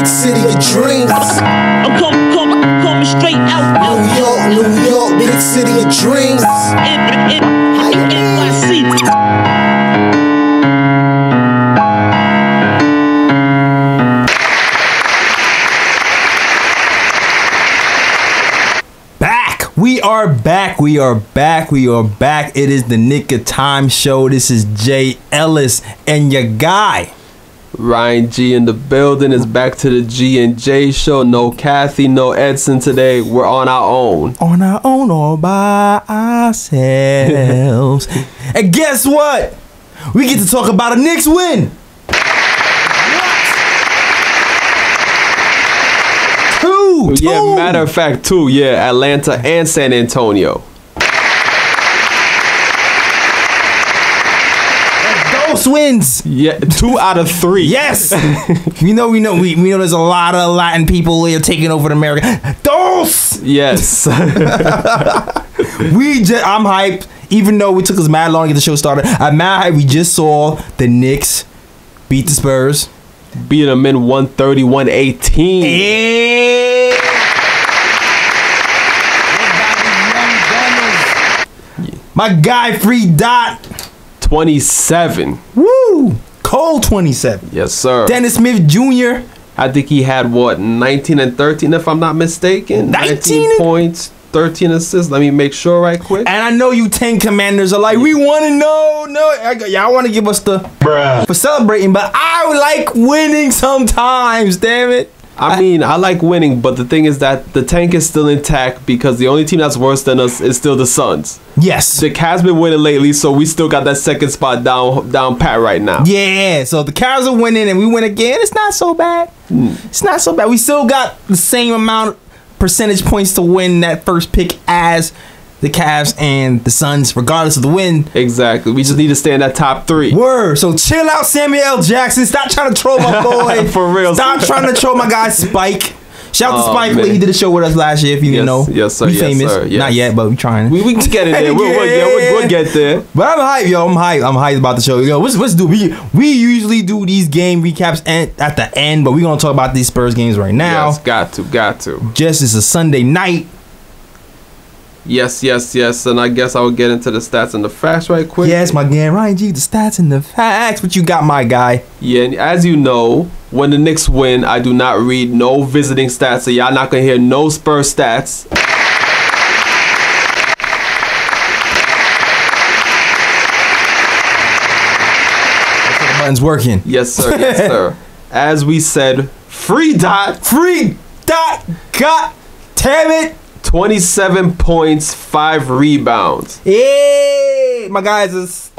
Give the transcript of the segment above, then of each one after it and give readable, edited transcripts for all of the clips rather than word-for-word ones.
city of dreams. I'm coming straight out. New York, big city of dreams. NYC. We are back. We are back. We are back. It is the Nick of Time show. This is Jay Ellis and your guy Ryan G in the building. Is back to the G and J show. No Kathy, no Edson today. We're on our own. On our own, all by ourselves. And guess what? We get to talk about a Knicks win. Two. Yeah, matter of fact, two. Yeah, Atlanta and San Antonio. Those wins. Yeah, 2 out of 3. Yes. we know there's a lot of Latin people here taking over America. Those. Yes. I'm hyped. Even though we took us mad long to get the show started, I'm mad hyped. We just saw the Knicks beat the Spurs. Beat them in 130-118. Yeah. My guy, Free Dot. 27. Woo. Cold 27. Yes, sir. Dennis Smith Jr. I think he had, what, 19 and 13, if I'm not mistaken? 19 points, 13 assists. Let me make sure right quick. And I know you 10 commanders are like, we want to know. No, y'all want to give us the bruh for celebrating, but I like winning sometimes, damn it. I mean, I like winning, but the thing is that the tank is still intact because the only team that's worse than us is still the Suns. Yes. The Cavs been winning lately, so we still got that second spot down pat right now. Yeah, so the Cavs are winning and we win again. It's not so bad. It's not so bad. We still got the same amount of percentage points to win that first pick as the Cavs and the Suns, regardless of the win. Exactly. We just need to stay in that top 3. Word. So chill out, Samuel L. Jackson. Stop trying to troll my boy. For real. Stop trying to troll my guy Spike. Shout out to Spike man. Lee. He did a show with us last year, if you didn't know. Yes, sir. We Yes, famous. sir. Yes. Not yet, but we trying. We can get in there. We'll get there. But I'm hyped, yo. I'm hyped about the show. Yo, let's do. We usually do these game recaps at the end, but we're gonna talk about these Spurs games right now. Yes, got to. Just it's a Sunday night. Yes. And I guess I will get into the stats and the facts right quick. Yes, my man Ryan G. The stats and the facts. What you got, my guy? Yeah, and as you know, when the Knicks win, I do not read no visiting stats, so y'all not gonna hear no Spurs stats. The button's working. Yes, sir. Yes, sir. As we said, Free Dot. God damn it. 27 points, 5 rebounds. Yeah, my guys is.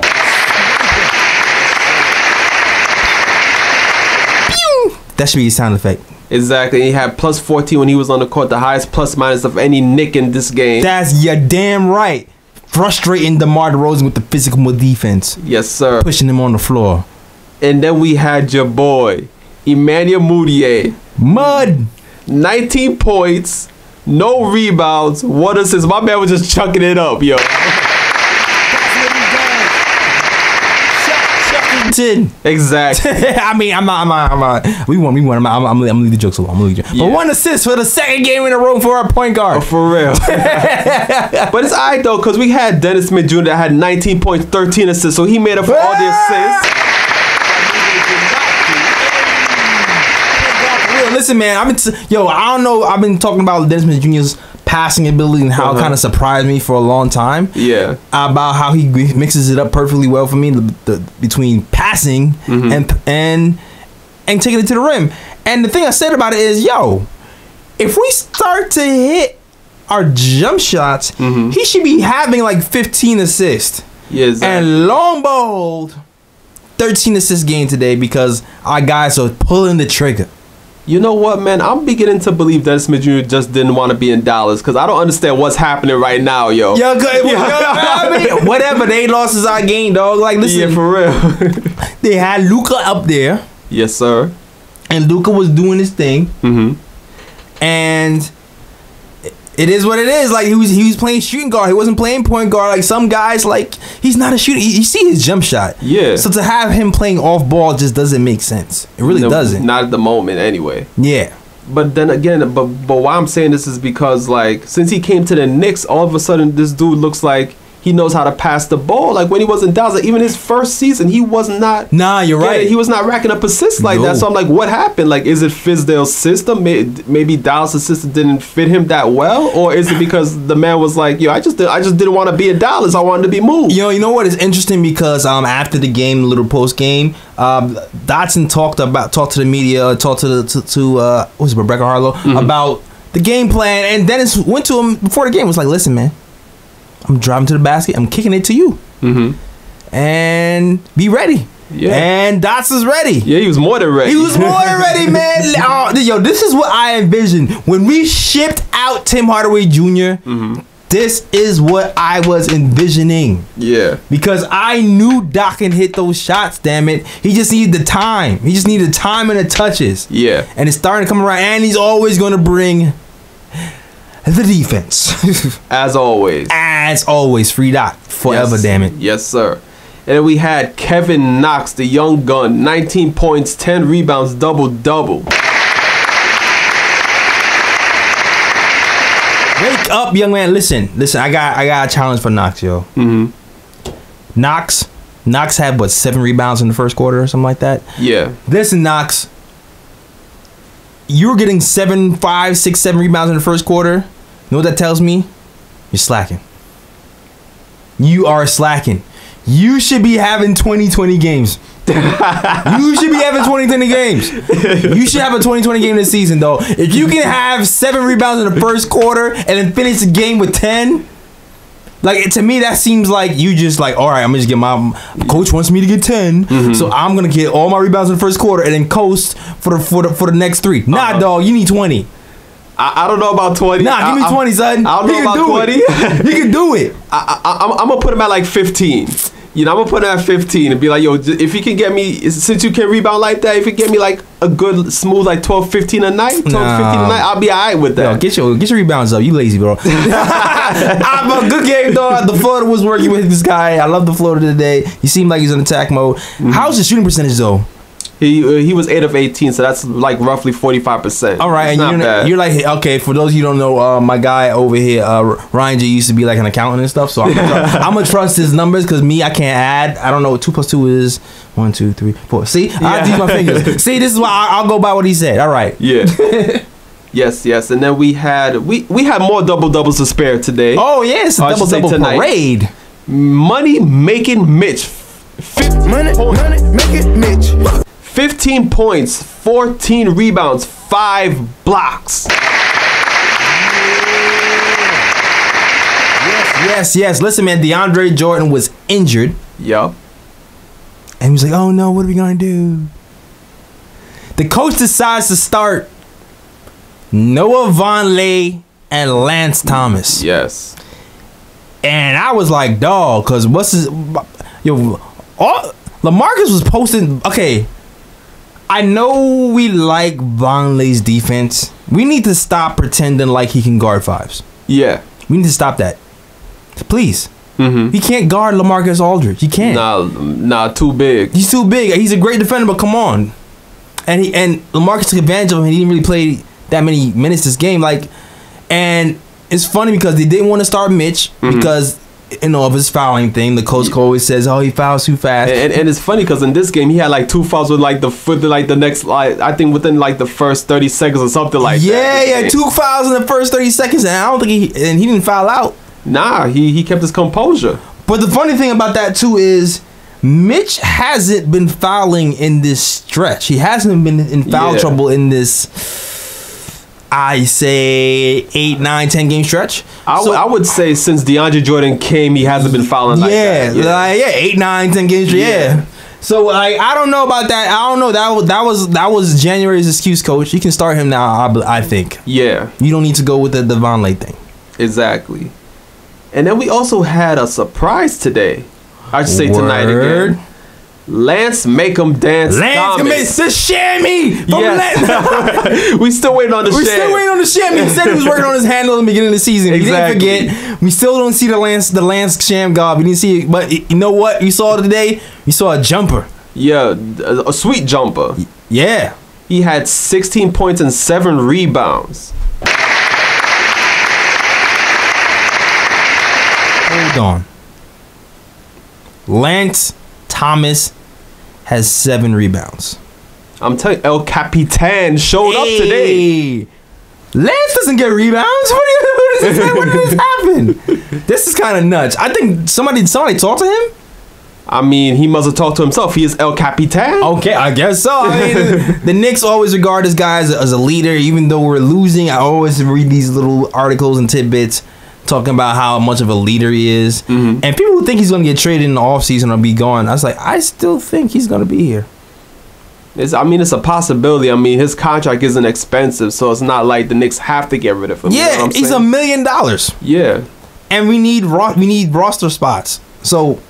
That should be a sound effect. Exactly. He had plus 14 when he was on the court, the highest plus minus of any Knick in this game. That's your damn right. Frustrating DeMar DeRozan with the physical defense. Yes, sir. Pushing him on the floor. And then we had your boy, Emmanuel Mudiay. Mud. 19 points. No rebounds, 1 assist. My man was just chucking it up, yo. Exactly. I mean, I'm not. We won. I'm gonna leave the jokes alone. Yeah. But 1 assist for the second game in a row for our point guard. Oh, for real. But it's alright though, because we had Dennis Smith Jr. that had 19 points, 13 assists, so he made up for all the assists. Listen, man, I don't know. I've been talking about Dennis Smith Jr.'s passing ability and how it kind of surprised me for a long time. Yeah. About how he mixes it up perfectly well for me between passing and taking it to the rim. And the thing I said about it is, if we start to hit our jump shots, he should be having like 15 assists. Yeah, exactly. And lo and behold, 13 assist game today because our guys are pulling the trigger. You know what, man? I'm beginning to believe Dennis Smith Jr. just didn't want to be in Dallas because I don't understand what's happening right now, yo. I mean, whatever. They lost is our game, dog. Like, listen. Yeah, for real. They had Luka up there. Yes, sir. And Luka was doing his thing. And It is what it is. Like he was playing shooting guard. He wasn't playing point guard. Like some guys, like he's not a shooter. You see his jump shot. Yeah. So to have him playing off ball just doesn't make sense. It really doesn't. Not at the moment, anyway. Yeah. But then again, but why I'm saying this is because like since he came to the Knicks, all of a sudden this dude looks like he knows how to pass the ball. Like when he was in Dallas, like even his first season, he was not. Nah, you're right. He was not racking up assists like that. So I'm like, what happened? Like, is it Fizdale's system? Maybe Dallas' system didn't fit him that well, or is it because the man was like, yo, I just didn't want to be in Dallas. I wanted to be moved. You know what is interesting because after the game, the little post game, Dotson talked to the media, talked to what's it, Rebecca Harlow about the game plan, and Dennis went to him before the game. Was like, listen, man. I'm driving to the basket. I'm kicking it to you. And be ready. Yeah. And Dots is ready. Yeah, he was more than ready. He was more than ready, man. Yo, this is what I envisioned. When we shipped out Tim Hardaway Jr., this is what I was envisioning. Yeah. Because I knew Doc can hit those shots, damn it. He just needed the time. He just needed the time and the touches. Yeah. And it's starting to come around. And he's always going to bring the defense. As always. As always. Free Doc. Forever, yes. damn it. Yes, sir. And then we had Kevin Knox, the young gun. 19 points, 10 rebounds, double-double. Wake up, young man. Listen. I got a challenge for Knox, yo. Knox had, what, 7 rebounds in the first quarter or something like that? Yeah. Listen, Knox. You were getting 7, 5, 6, 7 rebounds in the first quarter. You know what that tells me? You're slacking. You are slacking. You should be having 20-20 games. You should be having 20-20 games. You should have a 20-20 game this season, though. If you can have 7 rebounds in the first quarter and then finish the game with 10, like, to me, that seems like you just like, all right, I'm gonna just get my coach wants me to get 10, so I'm gonna get all my rebounds in the first quarter and then coast for the next 3. Nah, dog, you need 20. I don't know about 20. Nah, give me 20, son. I don't know about 20. He can do it. I'm gonna put him at like 15. You know, I'm gonna put him at 15 and be like, yo, if you can get me, since you can rebound like that, if you get me like a good smooth like 12, 15 a night, 12, 15 a night, I'll be alright with that. Yo, get your rebounds up. You lazy, bro. I'm a good game, dog. The Florida was working with this guy. I love the Florida today. He seemed like he's in attack mode. How's his shooting percentage though? He was 8 of 18, so that's like roughly 45%. All right, and you're like, okay, for those of you who don't know, my guy over here, Ryan G, used to be like an accountant and stuff, so I'm gonna trust his numbers because I can't add. I don't know what 2 + 2 is. 1, 2, 3, 4. See, I use my fingers. See, this is why I'll go by what he said. All right. Yeah. Yes, and then we had more double doubles to spare today. Oh yes, double parade. Money making Mitch. Money making Mitch. 15 points, 14 rebounds, 5 blocks. Yes. Listen, man, DeAndre Jordan was injured. Yup. And he was like, oh no, what are we going to do? The coach decides to start Noah Vonleh and Lance Thomas. Yes. And I was like, dog, because LaMarcus was posting, okay, I know we like Vonleh's defense. We need to stop pretending like he can guard 5s. Yeah. We need to stop that. Please. He can't guard LaMarcus Aldridge. He can't. Nah, too big. He's too big. He's a great defender, but come on. And LaMarcus took advantage of him. He didn't really play that many minutes this game. And it's funny because they didn't want to start Mitch because of his fouling thing. The coach always says, "Oh, he fouls too fast." And it's funny because in this game he had like 2 fouls with like the next, like, I think within like the first 30 seconds or something like that. Yeah, 2 fouls in the first 30 seconds, and I don't think he didn't foul out. Nah, he kept his composure. But the funny thing about that too is Mitch hasn't been fouling in this stretch. He hasn't been in foul trouble in this, I say, 8, 9, 10 game stretch. I would say since DeAndre Jordan came, he hasn't been fouling like that. Yeah, 8, 9, 10 game stretch. Yeah. So like, I don't know about that. I don't know. That was January's excuse, coach. You can start him now. I think. Yeah. You don't need to go with the Vonleh thing. Exactly. And then we also had a surprise today. I should say tonight again. Lance make 'em dance. Lance can make the chamois. Yes. We still waiting on the We're still waiting on the chamois. He said he was working on his handle in the beginning of the season. Exactly. We didn't forget. We still don't see the Lance sham god. We didn't see it. But you know what? We saw today. We saw a jumper. Yeah, a sweet jumper. Yeah. He had 16 points and 7 rebounds. Hold on. Lance Thomas has 7 rebounds. I'm telling you, El Capitan showed up today. Lance doesn't get rebounds. What did this happen? This is kind of nuts. I think somebody talked to him. I mean, he must have talked to himself. He is El Capitan. Okay, I guess so. I mean, the Knicks always regard this guy as a leader, even though we're losing. I always read these little articles and tidbits talking about how much of a leader he is. And people who think he's going to get traded in the offseason or be gone, I was like, I still think he's going to be here. It's a possibility. I mean, his contract isn't expensive, so it's not like the Knicks have to get rid of him. Yeah, you know what I'm he's saying? $1 million. Yeah. And we need roster spots. So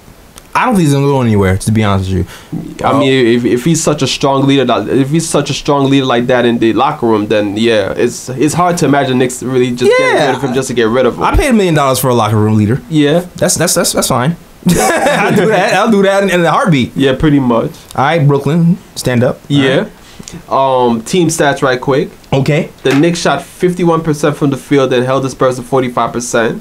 I don't think he's going to go anywhere, to be honest with you. I mean, if he's such a strong leader, like that in the locker room, then yeah, it's hard to imagine Knicks really just getting rid of him just to get rid of him. I paid $1 million for a locker room leader. Yeah, that's fine. I'll do that in a heartbeat. Yeah, pretty much. All right, Brooklyn, stand up. Yeah. Team stats right quick. Okay. The Knicks shot 51% from the field and held the Spurs to 45%.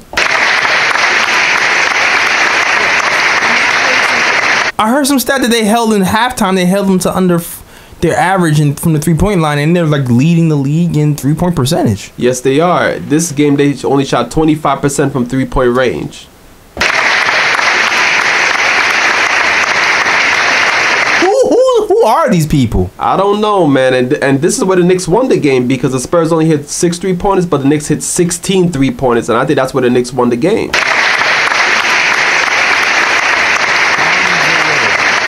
I heard some stat that they held in halftime. They held them to under their average from the 3-point line, and they're like leading the league in 3-point percentage. Yes, they are. This game they only shot 25% from 3-point range. Who are these people? I don't know, man. And this is where the Knicks won the game, because the Spurs only hit 6 3-pointers, but the Knicks hit 16 3-pointers, and I think that's where the Knicks won the game.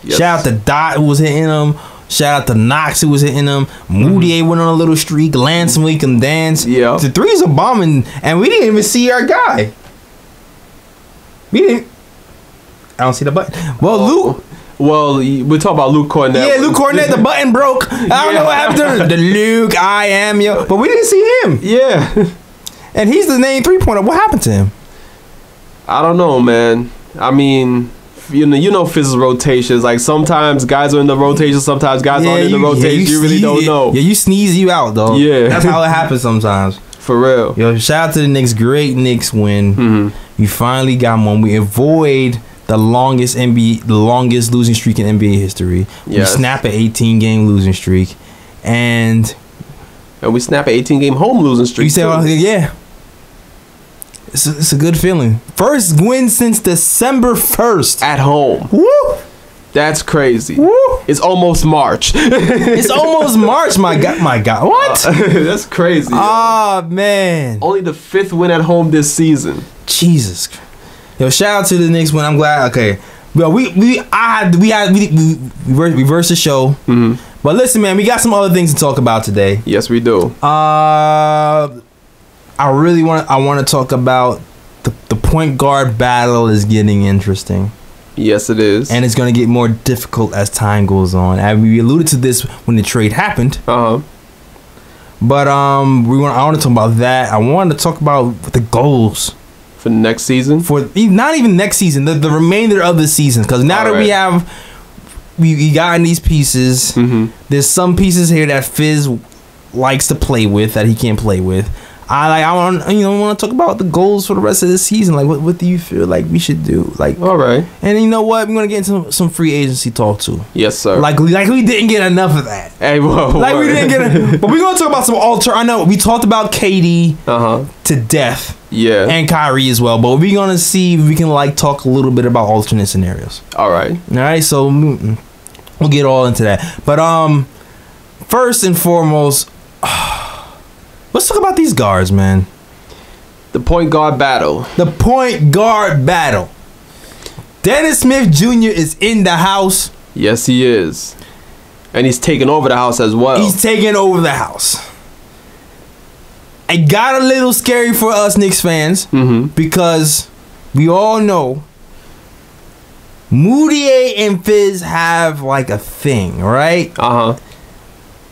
Yes. Shout out to Dot, who was hitting them. Shout out to Knox, who was hitting them. Mudiay went on a little streak. Lance make him dance. Yeah. The threes are bombing, and we didn't even see our guy. We didn't. I don't see the button. Well, Luke. Well, we're talking about Luke Cornett. Yeah, Luke Cornett, the button broke. I don't know what happened to the Luke, I am yo. But we didn't see him. Yeah. And he's the main 3-pointer. What happened to him? I don't know, man. I mean, you know Fizz's rotations. Like, sometimes guys are in the rotation, sometimes guys aren't in the rotation. You really don't know. Yeah, you sneeze you out, though. Yeah. That's how it happens sometimes. For real. Yo, shout out to the Knicks. Great Knicks win. We finally got one. We avoid the longest losing streak in NBA history. Yes. We snap an 18-game losing streak, and we snap an 18-game home losing streak. You say, well, yeah, it's a good feeling. First win since December 1st at home. Woo! That's crazy. Woo! It's almost March. It's almost March. My God, what? That's crazy. Ah, man. Only the 5th win at home this season. Jesus Christ. Yo, shout out to the Knicks when I'm glad. Okay, well, we reversed the show. But listen, man, we got some other things to talk about today. Yes, we do. I want to talk about the point guard battle is getting interesting. Yes, it is, and it's going to get more difficult as time goes on. And we alluded to this when the trade happened. But I want to talk about that. I wanted to talk about the goals. For next season? For not even next season, the remainder of the season. Because now that we gotten these pieces, there's some pieces here that Fizz likes to play with that he can't play with. I want to talk about the goals for the rest of the season. Like, what do you feel like we should do? Like, all right. And you know what? We're gonna get into some free agency talk too. Yes, sir. Like we didn't get enough of that. Hey, whoa. Like we didn't get. But we're gonna talk about some I know we talked about KD to death. Yeah. And Kyrie as well. But we're gonna see if we can talk a little bit about alternate scenarios. All right. All right. So we'll get all into that. But first and foremost. Let's talk about these guards, man. The point guard battle. The point guard battle. Dennis Smith Jr. is in the house. Yes, he is. And he's taking over the house as well. He's taking over the house. It got a little scary for us Knicks fans because we all know Mudiay and Fizz have like a thing, right?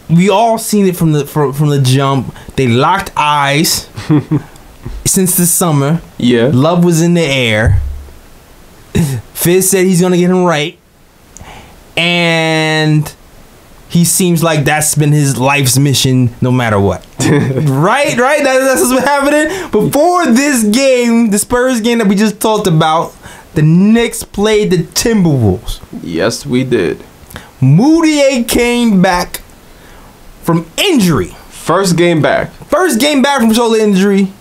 We all seen it from the jump. They locked eyes since the summer. Yeah. Love was in the air. Fizz said he's gonna get him right, and he seems like that's been his life's mission, no matter what. right. That's what's happening. Before this game, the Spurs game that we just talked about, the Knicks played the Timberwolves. Yes, we did. Mudiay came back from injury. First game back from shoulder injury.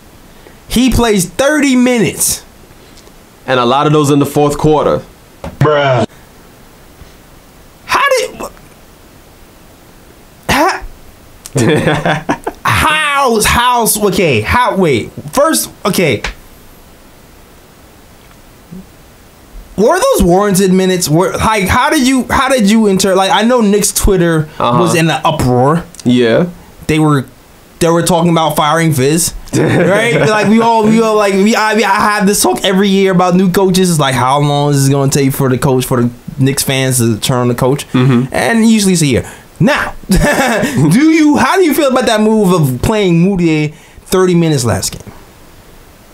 He plays 30 minutes. And a lot of those in the fourth quarter. Bruh. Were those warranted minutes? How did you enter? Like, I know Knicks Twitter was in an uproar. Yeah. They were talking about firing Fizz, right? Like I have this talk every year about new coaches. It's like, how long is it going to take for the Knicks fans to turn on the coach? And usually it's a year. Now, how do you feel about that move of playing Mudiay 30 minutes last game?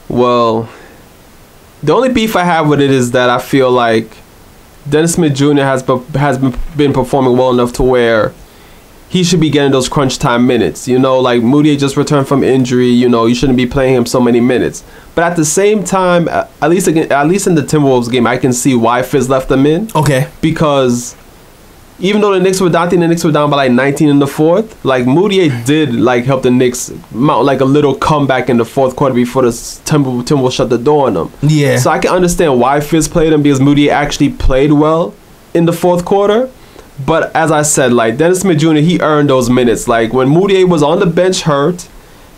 Well, the only beef I have with it is that I feel like Dennis Smith Jr. has been performing well enough to where he should be getting those crunch time minutes. You know, like Mudiay just returned from injury. You know, you shouldn't be playing him so many minutes. But at the same time, at least in the Timberwolves game, I can see why Fizz left them in. Okay. Because even though the Knicks were down, I think the Knicks were down by like 19 in the fourth. Like Mudiay did like help the Knicks mount like a little comeback in the fourth quarter before the Timberwolves shut the door on them. Yeah. So I can understand why Fizz played him, because Mudiay actually played well in the fourth quarter. But as I said, like Dennis Smith Jr., he earned those minutes. Like when Mudiay was on the bench hurt,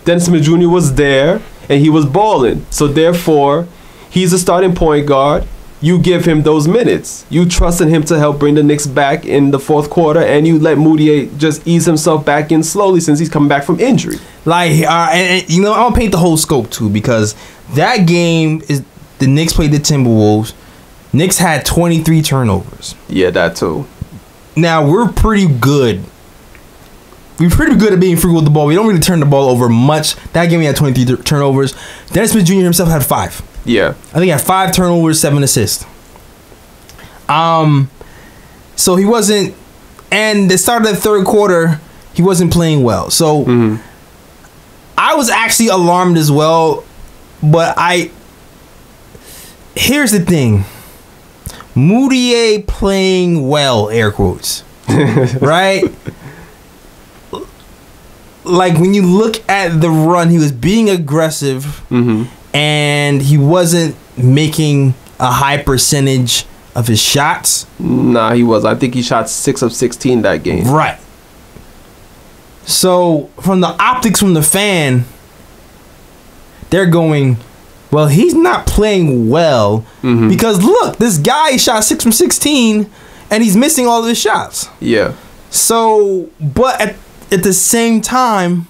Dennis Smith Jr. was there and he was balling. So therefore, he's a starting point guard. You give him those minutes. You trust in him to help bring the Knicks back in the fourth quarter, and you let Mudiay just ease himself back in slowly since he's coming back from injury. Like, and you know, I'll paint the whole scope too, because that game is the Knicks played the Timberwolves. Knicks had 23 turnovers. Yeah, that too. Now we're pretty good. We're pretty good at being frugal with the ball. We don't really turn the ball over much. That game we had 23 turnovers. Dennis Smith Jr. himself had 5. Yeah. I think he had 5 turnovers, 7 assists. So he wasn't, and the start of the third quarter, he wasn't playing well. So I was actually alarmed as well. But here's the thing. Mudiay playing well, air quotes. Right? Like when you look at the run, he was being aggressive. And he wasn't making a high percentage of his shots. Nah, he was. I think he shot 6 of 16 that game. Right. So from the optics from the fan, they're going, well, he's not playing well because look, this guy shot 6 from 16 and he's missing all of his shots. Yeah. So, but at the same time,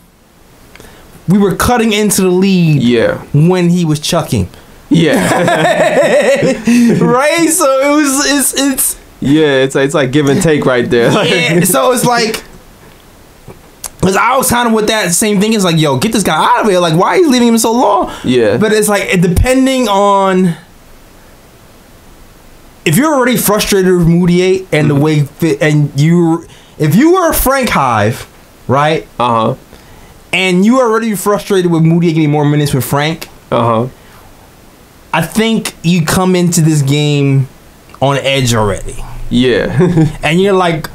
we were cutting into the lead when he was chucking. Yeah. Right? So it's it's like give and take right there. Yeah, so it's like, because I was kind of with that same thing. It's like, yo, get this guy out of here. Like, why are you leaving him so long? Yeah. But it's like, depending on, if you're already frustrated with Mudiay and the way, if you were Frank Hive, right? And you are already frustrated with Mudiay getting more minutes with Frank. I think you come into this game on edge already. Yeah. And you're like,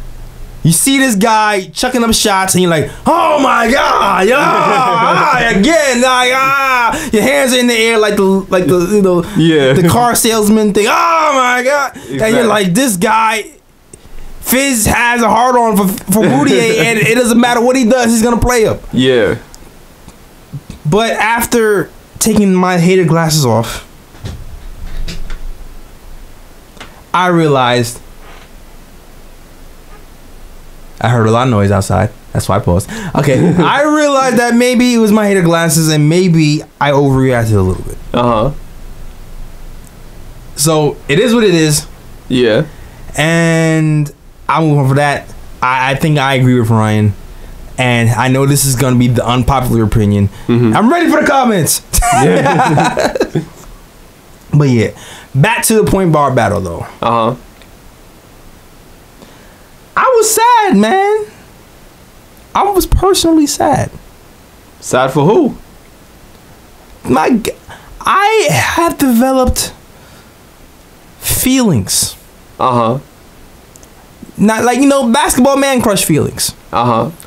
you see this guy chucking up shots, and you're like, oh my god, again, like your hands are in the air like the the car salesman thing. Oh my god, exactly. And you're like, this guy. Fizz has a hard on for Mudiay, and it doesn't matter what he does, he's gonna play him. Yeah. But after taking my hated glasses off, I realized I heard a lot of noise outside. That's why I paused. Okay. I realized that maybe it was my hated glasses, and maybe I overreacted a little bit. So it is what it is. Yeah. And I'm moving for that. I think I agree with Ryan. And I know this is going to be the unpopular opinion. I'm ready for the comments. Yeah. But yeah, back to the point guard battle though. I was sad, man. I was personally sad. Sad for who? I have developed feelings. Not like, basketball man crush feelings.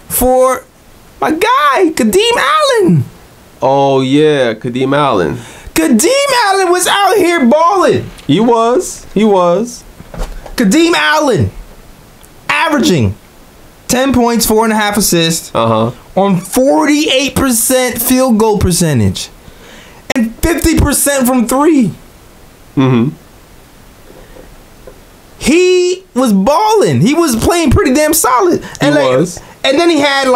For my guy, Kadeem Allen. Oh yeah, Kadeem Allen. Kadeem Allen was out here balling. He was. Kadeem Allen averaging 10 points, 4.5 assists on 48% field goal percentage and 50% from three. He was balling. He was playing pretty damn solid. And and then he had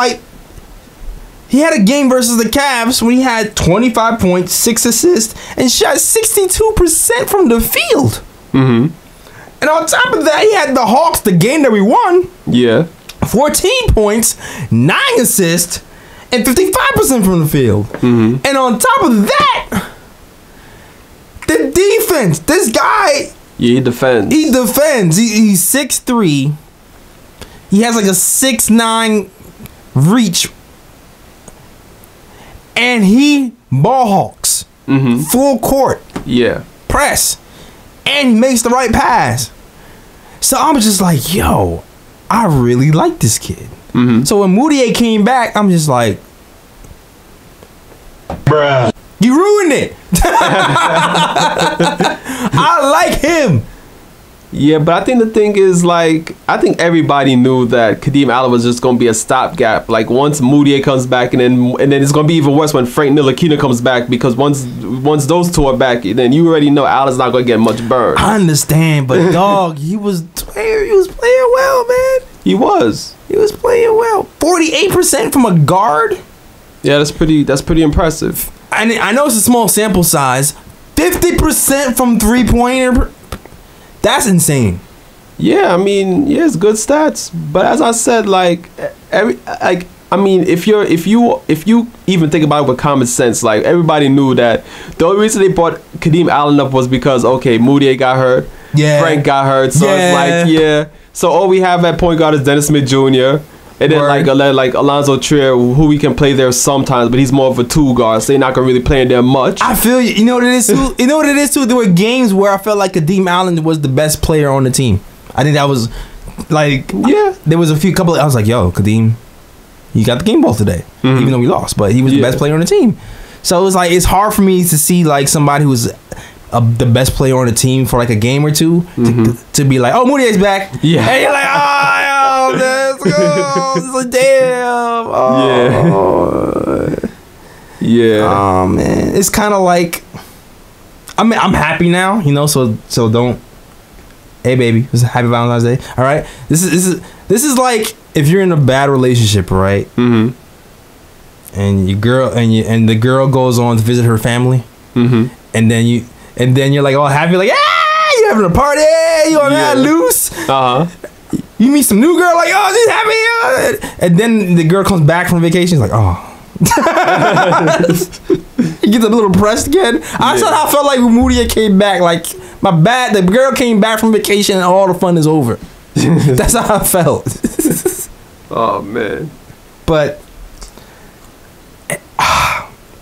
a game versus the Cavs when he had 25 points, 6 assists, and shot 62% from the field. And on top of that, he had the Hawks, the game that we won. Yeah. 14 points, 9 assists, and 55% from the field. And on top of that, the defense. This guy. Yeah, he defends. He's 6'3". He has like a 6'9" reach. And he ball hawks. Full court. Yeah. Press. And he makes the right pass. So I'm just like, yo, I really like this kid. So when Mudiay came back, I'm just like, bruh, you ruined it. I like him. Yeah, but I think the thing is, I think everybody knew that Kadeem Allen was just gonna be a stopgap. Like once Mudiay comes back, and then it's gonna be even worse when Frank Ntilikina comes back, because once those two are back, then you already know Allen's not gonna get much burn. I understand, but dog, he was playing well, man. He was playing well. 48% from a guard. Yeah, that's pretty impressive. I know it's a small sample size. 50% from 3-pointer. That's insane. Yeah, I mean, it's good stats. But as I said, if you even think about it with common sense, everybody knew that the only reason they brought Kadeem Allen up was because Mudiay got hurt, Frank got hurt, so it's so all we have at point guard is Dennis Smith Jr. And then like Allonzo Trier, who we can play there sometimes, but he's more of a 2 guard, so they're not gonna really play in there much. I feel you. You know what it is too? There were games where I felt like Kadeem Allen was the best player on the team. I think that was there was a couple. I was like, yo, Kadeem, you got the game ball today, even though we lost, but he was the best player on the team. So it was it's hard for me to see somebody who's the best player on the team for a game or two to be like, oh, Mudiay's back. Yeah. And you're like, oh, let's go. It's like, damn. Oh. Yeah. Oh, man. It's kind of like, I'm happy now, so don't. Hey, baby. It's Happy Valentine's Day. All right. This is like if you're in a bad relationship, right? And your girl and the girl goes on to visit her family. And then you're like all happy, like, yeah, you having a party, you on that loose. You meet some new girl, like, oh, she's happy. And then the girl comes back from vacation, she's like, oh. He gets a little pressed again. I saw how I felt like when Mudiay came back, the girl came back from vacation and all the fun is over. That's how I felt. Oh, man. But,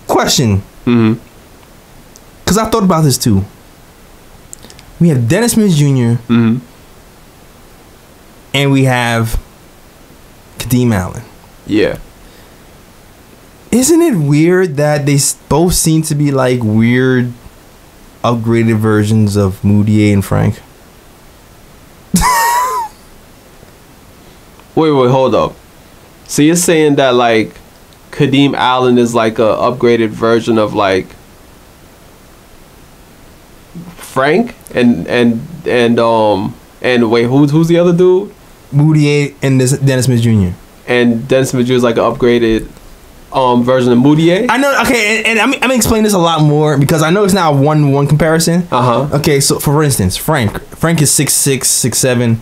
question. Because I thought about this too. We have Dennis Smith Jr. And we have Kadeem Allen. Yeah. Isn't it weird that they both seem to be weird, upgraded versions of Mudiay and Frank? Wait, hold up. So you're saying that Kadeem Allen is a upgraded version of Frank and wait, who's the other dude? Mudiay and Dennis Smith Jr. And Dennis Smith Jr. is an upgraded version of Mudiay. I know. Okay, and I'm gonna explain this a lot more because I know it's not a 1-1 comparison. Okay, so for instance, Frank is 6'6", 6'7".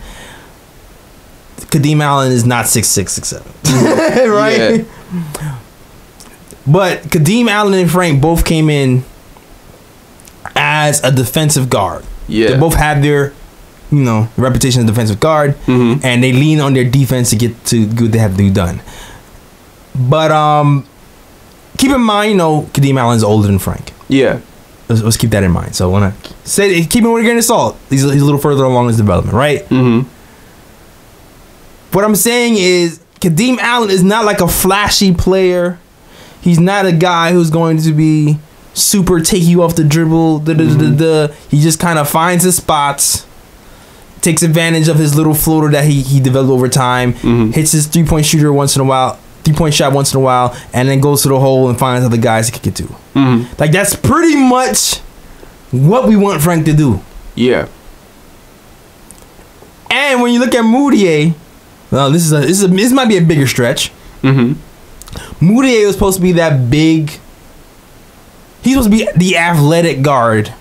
Kadeem Allen is not 6'6", 6'7", right? Yeah. But Kadeem Allen and Frank both came in as a defensive guard. Yeah, they both have their, reputation as defensive guard, and they lean on their defense to get to what they have to do done. But keep in mind, Kadeem Allen's older than Frank. Yeah, let's keep that in mind. So when I say keep it with a grain of salt, he's a little further along his development, right? What I'm saying is Kadeem Allen is not like a flashy player. He's not a guy who's going to be super take you off the dribble. He just kind of finds his spots, takes advantage of his little floater that he developed over time, hits his 3-point shooter once in a while, 3-point shot once in a while, and then goes to the hole and finds other guys to kick it to. Like that's pretty much what we want Frank to do. Yeah. And when you look at Mudiay, well, this might be a bigger stretch. Mudiay was supposed to be that big. He's supposed to be the athletic guard.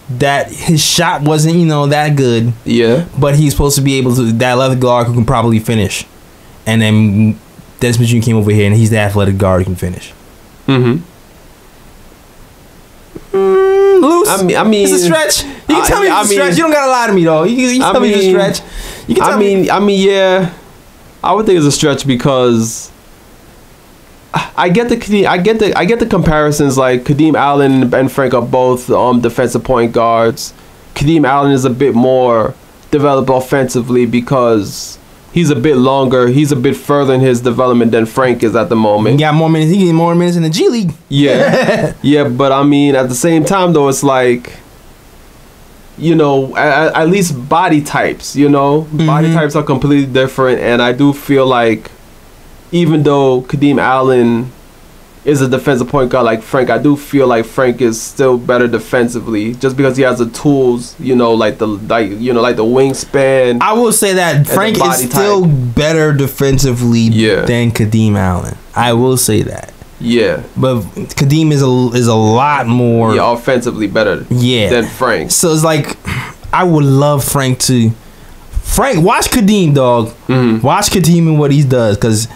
That his shot wasn't, that good. Yeah. But he's supposed to be able to that athletic guard who can probably finish. And then Dennis Smith Jr. came over here, and he's the athletic guard who can finish. Loose. I mean, it's a stretch. You can tell me it's a stretch. You don't gotta lie to me though. You can tell me it's a stretch. You can tell me. Yeah, I would think it's a stretch because I get the comparisons. Like Kadeem Allen and Frank are both defensive point guards. Kadeem Allen is a bit more developed offensively because he's a bit longer. He's a bit further in his development than Frank is at the moment. He got more minutes. He get more minutes in the G League. Yeah, yeah. But I mean, at the same time, though, it's like, at least body types. Body types are completely different, and I do feel like, even though Kadeem Allen is a defensive point guard like Frank, I do feel like Frank is still better defensively just because he has the tools, like the wingspan. I will say that Frank is still better defensively than Kadeem Allen. I will say that. Yeah. But Kadeem is a lot more offensively better than Frank. So it's like I would love Frank watch Kadeem, dog. Watch Kadeem and what he does, cuz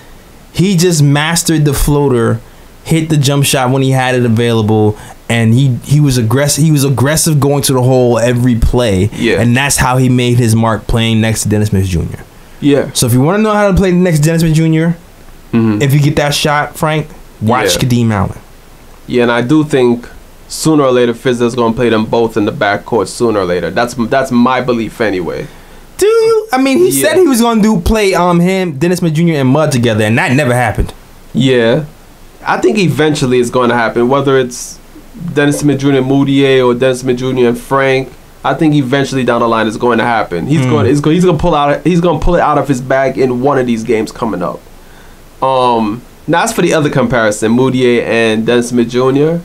he just mastered the floater, hit the jump shot when he had it available, and he was aggressive. He was aggressive going to the hole every play. Yeah. And that's how he made his mark playing next to Dennis Smith Jr. Yeah. So if you want to know how to play next to Dennis Smith Jr., if you get that shot, Frank, watch Kadeem Allen. Yeah, and I do think sooner or later Fizz is going to play them both in the backcourt sooner or later. That's my belief anyway. Do you? I mean, he said he was going to play him, Dennis Smith Jr. and Mud together, and that never happened. Yeah. I think eventually it's going to happen, whether it's Dennis Smith Jr. and Mudiay or Dennis Smith Jr. and Frank. I think eventually down the line it's going to happen. He's going to pull it out of his bag in one of these games coming up. Now as for the other comparison, Mudiay and Dennis Smith Jr.,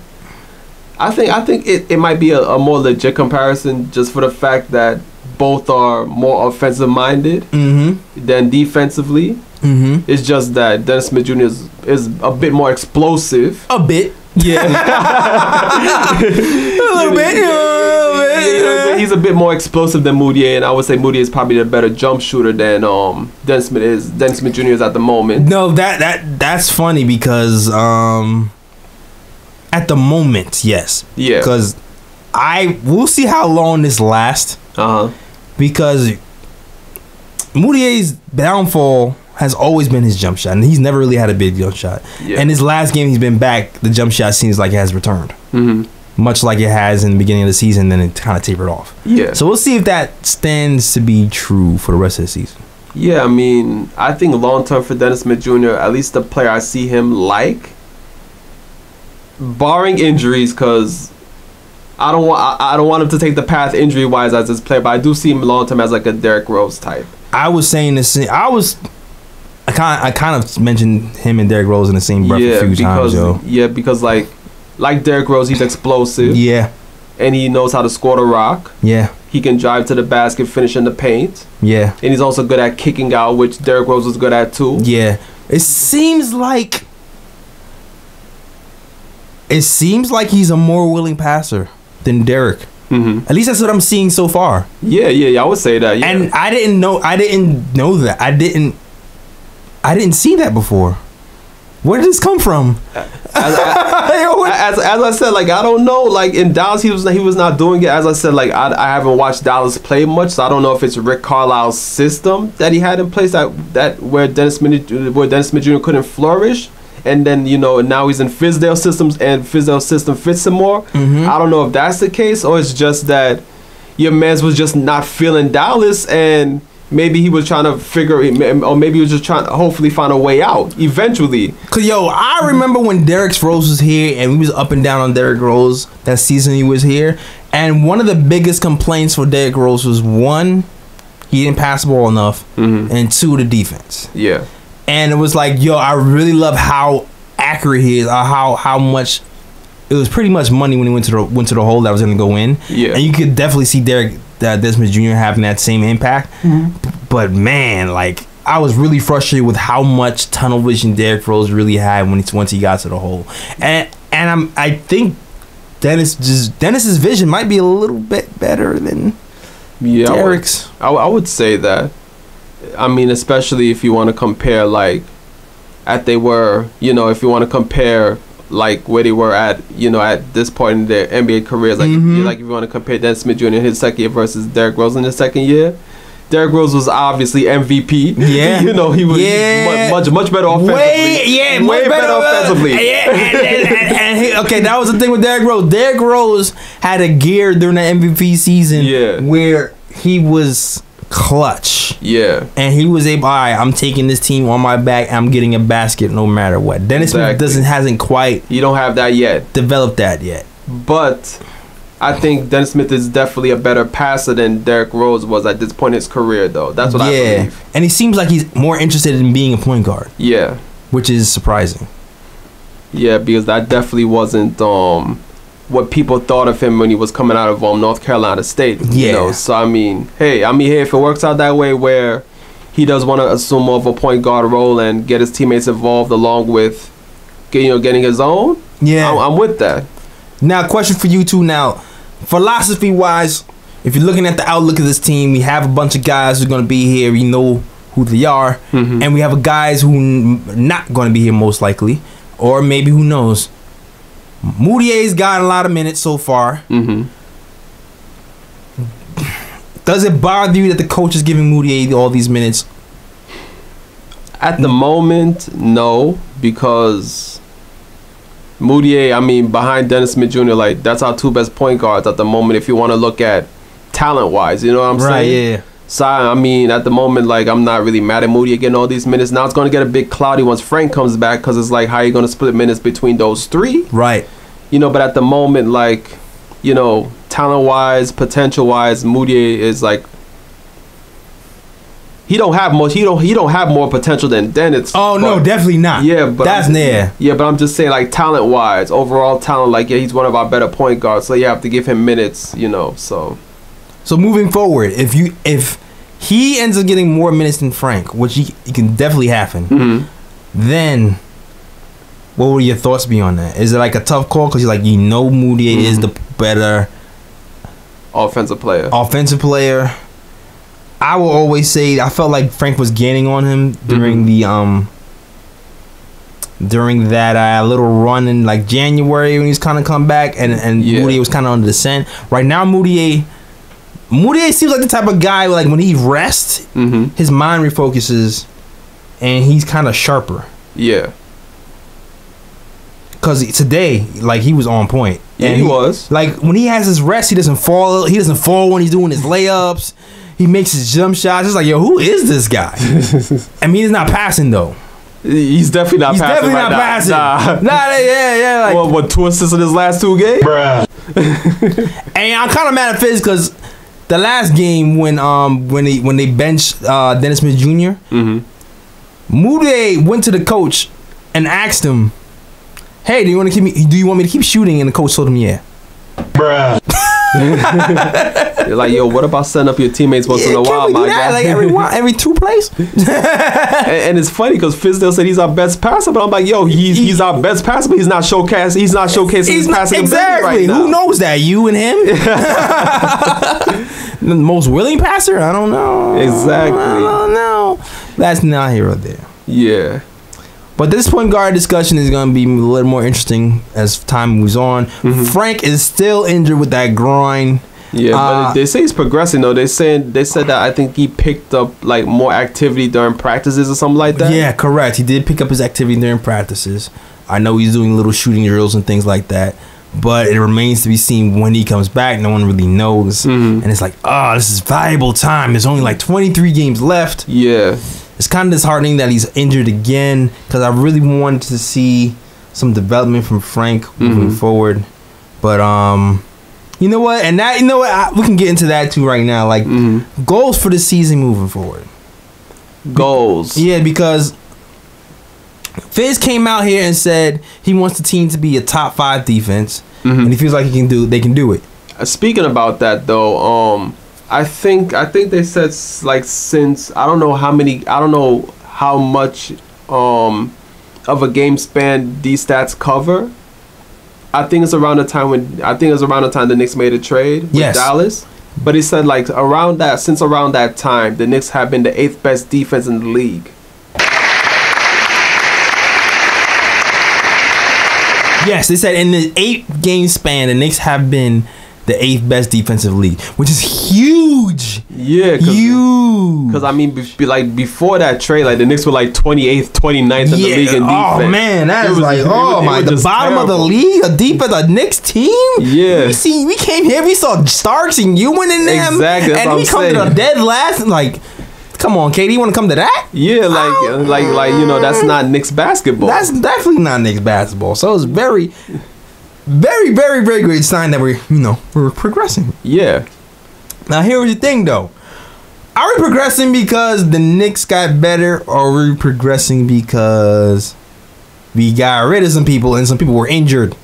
I think it might be a more legit comparison just for the fact that both are more offensive minded than defensively. It's just that Dennis Smith Jr. is a bit more explosive. A bit. Yeah. a little bit. He's a bit more explosive than Mudiay, and I would say Mudiay is probably the better jump shooter than Dennis Smith Jr. is at the moment. No, that's funny because at the moment, yes. Yeah. Because we'll see how long this lasts. Because Mudiay's downfall has always been his jump shot, and he's never really had a big jump shot. Yeah. And his last game he's been back, the jump shot seems like it has returned. Much like it has in the beginning of the season, then it kind of tapered off. Yeah. So we'll see if that stands to be true for the rest of the season. Yeah, I mean, I think long term for Dennis Smith Jr., at least the player I see him like, barring injuries, because I don't want him to take the path injury wise as this player, but I do see him long term as like a Derrick Rose type. I was saying this. I kind of mentioned him and Derrick Rose in the same breath a few times, yo. Yeah, because like Derrick Rose, he's explosive. Yeah. And he knows how to score the rock. Yeah. He can drive to the basket, finish in the paint. Yeah. And he's also good at kicking out, which Derrick Rose was good at too. Yeah. It seems like it seems like he's a more willing passer than Derick. At least that's what I'm seeing so far. Yeah, I would say that. Yeah. And I didn't know that. I didn't see that before. Where did this come from? As I said, like, I don't know. Like, in Dallas, he was not doing it. As I said, like, I haven't watched Dallas play much, so I don't know if it's Rick Carlisle's system that he had in place that where Dennis Smith Jr. couldn't flourish. And then, you know, now he's in Fizdale's systems, and Fizdale's system fits him more. I don't know if that's the case, or it's just that your man's was just not feeling Dallas, and maybe he was trying to or maybe he was just trying to hopefully find a way out eventually. Cause I remember when Derrick Rose was here, and we was up and down on Derrick Rose that season he was here. And one of the biggest complaints for Derrick Rose was, one, he didn't pass the ball enough, and two, the defense. Yeah. And it was like, I really love how accurate he is, how much it was pretty much money when he went to the hole that was gonna go in. Yeah. And you could definitely see Dennis Smith Jr. having that same impact. But man, like, I was really frustrated with how much tunnel vision Derrick Rose really had once he got to the hole. And I think Dennis's vision might be a little bit better than Derrick's. I would say that. I mean, especially if you want to compare, like, if you want to compare, like, where they were at, you know, at this point in their NBA careers, like, if you want to compare Dennis Smith Jr. in his second year versus Derrick Rose in his second year, Derrick Rose was obviously MVP. Yeah. You know, he was much better offensively. Way better offensively. Okay, that was the thing with Derrick Rose. Derrick Rose had a gear during the MVP season where he was clutch. Yeah. And he was able, all right, I'm taking this team on my back. I'm getting a basket no matter what. Dennis Smith hasn't quite. You don't have that yet. Developed that yet. But I think Dennis Smith is definitely a better passer than Derrick Rose was at this point in his career, though. That's what I believe. And he seems like he's more interested in being a point guard. Yeah. Which is surprising. Yeah, because that definitely wasn't what people thought of him when he was coming out of North Carolina State. Yeah. You know? So, I mean, hey, if it works out that way where he does want to assume more of a point guard role and get his teammates involved along with getting his own, I'm with that. Now, question for you two now. Philosophy-wise, if you're looking at the outlook of this team, we have a bunch of guys who are going to be here. We know who they are. And we have guys who not going to be here most likely. Or maybe, who knows. Mudiay's gotten a lot of minutes so far. Does it bother you that the coach is giving Mudiay all these minutes? At the moment, no, because Mudiay, behind Dennis Smith Jr., like, that's our two best point guards at the moment if you want to look at talent-wise, you know what I'm saying? Right, yeah. So, at the moment, like, I'm not really mad at Mudiay getting all these minutes. Now it's going to get a bit cloudy once Frank comes back because it's like, how are you going to split minutes between those three? Right. But at the moment, like, talent-wise, potential-wise, Mudiay is, like, he don't have much. He don't have more potential than Dennis. Oh, no, definitely not. Yeah, but that's there. Yeah, but I'm just saying, like, talent-wise, overall talent, like, he's one of our better point guards, so you have to give him minutes, so. So moving forward, if he ends up getting more minutes than Frank, which he can definitely happen, then what would your thoughts be on that? Is it like a tough call because Mudiay is the better offensive player? I will always say I felt like Frank was gaining on him during during that little run in like January when he's kind of come back and Mudiay was kind of on the descent. Right now, Mudiay seems like the type of guy like when he rests, his mind refocuses, and he's kind of sharper. Yeah. Cause today, like, he was on point. Yeah, and he was. Like, when he has his rest, he doesn't fall. He doesn't fall when he's doing his layups. He makes his jump shots. It's like, yo, who is this guy? He's not passing though. He's definitely not passing. He's definitely not passing. Yeah. Like, what 2 assists in his last 2 games? Bruh. And I'm kind of mad at Fizz because the last game when they benched Dennis Smith Jr., Mudiay went to the coach and asked him, "Hey, do you want me to keep shooting?" And the coach told him, "Yeah." Bruh. You're like, yo, what about setting up your teammates once in a while, my guy? Like every 2 plays. And it's funny because Fizdale said he's our best passer, but I'm like, yo, he's our best passer, but he's not showcasing his passing ability right now. Who knows that? You and him? The most willing passer? I don't know. Exactly. I don't know. That's not here or there. Yeah. But this point guard discussion is going to be a little more interesting as time moves on. Frank is still injured with that groin. Yeah, but they say he's progressing though. They said that I think he picked up like more activity during practices or something like that. Yeah, correct. He did pick up his activity during practices. I know he's doing little shooting drills and things like that. But it remains to be seen when he comes back. No one really knows. And it's like, this is valuable time. There's only like 23 games left. Yeah. It's kind of disheartening that he's injured again because I really wanted to see some development from Frank moving forward. But you know what? And that, we can get into that too right now. Like goals for the season moving forward. Goals. Yeah, because Fizz came out here and said he wants the team to be a top 5 defense, and he feels like they can do it. Speaking about that though, I think they said like since I don't know how much of a game span these stats cover. I think it's around the time the Knicks made a trade with Dallas. But he said like around that time the Knicks have been the 8th best defense in the league. Yes, they said in the 8-game span, the Knicks have been the 8th best defensive league, which is huge. Yeah, huge. Because I mean, before that trade, like the Knicks were like 28th, 29th in the league in defense. Oh man, that is like the bottom of the league, a Knicks team. Yeah, we came here, we saw Starks and Ewan in them, exactly. And we come to the dead last, and like, come on, KD, you want to come to that? Yeah, like that's not Knicks basketball. That's definitely not Knicks basketball. So it's very, very, very, very great sign that we're progressing. Yeah. Now here's the thing though. Are we progressing because the Knicks got better, or are we progressing because we got rid of some people and some people were injured?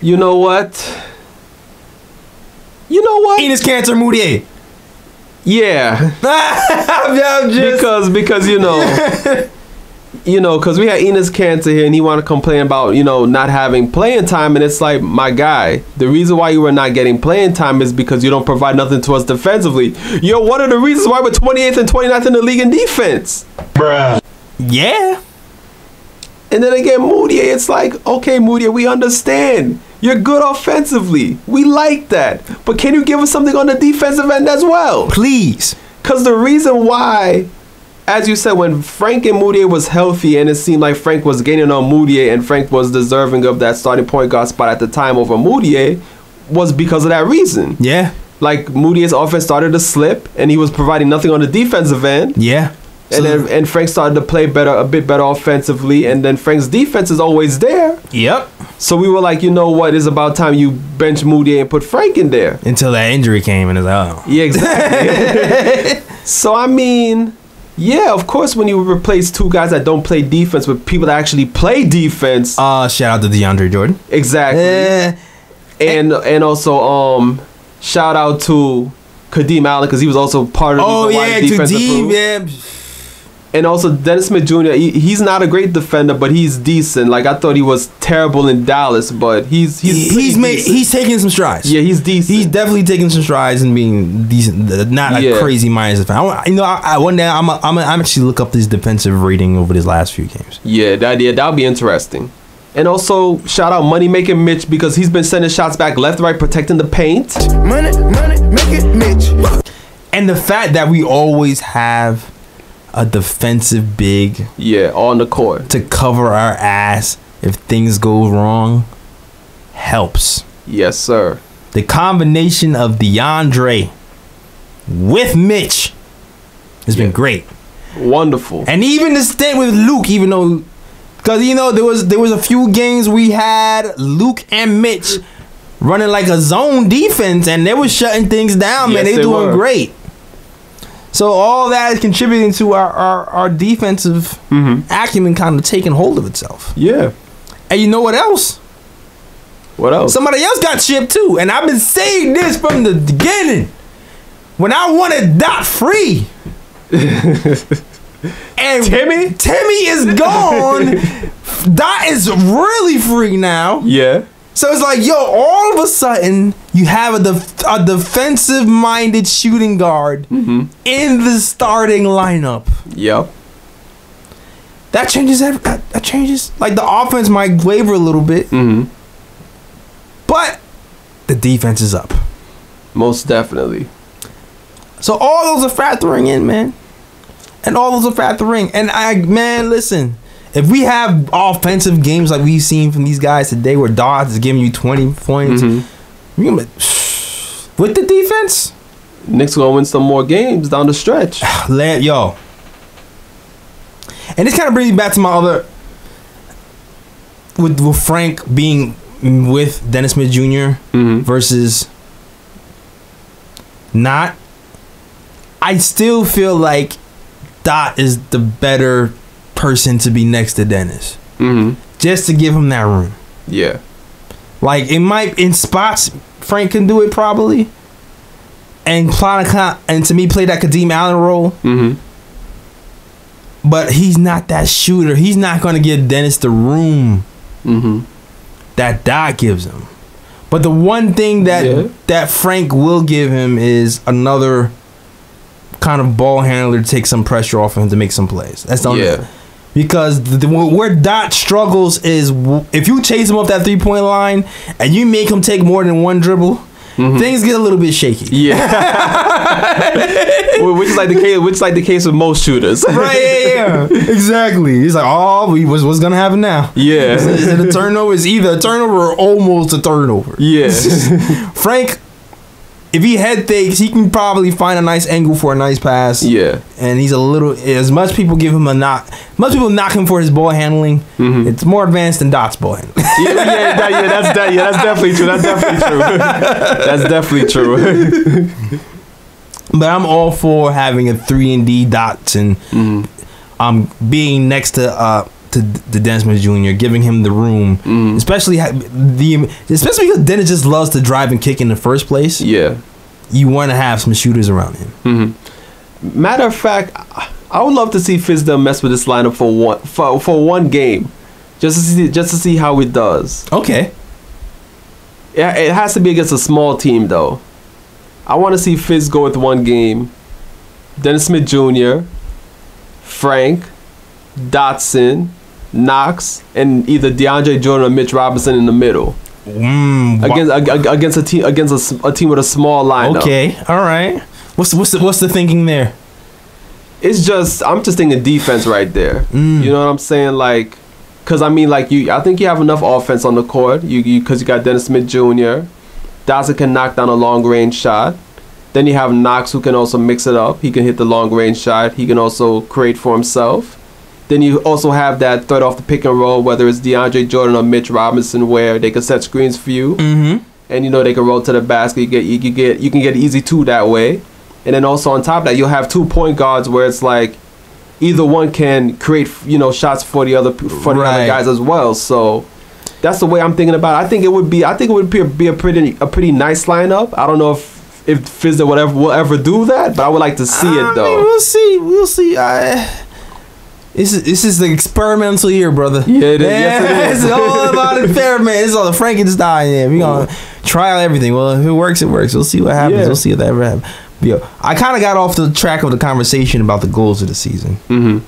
You know what? Enes Kanter, Mudiay. Yeah. because because we had Enes Kanter here and he want to complain about, not having playing time, and it's like, my guy, the reason why you were not getting playing time is because you don't provide nothing to us defensively. You're one of the reasons why we're 28th and 29th in the league in defense. Bruh. Yeah. And then again, Mudiay, it's like, okay, Mudiay, we understand. You're good offensively. We like that. But can you give us something on the defensive end as well? Please. Because the reason why, as you said, when Frank and Mudiay was healthy and it seemed like Frank was gaining on Mudiay and Frank was deserving of that starting point guard spot at the time over Mudiay, was because of that reason. Yeah. Like, Mudiay's offense started to slip and he was providing nothing on the defensive end. Yeah. And Frank started to play a bit better offensively, and then Frank's defense is always there. Yep. So we were like, you know what? It's about time you bench Mudiay and put Frank in there. Until that injury came, and it's like, oh. Yeah, exactly. So I mean, yeah, of course, when you replace 2 guys that don't play defense with people that actually play defense. Shout out to DeAndre Jordan. Exactly. And also shout out to Kadeem Allen, because he was also part of the defense. Yeah. And also Dennis Smith Jr., he's not a great defender, but he's decent. Like, I thought he was terrible in Dallas, but he's taking some strides. Yeah, he's decent. He's definitely taking some strides and being decent, not a crazy minus defender. One day I'm actually look up his defensive rating over his last few games. Yeah, that'll be interesting. And also shout out Money Making Mitch, because he's been sending shots back left, right, protecting the paint. Money, make it Mitch. And the fact that we always have a defensive big, on the court to cover our ass if things go wrong helps. Yes, sir. The combination of DeAndre with Mitch has been great. Wonderful. And even the stint with Luke, even though, because there was a few games we had Luke and Mitch running like a zone defense, and they were shutting things down. Man, they doing great. So all that is contributing to our defensive acumen kind of taking hold of itself. Yeah. And you know what else? What else? Somebody else got chipped too, and I've been saying this from the beginning. When I wanted Dot free, and Timmy is gone. Dot is really free now. Yeah. So it's like, yo, all of a sudden you have a defensive-minded shooting guard in the starting lineup. Yep. That changes. That changes. Like the offense might waver a little bit, but the defense is up. Most definitely. So all those are factoring in, man. And all those are factoring. And listen, if we have offensive games like we've seen from these guys today where Dodds is giving you 20 points, with the defense, Knicks gonna win some more games down the stretch. Yo. And this kind of brings me back to my other, with Frank being with Dennis Smith Jr. Versus not. I still feel like Dot is the better person to be next to Dennis. Just to give him that room. Yeah. Like, it might, in spots, Frank can do it probably. And to me, play that Kadeem Allen role. But he's not that shooter. He's not going to give Dennis the room that Dot gives him. But the one thing that Frank will give him is another kind of ball handler to take some pressure off him to make some plays. That's the only because where Dot struggles is if you chase him off that 3-point line and you make him take more than one dribble, things get a little bit shaky. Which is like the case with most shooters. Right, exactly. He's like, what's gonna happen now? Yeah. Is it a turnover? It's either a turnover or almost a turnover. Yeah. Frank, if he head fakes, he can probably find a nice angle for a nice pass. Yeah. And he's a little, as much people give him a knock, most people knock him for his ball handling. It's more advanced than Dot's ball handling. That's definitely true. That's definitely true. But I'm all for having a 3-and-D Dots and being next to Dennis Smith Jr., giving him the room, especially because Dennis just loves to drive and kick in the first place. Yeah, you want to have some shooters around him. Matter of fact, I would love to see Fizdale mess with this lineup for one game, just to see how it does. Okay. Yeah, it has to be against a small team though. I want to see Fizz go with one game. Dennis Smith Jr., Frank, Dotson, Knox, and either DeAndre Jordan or Mitch Robinson in the middle. Against a team with a small lineup. Okay, all right. What's the thinking there? I'm just thinking defense right there. You know what I'm saying? Like, cause I mean, like I think you have enough offense on the court. Cause you got Dennis Smith Jr. Dotson can knock down a long range shot. Then you have Knox who can also mix it up. He can hit the long range shot. He can also create for himself. Then you also have that threat off the pick and roll, whether it's DeAndre Jordan or Mitch Robinson, where they can set screens for you, and they can roll to the basket. You can get easy two that way, and then also on top of that, you'll have 2 point guards where it's like either one can create shots for the other guys as well. So that's the way I'm thinking about it. I think it would be a pretty nice lineup. I don't know if Fizdale will ever do that, but I would like to see it though. We'll see. This is the experimental year, brother. Yeah, it is. Yes, it is. It's all about experiment. It's all the Frankenstein. Yeah, we're gonna try out everything. Well, if it works, it works. We'll see what happens. Yeah. We'll see if that ever happens. Yo, I kind of got off the track of the conversation about the goals of the season. And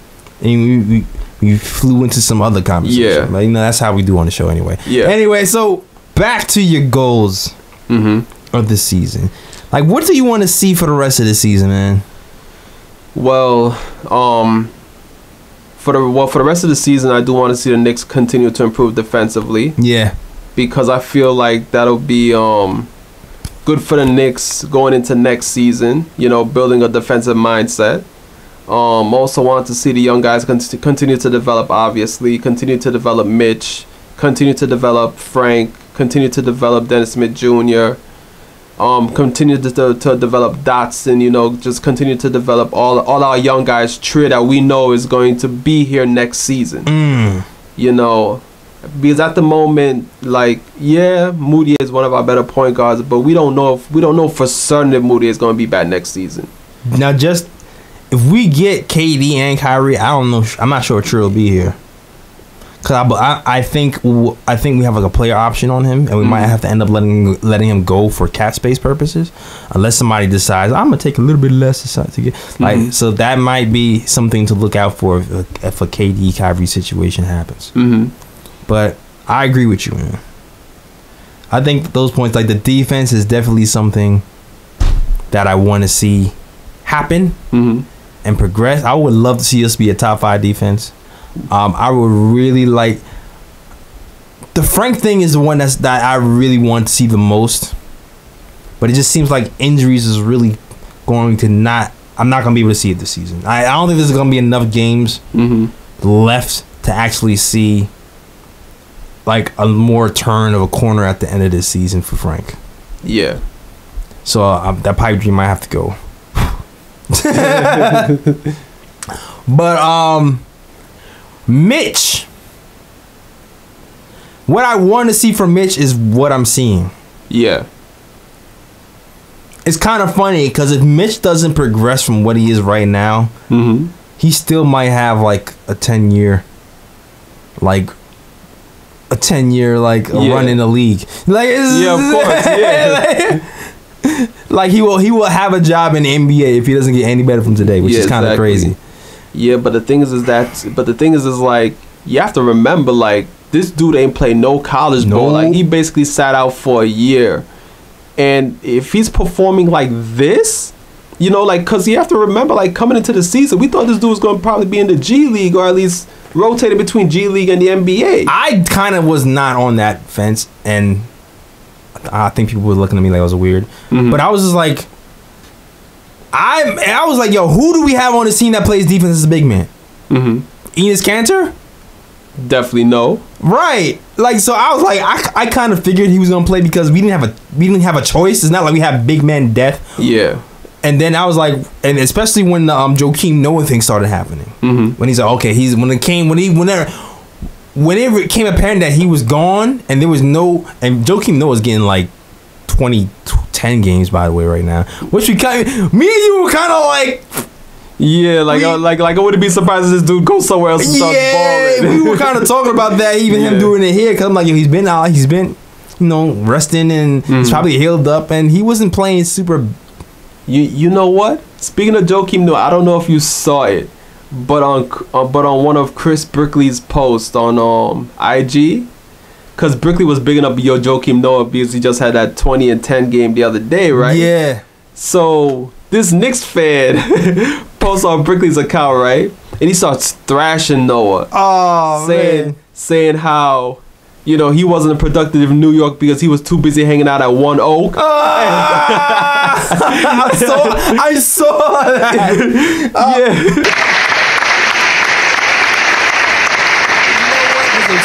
we flew into some other conversation. Yeah, but, that's how we do on the show anyway. Yeah. Anyway, so back to your goals of the season. Like, what do you want to see for the rest of the season, man? Well, for the rest of the season, I do want to see the Knicks continue to improve defensively. Yeah, because I feel like that'll be good for the Knicks going into next season. Building a defensive mindset. Also want to see the young guys continue to develop. Obviously, continue to develop Mitch, continue to develop Frank, continue to develop Dennis Smith Jr. Continue to develop Dotson, just continue to develop all our young guys, Trier that we know is going to be here next season. And Because at the moment, like, yeah, Mudiay is one of our better point guards, but we don't know for certain if Mudiay is going to be back next season. Now, just if we get KD and Kyrie, I don't know. I'm not sure Trier will be here. Cause I think we have like a player option on him, and we might have to end up letting him go for cap space purposes, unless somebody decides I'm gonna take a little bit less to get like. So that might be something to look out for if a KD Kyrie situation happens. But I agree with you, man. I think those points, like the defense, is definitely something that I want to see happen and progress. I would love to see us be a top 5 defense. I would really like the Frank thing is the one that I really want to see the most, but it just seems like injuries is really going to not. I'm not gonna be able to see it this season. I don't think there's gonna be enough games left to actually see like a more turn of a corner at the end of this season for Frank. Yeah. So that pipe dream might have to go. But Mitch, what I want to see from Mitch is what I'm seeing. Yeah. It's kind of funny because if Mitch doesn't progress from what he is right now, he still might have like a 10-year, run in the league. Like, of course, like he will have a job in the NBA if he doesn't get any better from today, which is kind of crazy. Yeah, but the thing is like, you have to remember, like, this dude ain't played no college ball. Like, he basically sat out for a year. And if he's performing like this, you know, like, because you have to remember, like, coming into the season, we thought this dude was going to probably be in the G League or at least rotated between G League and the NBA. I kind of was not on that fence, and I think people were looking at me like I was weird. But I was just like, I was like, yo, who do we have on the team that plays defense as a big man? Enes Kanter? Definitely no. Right. Like, so I was like, I kind of figured he was gonna play because we didn't have a choice. It's not like we have big man depth. Yeah. And then I was like, and especially when the Joakim Noah thing started happening, when he's like, okay, whenever it became apparent that he was gone and there was no, and Joakim Noah was getting like 10 games, by the way, right now, which me and you were kind of like, yeah, like I wouldn't be surprised if this dude goes somewhere else and starts balling. We were kind of talking about that, even him doing it here, because I'm like, yo, he's been out, you know, resting, and he's probably healed up, and he wasn't playing super. You know what? Speaking of Joakim Noah, I don't know if you saw it, but on one of Chris Brickley's posts on IG. Because Brickley was bigging up Joakim Noah because he just had that 20 and 10 game the other day, right? Yeah. So this Knicks fan posts on Brickley's account, right? And he starts thrashing Noah. Oh, saying how, you know, he wasn't productive in New York because he was too busy hanging out at One Oak. I saw that.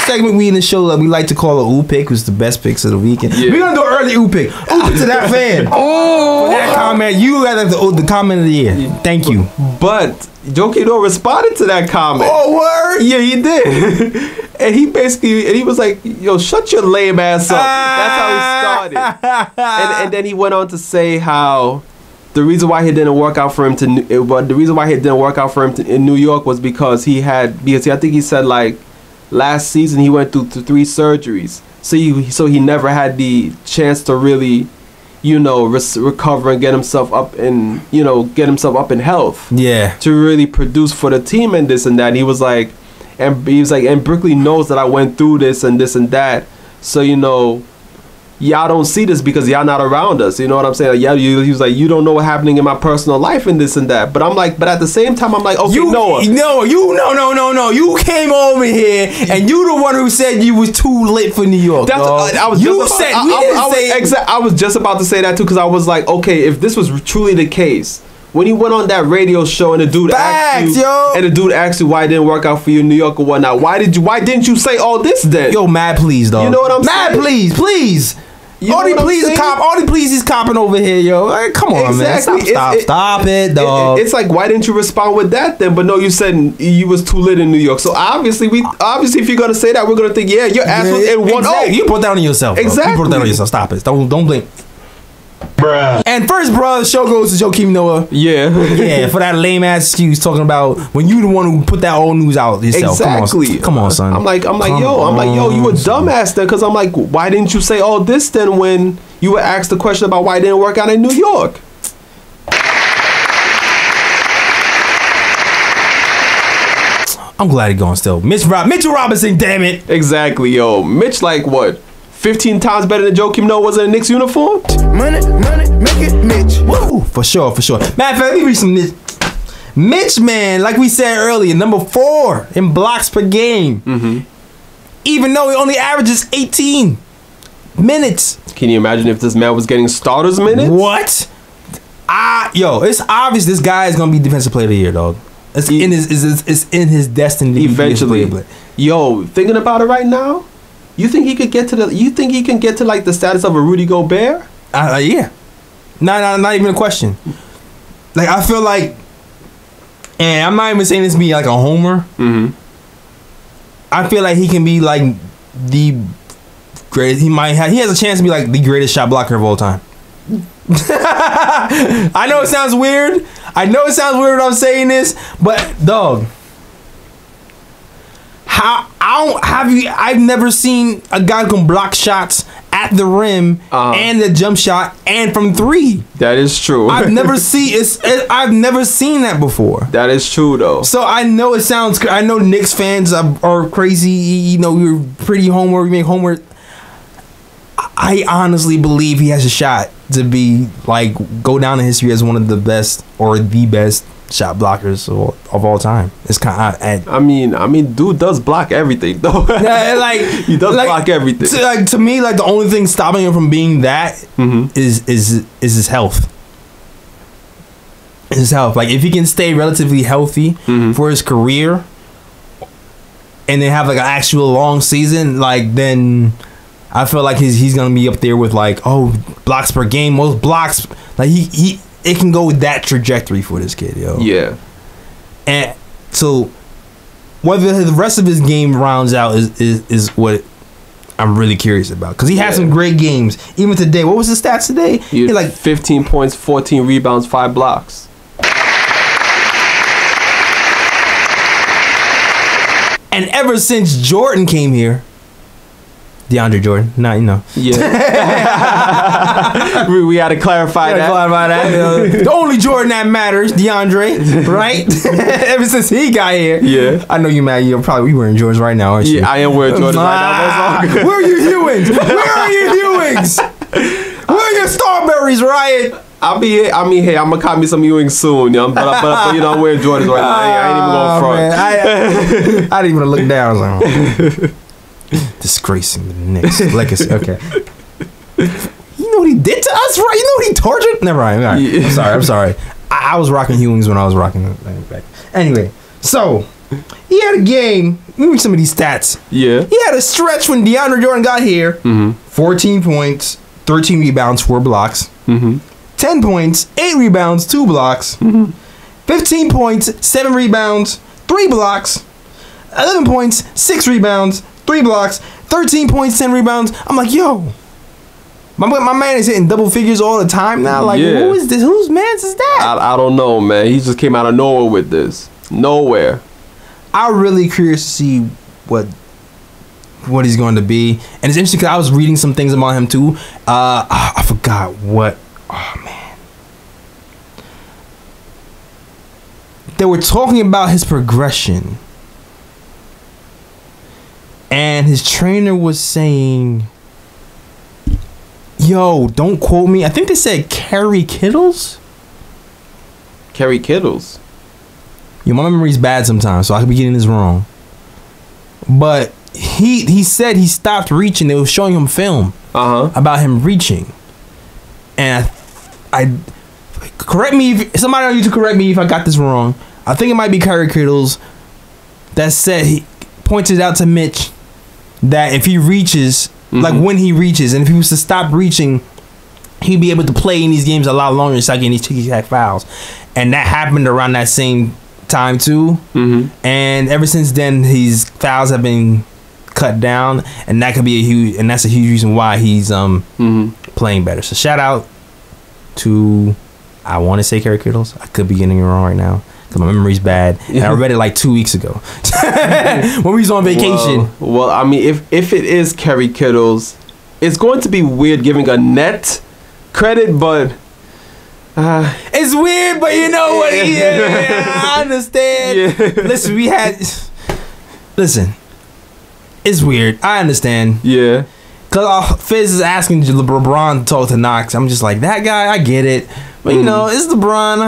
Segment we in the show that we like to call a ooh pick, was the best picks of the weekend. We're gonna do an early ooh pick. Ooh pick to that fan. For that comment, you got the comment of the year. Thank you. But Joakim Noah responded to that comment. Oh, word? Yeah, he did. And he was like, yo, shut your lame ass up. That's how he started. And then he went on to say how the reason why it didn't work out for him in New York was because I think he said, like, last season he went through 3 surgeries, so he never had the chance to really, you know, recover and get himself up in health. Yeah. To really produce for the team and this and that. And he was like, and Brickley knows that I went through this and that. So, you know, y'all don't see this because y'all not around us. You know what I'm saying? Like, he was like, you don't know what's happening in my personal life and this and that. But I'm like, but at the same time, I'm like, okay, Noah. No. You came over here and you the one who said you was too lit for New York. I was just about to say that too, because I was like, okay, if this was truly the case, when you went on that radio show and the dude asked you why it didn't work out for you in New York or whatnot, why didn't you say all this then? Yo, mad please, dog. You know what I'm saying? Mad please. You all know he what I'm please is saying? all he please he's copping over here, yo. Like, come on, Exactly. man. Stop it, dog. It's like, why didn't you respond with that then? But no, you said you was too lit in New York. So obviously, if you're gonna say that, we're gonna think, yeah, your ass was in 1-0. Exactly. You put that on yourself. Bro. Exactly. You put that on yourself. Stop it. Don't blink. Bruh. And first, bro, the show goes to Joakim Noah. Yeah. Yeah, for that lame ass excuse talking about when you the one who put that old news out yourself. Exactly. Come on, son. I'm like, yo, you a dumbass then, because I'm like, why didn't you say all this then when you were asked the question about why it didn't work out in New York? I'm glad he's going still. Mitchell Robinson, damn it. Exactly, yo. Mitch, like what? 15 times better than Joakim Noah was in a Knicks uniform? Money, make it Mitch. Woo, for sure. Matter of fact, let me read some Mitch, man, like we said earlier, number 4 in blocks per game. Mm-hmm. Even though he only averages 18 minutes. Can you imagine if this man was getting starters minutes? What? It's obvious this guy is gonna be defensive player of the year, dog. It's in his destiny to Eventually. be Yo, thinking about it right now, you think he can get to like the status of a Rudy Gobert? Yeah. Not even a question. Like, I feel like, and I'm not even saying this to be like a homer. Mm-hmm. I feel like he can be like the greatest. He has a chance to be like the greatest shot blocker of all time. I know it sounds weird. when I'm saying this, but dog, I've never seen a guy who can block shots at the rim and the jump shot and from 3. That is true. I've never seen that before. That is true though. So I know it sounds. I know Knicks fans are crazy. You know, you're pretty homer. You make homer. I honestly believe he has a shot to be like go down in history as one of the best or the best shot blockers of all time. It's kind of. I mean, dude does block everything though. Yeah, like he does block everything. To me, like the only thing stopping him from being that is his health. His health. Like if he can stay relatively healthy for his career, and then have like an actual long season, like then I feel like he's gonna be up there with like blocks per game, most blocks. Like it can go with that trajectory for this kid, yo. Yeah. And so whether the rest of his game rounds out is what I'm really curious about, because he had some great games even today. What was the stats today? He had like 15 points, 14 rebounds, 5 blocks. And ever since Jordan came here, DeAndre Jordan, Yeah. we had to clarify that. The only Jordan that matters, DeAndre, right? Ever since he got here. Yeah. I know you mad. You're probably wearing Jordans right now, aren't you? Yeah, I am wearing Jordans right now. Where are your Ewings? Where are your Ewings? Where are your Starberries, Riot? I'm gonna cop me some Ewing soon, but I'm wearing Jordans right now. I ain't even going front. I didn't even look down. I was like, disgracing the Knicks legacy. Okay. You know what he did to us, right? You know what he tortured? Never mind. All right. Yeah. I'm sorry. I was rocking Ewings when I was rocking them back. Anyway, so he had a game. Let me read some of these stats. Yeah. He had a stretch when DeAndre Jordan got here. 14 points, 13 rebounds, 4 blocks. 10 points, 8 rebounds, 2 blocks. 15 points, 7 rebounds, 3 blocks. 11 points, 6 rebounds, 3 blocks. 13 points, 10 rebounds. I'm like, yo, my man is hitting double figures all the time now. Like, who is this? Whose man's is that? I don't know, man. He just came out of nowhere with this. Nowhere. I'm really curious to see what he's going to be. And it's interesting because I was reading some things about him too. I forgot what. Oh, man. They were talking about his progression. And his trainer was saying, yo, don't quote me. I think they said Kerry Kittles. Kerry Kittles? Yeah, my memory's bad sometimes, so I could be getting this wrong. But he said he stopped reaching. They were showing him film about him reaching. And I correct me if somebody on YouTube correct me if I got this wrong. I think it might be Kerry Kittles that said he pointed out to Mitch that if he reaches like when he reaches, and if he was to stop reaching, he'd be able to play in these games a lot longer and start getting these ticky-tack fouls. And that happened around that same time too. And ever since then, his fouls have been cut down, and that's a huge reason why he's playing better. So shout out to, I want to say Kerry Kittles. I could be getting it wrong right now because my memory's bad. And I read it like 2 weeks ago when we was on vacation. Well, I mean, if it is Kerry Kittles, it's going to be weird giving a net credit, but it's weird, but you know what? I understand. Listen, it's weird. I understand. Yeah. Because Fizz is asking LeBron to talk to Knox. I'm just like, that guy, I get it. But, you know, it's LeBron.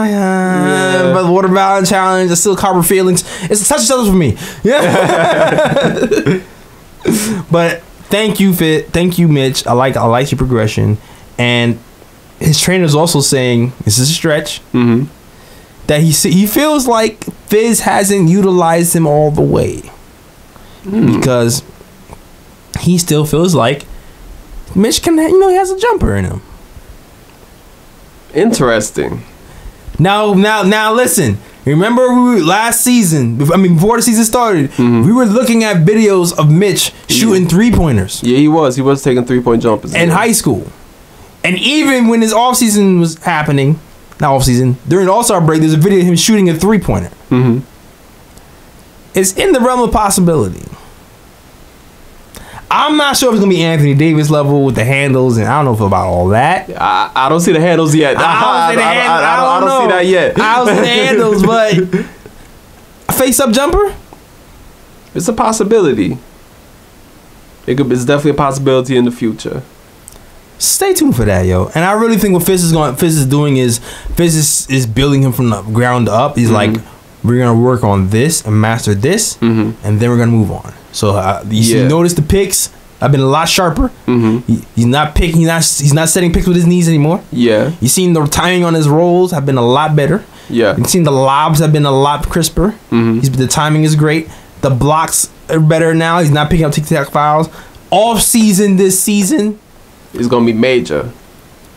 But the water balance challenge, I still harbor feelings. It's touch each other for me. Yeah. But thank you, Fizz. Thank you, Mitch. I like your progression. And his trainer's also saying, this is a stretch, that he feels like Fizz hasn't utilized him all the way. Because he still feels like Mitch he has a jumper in him. Interesting. Now listen. Remember last season, before the season started, we were looking at videos of Mitch shooting 3-pointers. Yeah, he was taking 3-point jumpers in high school. And even when his offseason was happening, not offseason, during the All-Star break, there's a video of him shooting a 3-pointer. It's in the realm of possibility. I'm not sure if it's going to be Anthony Davis level with the handles, and I don't know about all that. I don't see the handles yet. I don't see that yet. I don't see the handles, but a face-up jumper? It's a possibility. It's definitely a possibility in the future. Stay tuned for that, yo. And I really think what Fizz is doing is building him from the ground up. He's like, we're gonna work on this and master this, and then we're gonna move on. So you notice the picks have been a lot sharper. He's not picking. He's not setting picks with his knees anymore. Yeah. You've seen the timing on his rolls have been a lot better. Yeah. You've seen the lobs have been a lot crisper. The timing is great. The blocks are better now. He's not picking up tic-tac fouls. Off season this season is gonna be major.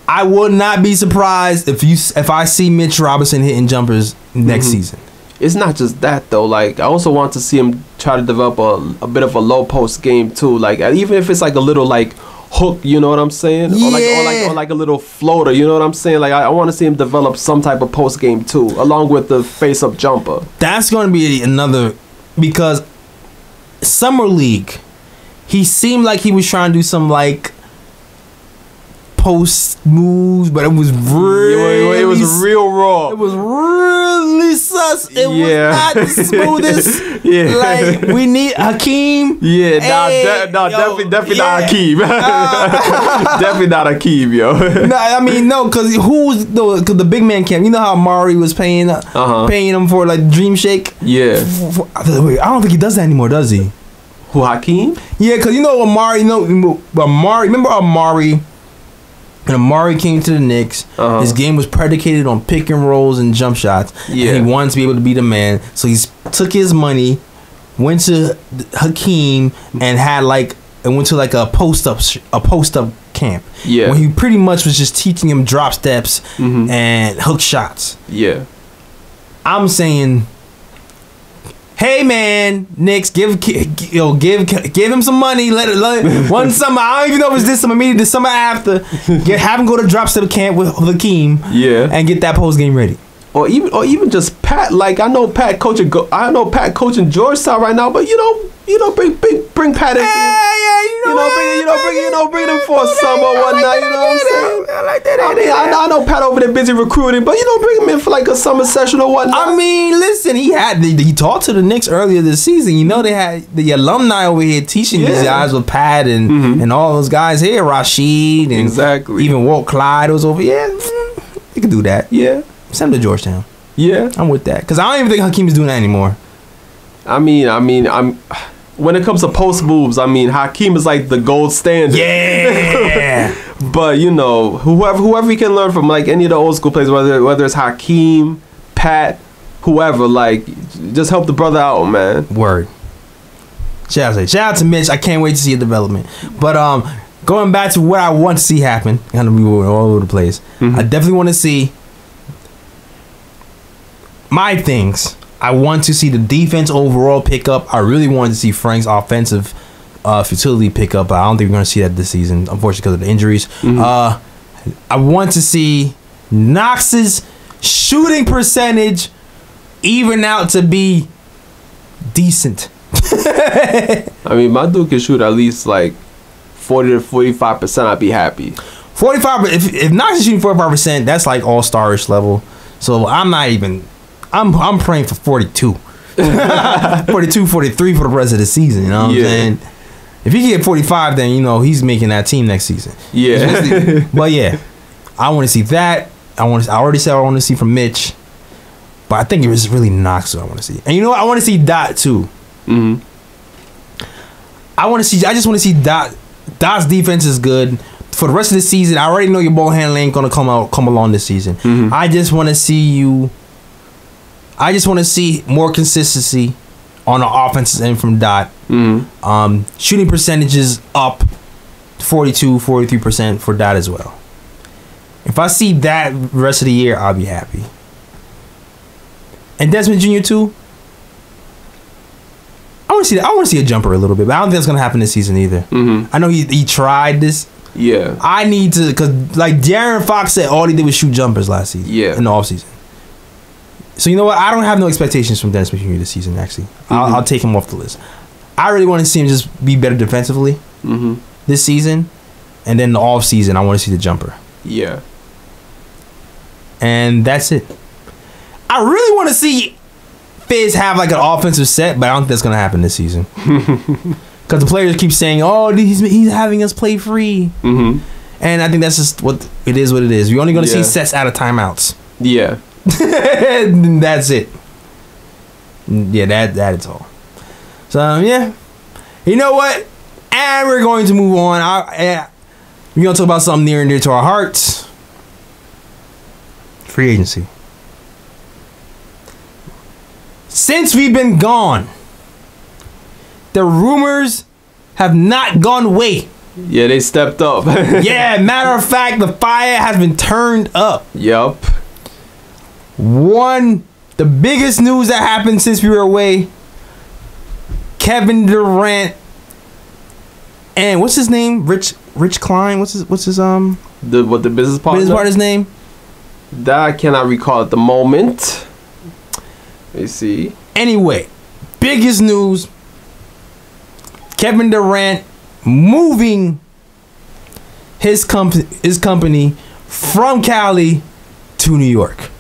I would not be surprised if I see Mitch Robinson hitting jumpers next season. It's not just that though. Like I also want to see him try to develop a bit of a low post game too. Like even if it's like a little like hook, you know what I'm saying? Or like a little floater, you know what I'm saying? Like I want to see him develop some type of post game too, along with the face up jumper. That's going to be another, because Summer League, he seemed like he was trying to do some like post moves, but it was really real raw. It was really sus. It was not the smoothest. Like we need Hakeem. Definitely not Hakeem. Definitely not Hakeem, yo. Because the big man camp. You know how Amari was paying him for like Dream Shake. Yeah. I don't think he does that anymore, does he? Who, Hakeem? Yeah, because Amari. Remember Amari? When Amari came to the Knicks, his game was predicated on pick and rolls and jump shots. Yeah. And he wanted to be able to be the man. So he took his money, went to Hakeem, and went to like a post up camp. Yeah. Where he pretty much was just teaching him drop steps and hook shots. Yeah. I'm saying, hey man, Knicks, give him some money. Let one summer. I don't even know if it's this summer, maybe the summer after. Have him go to drop step camp with Hakeem. Yeah, and get that post game ready. Or even just Pat. Like I know Pat coaching Georgetown right now, but bring Pat in. Bring him for a summer one night. You know what I'm saying? I like that. I know Pat over there busy recruiting, but bring him in for like a summer session or whatnot. I mean, listen, he talked to the Knicks earlier this season. They had the alumni over here teaching these guys with Pat and all those guys here, Rashid and even Walt Clyde was over here. You can do that. Yeah. Send him to Georgetown. Yeah, I'm with that, because I don't even think Hakeem is doing that anymore. I'm when it comes to post moves, Hakeem is like the gold standard. Yeah. But whoever he can learn from, like any of the old school players, whether it's Hakeem, Pat, whoever, like just help the brother out, man. Word. Shout out to Mitch. I can't wait to see a development. But going back to what I want to see happen, kind of we were all over the place. I definitely want to see my things. I want to see the defense overall pick up. I really wanted to see Frank's offensive futility pick up, but I don't think we're going to see that this season, unfortunately, because of the injuries. I want to see Knox's shooting percentage even out to be decent. I mean, my dude can shoot at least like 40 to 45%. I'd be happy. 45. If Knox is shooting 45%, that's like all-star-ish level. So I'm not even. I'm praying for 42, 42, 43 for the rest of the season. You know what I'm saying? If he can get 45, then you know he's making that team next season. Yeah. But yeah, I want to see that. I already said I want to see from Mitch, but I think it was really Knox what I want to see. And you know what? I want to see Dot too. I just want to see Dot. Dot's defense is good for the rest of the season. I already know your ball handling ain't gonna come along this season. I just want to see you. I just want to see more consistency on the offensive end from Dot. Shooting percentages up 42, 43% for Dot as well. If I see that rest of the year, I'll be happy. And Desmond Jr. too. I want to see that. I want to see a jumper a little bit, but I don't think that's gonna happen this season either. I know he tried this. Yeah. I need to, because like De'Aaron Fox said, all he did was shoot jumpers last season. Yeah. In the offseason. So you know what? I don't have no expectations from Dennis McHugh this season. Actually, I'll take him off the list. I really want to see him just be better defensively this season, and then the off season, I want to see the jumper. Yeah. And that's it. I really want to see Fizz have like an offensive set, but I don't think that's gonna happen this season. Because the players keep saying, "Oh, he's having us play free," and I think that's just what it is. What it is. You're only gonna see sets out of timeouts. Yeah. That's it. Yeah, that is all. So yeah, you know what? And we're going to move on. We're gonna talk about something near and dear to our hearts. Free agency. Since we've been gone, the rumors have not gone away. Yeah, they stepped up. Yeah, matter of fact, the fire has been turned up. Yup. The biggest news that happened since we were away, Kevin Durant and what's his name? Rich Klein. What's his the business partner? Business partner's name? That I cannot recall at the moment. Let me see. Anyway, biggest news. Kevin Durant moving his company from Cali to New York.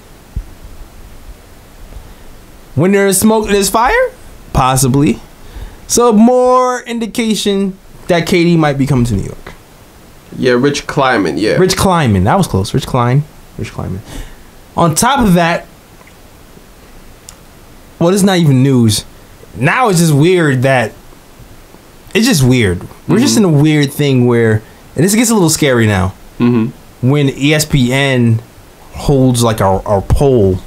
When there's smoke, there's fire? Possibly. So more indication that KD might be coming to New York. Yeah, Rich Kleiman, yeah. Rich Kleiman. That was close. Rich Kleiman. On top of that, well, it's not even news. Now it's just weird that it's just weird. We're just in a weird thing where, and this gets a little scary now. When ESPN holds like our poll,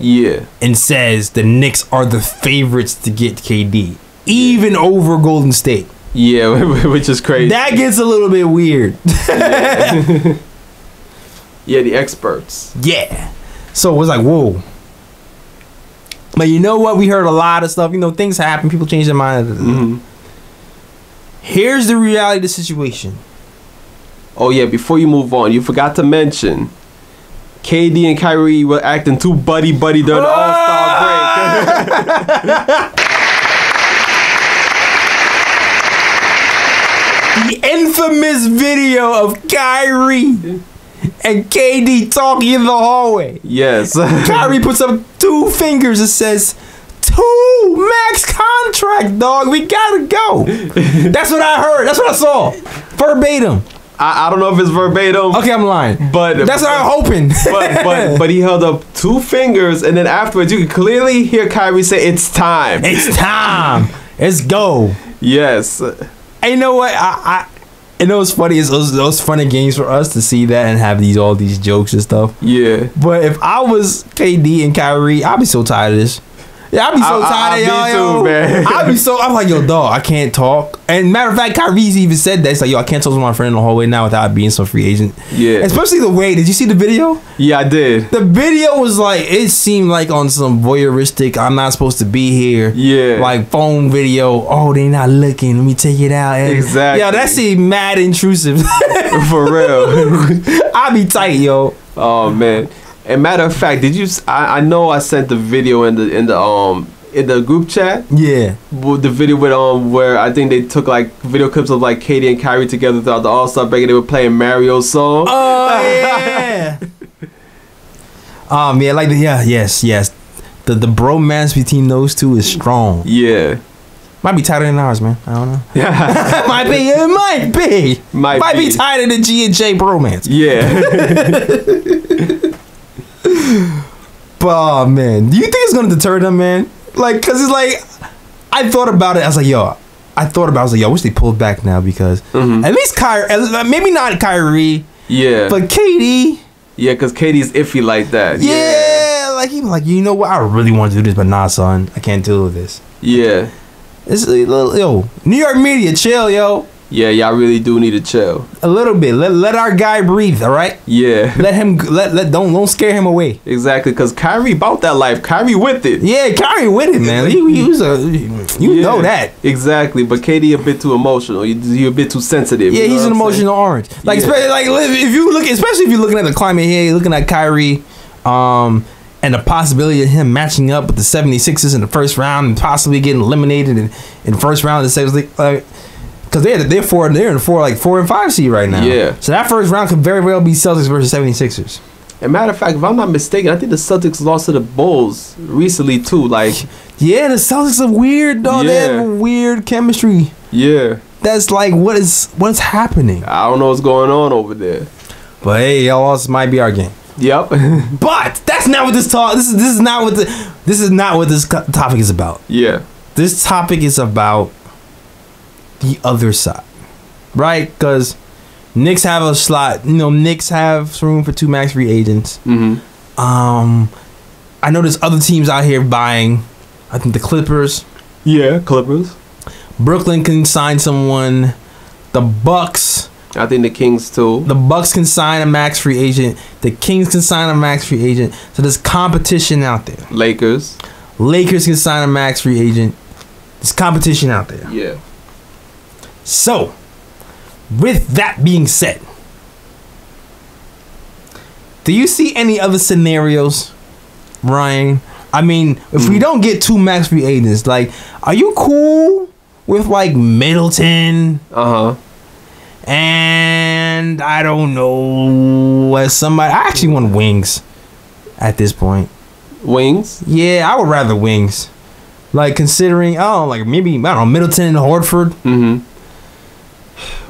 and says the Knicks are the favorites to get KD, even over Golden State. Yeah, which is crazy. That gets a little bit weird. Yeah, the experts. Yeah. So it was like, whoa. But you know what? We heard a lot of stuff. You know, things happen. People change their mind. Here's the reality of the situation. Oh, yeah. Before you move on, you forgot to mention KD and Kyrie were acting too buddy during the All-Star break. The infamous video of Kyrie and KD talking in the hallway. Yes. Kyrie puts up 2 fingers and says, 2 max contract, dog. We gotta go. That's what I heard. That's what I saw. Verbatim. I don't know if it's verbatim. Okay, I'm lying. But that's what I'm hoping. but he held up 2 fingers, and then afterwards you could clearly hear Kyrie say, "It's time. It's time. Let's go." Yes. And you know what? I know it's funny. It's those funny games for us to see that and have all these jokes and stuff. Yeah. But if I was KD and Kyrie, I'd be so tired of this. Yeah, I be so tired of y'all, yo. Man. I'm like, yo, dog, I can't talk. And matter of fact, Kyrie's even said that. It's like, yo, I can't talk to my friend in the hallway now without being some free agent. Yeah. Especially the way, did you see the video? Yeah, I did. The video was like, it seemed like on some voyeuristic, I'm not supposed to be here. Yeah. Like phone video. Oh, they not looking. Let me take it out. And Exactly. Yo, that seemed mad intrusive. For real. I be tight, yo. Oh man. And matter of fact, did you? I know I sent the video in the group chat. Yeah. With the video with where I think they took like video clips of like KD and Kyrie together throughout the All-Star break, and they were playing Mario's song. Oh yeah. Yeah, like yes. The bromance between those two is strong. Yeah. Might be tighter than ours, man. I don't know. Yeah. Might be. Might be tighter than G and J bromance. Yeah. But oh, man, do you think it's gonna deter them, man? Like, cause it's like, I thought about it. I was like, yo, I wish they pulled back now because at least Kyrie, maybe not Kyrie, Yeah. but KD. Yeah, because KD's iffy like that. Yeah, like he was like, you know what? I really want to do this, but nah, son, I can't deal with this. Yeah. It's a little, yo, New York media, chill, yo. Yeah, y'all really do need to chill. A little bit. Let our guy breathe, all right? Yeah. Let him don't scare him away. Exactly, because Kyrie about that life. Kyrie with it. Yeah, Kyrie with it, man. You know that. Exactly, but KD a bit too emotional. He a bit too sensitive. Yeah, you know he's what an I'm emotional orange. Like, Yeah. especially if you're looking at the climate here, you're looking at Kyrie, and the possibility of him matching up with the 76ers in the first round and possibly getting eliminated in the first round of the Celtics, because they're in the 4 and 5 seed right now. Yeah. So that first round could very well be Celtics versus 76ers. And matter of fact, if I'm not mistaken, I think the Celtics lost to the Bulls recently too. Like, Yeah, the Celtics are weird, though. They Yeah. have a weird chemistry. yeah, That's like, what's happening? I don't know what's going on over there. But hey, y'all also might be our game. Yep. But that's not what this talk. This is not what this topic is about. Yeah. This topic is about the other side, right? Because Knicks have a slot. Knicks have room for 2 max free agents. Mm-hmm. I know there's other teams out here buying. I think the Clippers. Yeah, Clippers. Brooklyn can sign someone. The Bucks. I think the Kings too. The Bucks can sign a max free agent. The Kings can sign a max free agent. So there's competition out there. Lakers. Lakers can sign a max free agent. There's competition out there. Yeah. So, with that being said, do you see any other scenarios, Ryan? I mean, if we don't get 2 max free agents, like, are you cool with like Middleton? And I don't know, as somebody, I actually want Wings at this point. Wings? Yeah, I would rather Wings. Like, considering, maybe, I don't know, Middleton and Horford. Mm-hmm.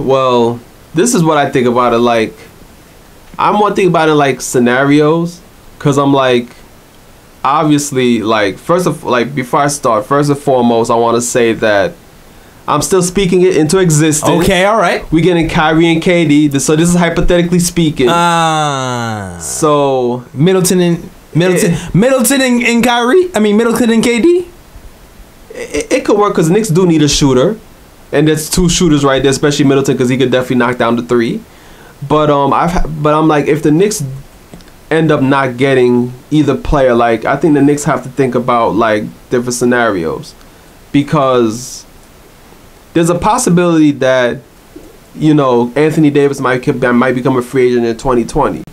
Well, this is what I think about it. Like, I'm more thinking about it like scenarios, because I'm like, obviously, like, before I start, first and foremost, I want to say that I'm still speaking it into existence. Okay, all right. We're getting Kyrie and KD, so this is hypothetically speaking. So Middleton and Kyrie. I mean Middleton and KD. It could work because the Knicks do need a shooter, and there's 2 shooters right there, especially Middleton because he could definitely knock down the 3. But I'm like, if the Knicks end up not getting either player, like, I think the Knicks have to think about like different scenarios, because there's a possibility that, Anthony Davis might become a free agent in 2020.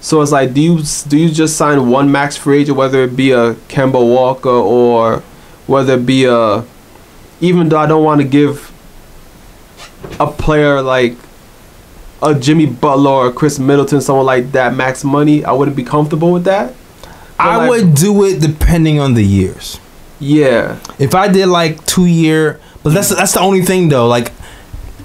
So it's like, do you just sign one max free agent, whether it be a Kemba Walker or whether it be even though I don't want to give a player like a Jimmy Butler or a Chris Middleton, someone like that, max money, I wouldn't be comfortable with that. I would do it depending on the years. Yeah. If I did like 2-year, but that's the only thing though. Like,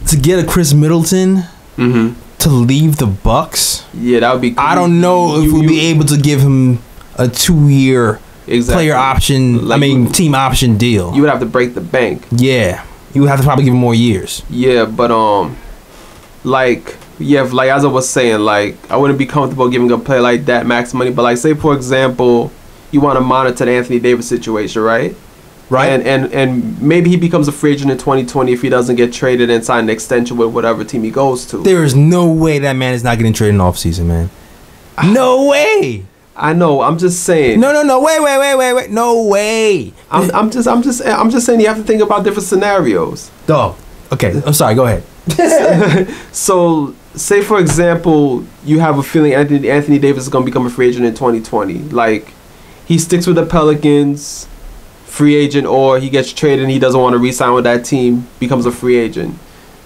to get a Chris Middleton to leave the Bucks. Yeah, that would be. I don't know if we'll be able to give him a 2-year player option. Like, team option deal. You would have to break the bank. Yeah, you would have to probably give him more years. Yeah, but like as I was saying, like, I wouldn't be comfortable giving a player like that max money. But like, say for example, you want to monitor the Anthony Davis situation, right? Right. And maybe he becomes a free agent in 2020 if he doesn't get traded and sign an extension with whatever team he goes to. There is no way that man is not getting traded in the offseason, man. No way. I know. I'm just saying. No. Wait. No way. I'm just saying you have to think about different scenarios. Dog. Okay. I'm sorry. Go ahead. So, say for example, you have a feeling Anthony Davis is going to become a free agent in 2020. Like, he sticks with the Pelicans, free agent, or he gets traded and he doesn't want to re-sign with that team, becomes a free agent.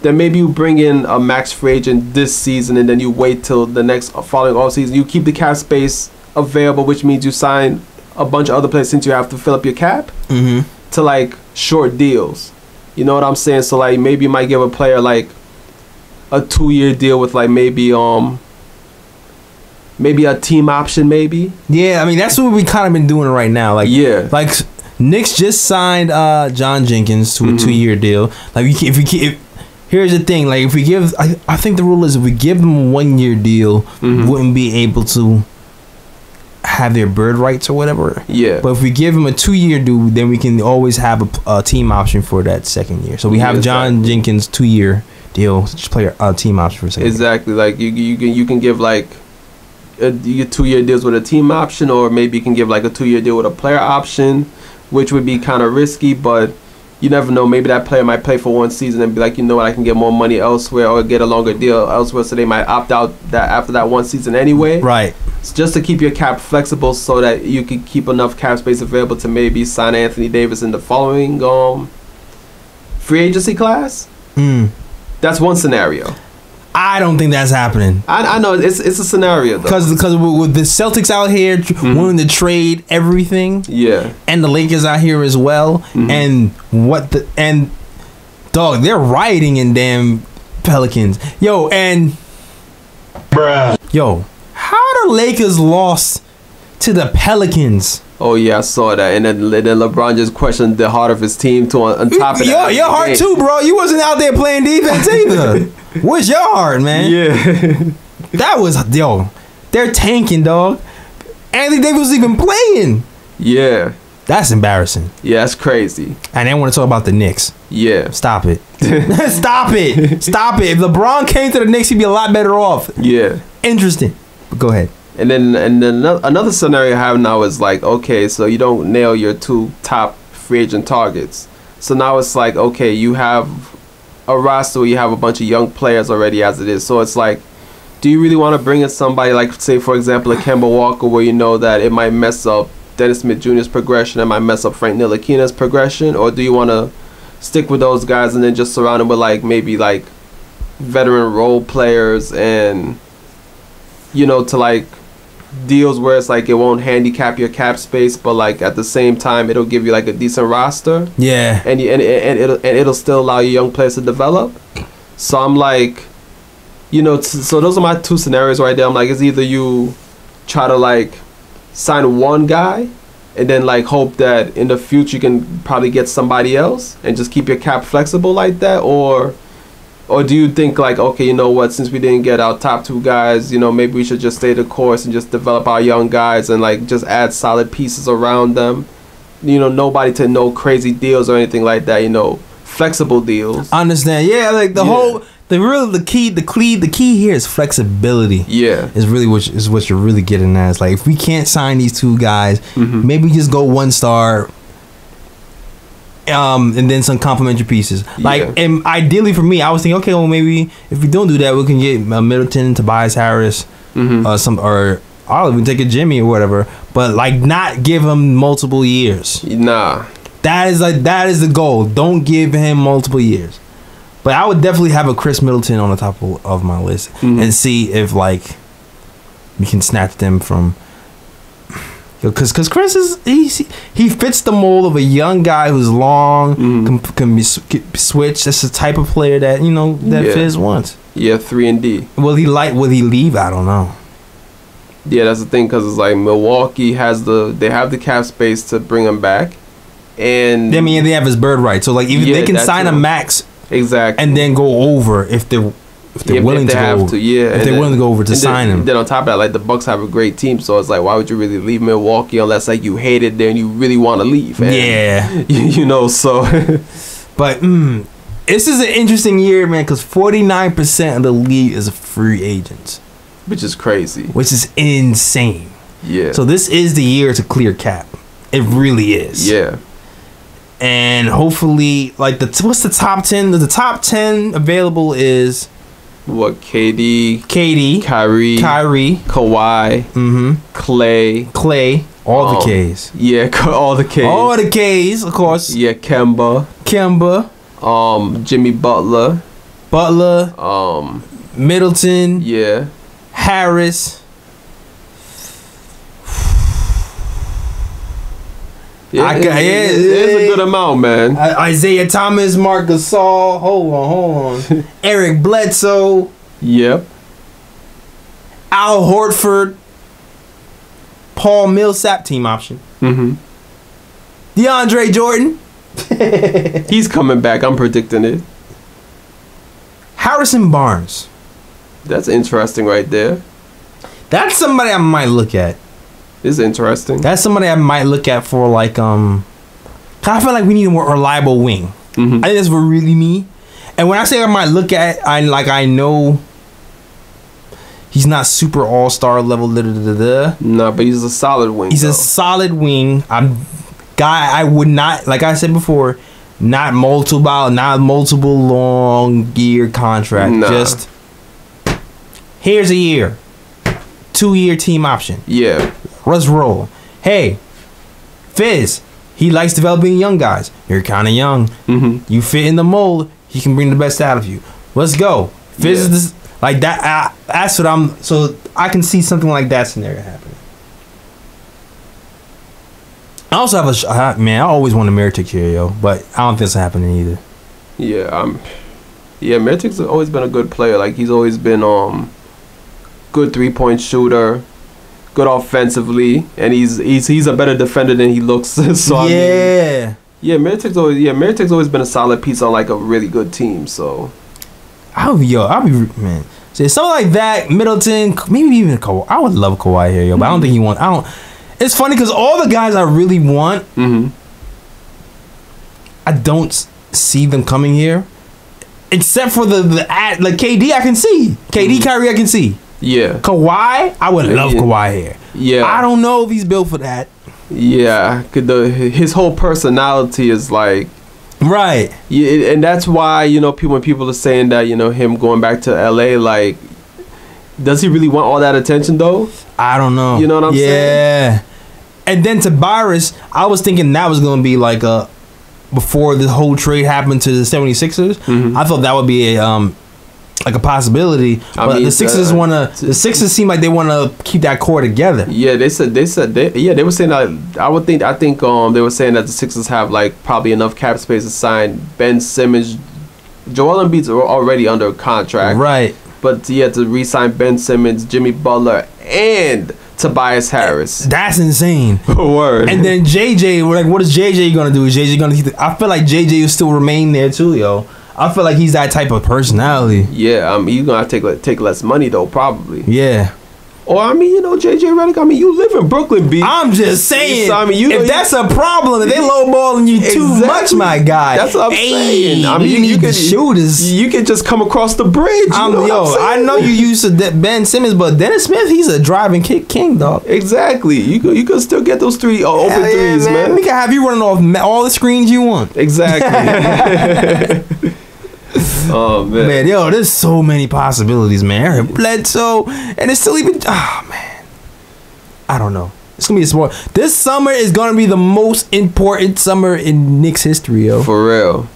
Then maybe you bring in a max free agent this season and then you wait till the next following offseason. You keep the cap space available, which means you sign a bunch of other players since you have to fill up your cap to like short deals. You know what I'm saying? So like maybe you might give a player like a 2-year deal with like maybe a team option maybe. Yeah, I mean that's what we kind of been doing right now. Like like Knicks just signed John Jenkins to a 2-year deal. Like here's the thing, like if we give I think the rule is if we give them a 1-year deal, wouldn't be able to have their bird rights or whatever. Yeah. But if we give him a 2-year deal, then we can always have a team option for that second year. So we have John Jenkins 2-year deal, just play a team option for a second. Exactly. Like you can give like a 2-year deals with a team option, or maybe you can give like a 2-year deal with a player option, which would be kind of risky, but you never know. Maybe that player might play for 1 season and be like, you know what, I can get more money elsewhere or get a longer deal elsewhere, so they might opt out that after that 1 season anyway. Right. It's just to keep your cap flexible so that you can keep enough cap space available to maybe sign Anthony Davis in the following free agency class. That's one scenario. I don't think that's happening. I know it's a scenario though. Because with the Celtics out here wanting to trade everything, and the Lakers out here as well, and dog, they're rioting in damn Pelicans, yo, and yo, how the Lakers lost to the Pelicans? Oh yeah, I saw that, and then LeBron just questioned the heart of his team too. On top of that, your heart too, bro. You wasn't out there playing defense either. Where's your heart, man? Yeah, that was they're tanking, dog. Anthony Davis was even playing. Yeah, that's embarrassing. Yeah, that's crazy. And they want to talk about the Knicks. Yeah, stop it. Stop it. Stop it. If LeBron came to the Knicks, he'd be a lot better off. Yeah, interesting. But go ahead. And then another scenario I have now is like, okay, so you don't nail your 2 top free agent targets. So now it's like, okay, you have a roster where you have a bunch of young players already as it is. So it's like, do you really want to bring in somebody like, say, for example, a Kemba Walker, where you know that it might mess up Dennis Smith Jr.'s progression, it might mess up Frank Ntilikina's progression? Or do you want to stick with those guys and then just surround them with like maybe like veteran role players and, you know, to like deals where it's like it won't handicap your cap space, but like at the same time it'll give you like a decent roster. Yeah. And it'll still allow your young players to develop. So I'm like, you know, so those are my 2 scenarios right there. I'm like, it's either you try to like sign one guy and then like hope that in the future you can probably get somebody else and just keep your cap flexible like that, or do you think like, okay, you know what, since we didn't get our top 2 guys, you know, maybe we should just stay the course and just develop our young guys and like just add solid pieces around them, you know, nobody to no crazy deals or anything like that, you know, flexible deals. I understand. Yeah, like the key here is flexibility. Yeah, is really what you're really getting at. It's like if we can't sign these 2 guys, maybe just go 1 star. And then some complementary pieces. Like, and ideally for me, I was thinking, okay, well maybe if we don't do that, we can get Middleton, Tobias Harris, or I'll even take a Jimmy or whatever. But like, not give him multiple years. Nah, that is the goal. Don't give him multiple years. But I would definitely have a Chris Middleton on the top of my list and see if like we can snatch them from. Because Chris he fits the mold of a young guy who's long, can be switched. That's the type of player that, you know, that Fizz wants. Yeah, 3-and-D. Will he leave? I don't know. Yeah, that's the thing, because it's like Milwaukee have the cap space to bring him back, and I mean they have his bird right. So like if they can sign a max, exactly, and then go over if they're if they're willing to go over. If they're willing to go over to sign him. Then on top of that, like the Bucks have a great team, so it's like, why would you really leave Milwaukee unless like you hate it there and you really want to leave? And, yeah, you know. So, but this is an interesting year, man, because 49% of the league is free agents, which is crazy. Which is insane. Yeah. So this is the year to clear cap. It really is. Yeah. And hopefully, like what's the top 10? The top 10 available is what? KD, Kyrie, Kawhi, Clay, all the K's. Yeah, all the K's, of course. Yeah, Kemba, Jimmy Butler, Middleton, yeah, Harris. Yeah, it's a good amount, man. Isaiah Thomas, Marc Gasol. Hold on. Eric Bledsoe. Yep. Al Horford. Paul Millsap, team option. DeAndre Jordan. He's coming back. I'm predicting it. Harrison Barnes. That's interesting right there. That's somebody I might look at. It's interesting. That's somebody I might look at for like I feel like we need a more reliable wing. I think that's what really me. And when I say I might look at, I know he's not super all-star level. No, but he's a solid wing. He's a solid wing. I would not, like I said before, not multiple long year contract. Nah. Just here's a year, 2-year team option. Yeah. Let's roll. Hey, Fizz, he likes developing young guys. You're kind of young. You fit in the mold. He can bring the best out of you. Let's go. Fizz is this, like that. That's what so I can see something like that scenario happening. I also have I always wanted Mirotic here, yo, but I don't think it's happening either. Yeah, Mirotic's always been a good player. Like he's always been good 3-point shooter. Good offensively, and he's a better defender than he looks. So Mirotic's always been a solid piece on like a really good team. So I'll be man. See, something like that, Middleton, maybe even Kawhi. I would love Kawhi here, yo, but I don't think he wants. It's funny because all the guys I really want, I don't see them coming here, except for the like KD. I can see Kyrie. I can see. Yeah. Kawhi, I would love Kawhi here. Yeah. I don't know if he's built for that. Yeah. His whole personality is like... Right. Yeah, and that's why, when people are saying that, him going back to LA, like, does he really want all that attention, though? I don't know. You know what I'm saying? Yeah. And then Tobias, I was thinking that was going to be like before the whole trade happened to the 76ers, I thought that would be a possibility, but the Sixers the Sixers seem like they want to keep that core together. Yeah, they were saying that. I think they were saying that the Sixers have like probably enough cap space to sign Ben Simmons. Joel Embiid's already under contract, right? But he had to re-sign Ben Simmons, Jimmy Butler, and Tobias Harris. That's insane. Word. And then JJ, we're like, what is JJ gonna do? Is JJ gonna? I feel like JJ will still remain there too, yo. I feel like he's that type of personality. Yeah, he's gonna have to take less money though, probably. Yeah. Or JJ Redick. You live in Brooklyn, B. I'm just saying. So, if that's a problem, if they lowballing you too much, my guy. That's what I'm saying. You need shooters. You can just come across the bridge. I know you used to Ben Simmons, but Dennis Smith, he's a driving kick king, dog. Exactly. You can still get those open threes, man. We can have you running off all the screens you want. Exactly. Oh man, yo, there's so many possibilities, man. Eric Bledsoe, and it's still even. Oh man, I don't know. It's gonna be a smart. This summer is gonna be the most important summer in Knicks history, yo. For real.